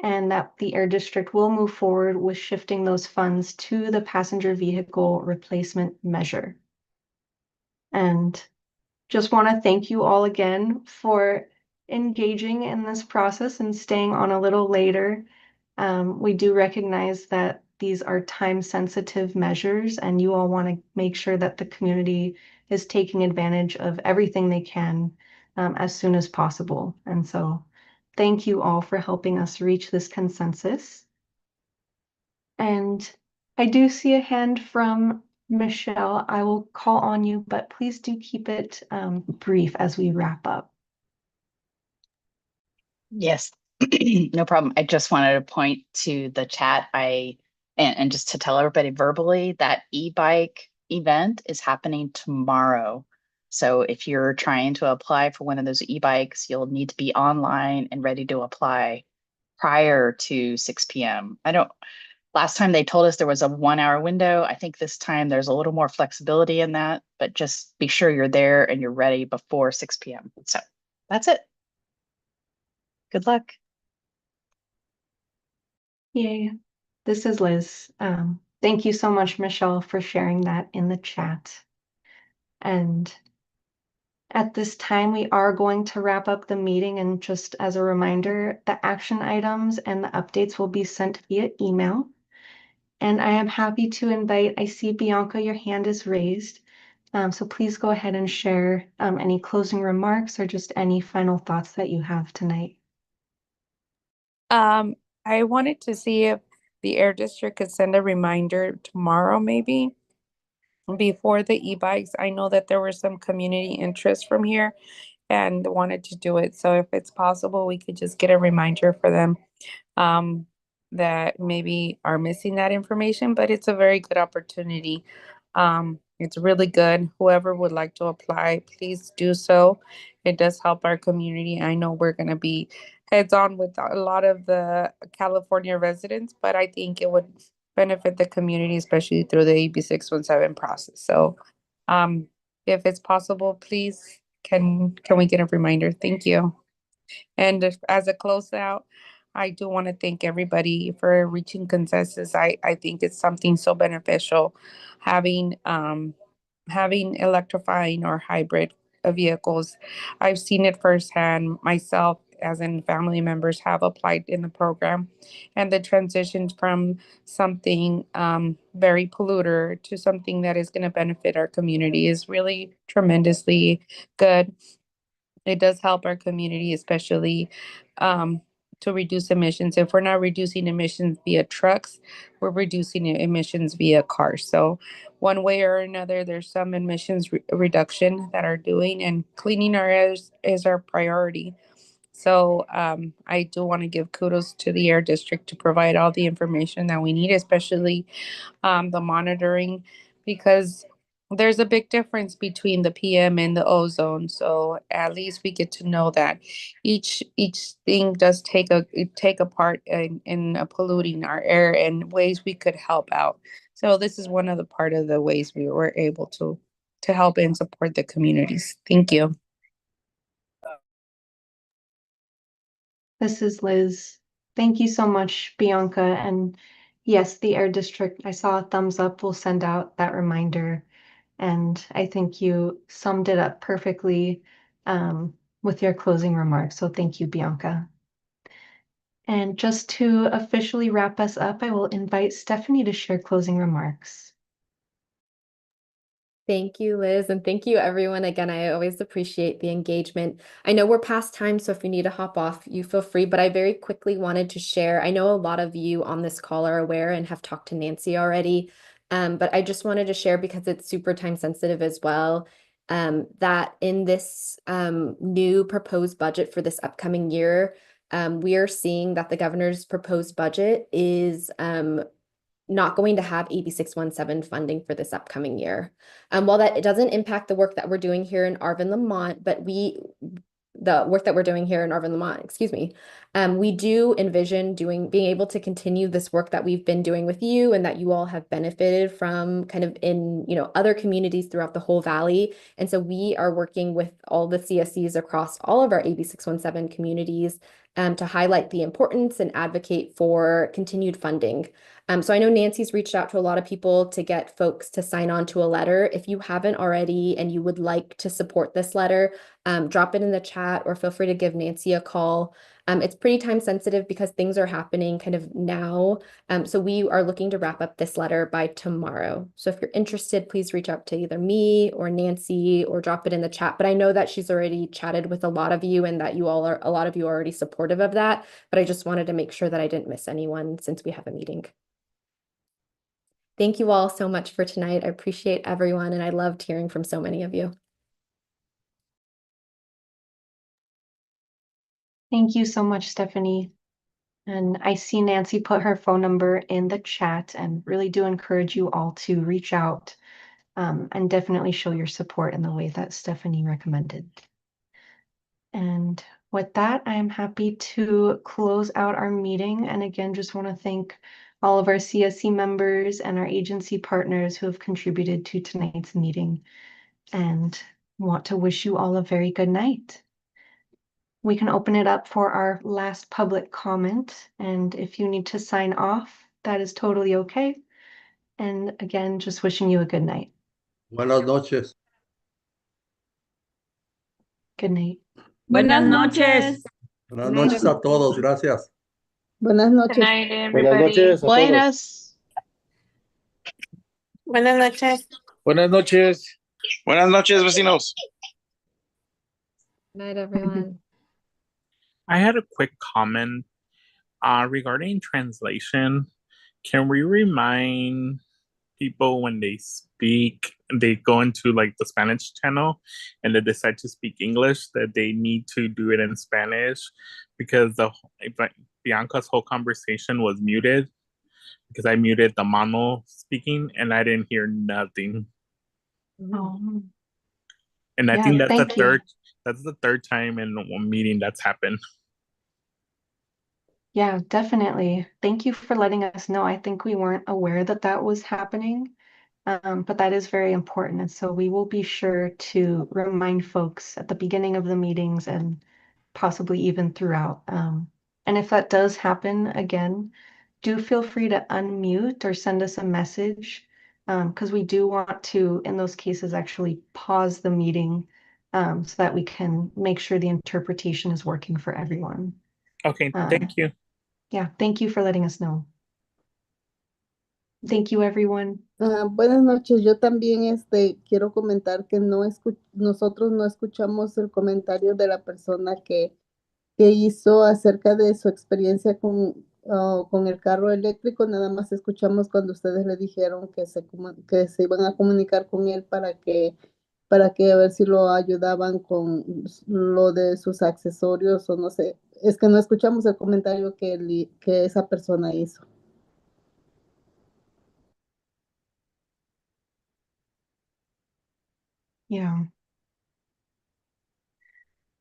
and that the Air District will move forward with shifting those funds to the passenger vehicle replacement measure. And just want to thank you all again for engaging in this process and staying on a little later. We do recognize that these are time-sensitive measures, and you all want to make sure that the community is taking advantage of everything they can as soon as possible. And so thank you all for helping us reach this consensus. And I do see a hand from Michelle. I will call on you, but please do keep it brief as we wrap up. Yes, no problem. I just wanted to point to the chat and just to tell everybody verbally that e-bike event is happening tomorrow. So if you're trying to apply for one of those e-bikes, you'll need to be online and ready to apply prior to 6 p.m. Last time they told us there was a 1 hour window. I think this time there's a little more flexibility in that, but just be sure you're there and you're ready before 6 p.m. So that's it. Good luck. Yay. This is Liz. Thank you so much, Michelle, for sharing that in the chat. And at this time, we are going to wrap up the meeting. And just as a reminder, the action items and the updates will be sent via email. And I am happy to invite, I see Bianca, your hand is raised. So please go ahead and share any closing remarks or just any final thoughts that you have tonight. I wanted to see if the Air District could send a reminder tomorrow, maybe before the e-bikes. I know that there was some community interest from here and wanted to do it. So if it's possible, we could just get a reminder for them that maybe are missing that information, but it's a very good opportunity. It's really good. Whoever would like to apply, please do so. It does help our community. I know we're going to be heads on with a lot of the California residents, but I think it would benefit the community, especially through the AB 617 process. So if it's possible, please can we get a reminder? Thank you. And as a closeout, I do want to thank everybody for reaching consensus. I think it's something so beneficial having having electrifying or hybrid vehicles. I've seen it firsthand myself, as in family members have applied in the program, and the transition from something very polluter to something that is going to benefit our community is really tremendously good. It does help our community, especially to reduce emissions. If we're not reducing emissions via trucks, we're reducing emissions via cars. So one way or another, there's some emissions reduction that are doing, and cleaning our air is our priority. So I do want to give kudos to the Air District to provide all the information that we need, especially the monitoring, because there's a big difference between the PM and the ozone. So at least we get to know that each thing does take a part in polluting our air and ways we could help out. So this is one of the part of the ways we were able to help and support the communities. Thank you. This is Liz. Thank you so much, Bianca. And yes, the Air District, I saw a thumbs up. We'll send out that reminder. And I think you summed it up perfectly with your closing remarks. So thank you, Bianca. And just to officially wrap us up, I will invite Stephanie to share closing remarks. Thank you, Liz, and thank you, everyone. Again, I always appreciate the engagement. I know we're past time, so if you need to hop off, you feel free, but I very quickly wanted to share. I know a lot of you on this call are aware and have talked to Nancy already, but I just wanted to share because it's super time sensitive as well, that in this new proposed budget for this upcoming year, we are seeing that the governor's proposed budget is not going to have AB 617 funding for this upcoming year. While that it doesn't impact the work that we're doing here in Arvin, Lamont, but the work that we're doing here in Arvin, Lamont, excuse me, we do envision being able to continue this work that we've been doing with you and that you all have benefited from kind of in, other communities throughout the whole valley. And so we are working with all the CSCs across all of our AB 617 communities to highlight the importance and advocate for continued funding. So I know Nancy's reached out to a lot of people to get folks to sign on to a letter. If you haven't already and you would like to support this letter, drop it in the chat or feel free to give Nancy a call. It's pretty time sensitive because things are happening kind of now. So we are looking to wrap up this letter by tomorrow. So if you're interested, please reach out to either me or Nancy or drop it in the chat. But I know that she's already chatted with a lot of you and that a lot of you are already supportive of that. But I just wanted to make sure that I didn't miss anyone since we have a meeting. Thank you all so much for tonight. I appreciate everyone, and I loved hearing from so many of you. Thank you so much, Stephanie. And I see Nancy put her phone number in the chat, and really do encourage you all to reach out and definitely show your support in the way that Stephanie recommended. And with that, I am happy to close out our meeting. And again, just want to thank all of our CSC members and our agency partners who have contributed to tonight's meeting, and want to wish you all a very good night. We can open it up for our last public comment, and if you need to sign off, that is totally okay. And again, just wishing you a good night. Buenas noches. Good night. Buenas noches. Buenas noches a todos. Gracias. Buenas noches. Good night, Buenas everybody. noches a todos. Buenas noches. Buenas noches. Buenas noches, vecinos. Good night, everyone. I had a quick comment regarding translation. Can we remind people when they speak, they go into like the Spanish channel and they decide to speak English, that they need to do it in Spanish, because Bianca's whole conversation was muted because I muted the mono speaking and I didn't hear nothing. And I think that's the third time in one meeting that's happened. Yeah, definitely. Thank you for letting us know. I think we weren't aware that that was happening, but that is very important. And so we will be sure to remind folks at the beginning of the meetings and possibly even throughout. And if that does happen again, do feel free to unmute or send us a message, because we do want to, in those cases, actually pause the meeting, so that we can make sure the interpretation is working for everyone. Okay, thank you. Yeah, thank you for letting us know. Thank you, everyone. Buenas noches. Yo también quiero comentar que nosotros no escuchamos el comentario de la persona que hizo acerca de su experiencia con el carro eléctrico. Nada más escuchamos cuando ustedes le dijeron que se iban a comunicar con él para que a ver si lo ayudaban con lo de sus accesorios o no sé. Es que no escuchamos el comentario que esa persona hizo. Yeah.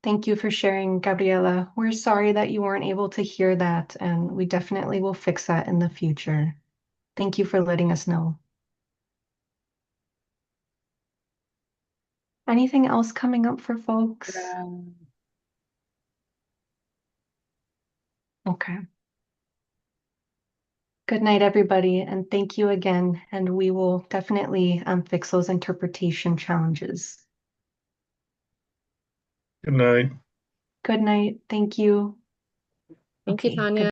Thank you for sharing, Gabriela. We're sorry that you weren't able to hear that, and we definitely will fix that in the future. Thank you for letting us know. Anything else coming up for folks? Okay. Good night, everybody, and thank you again. And we will definitely fix those interpretation challenges. Good night. Good night. Thank you. Thank you, Okay, Tanya.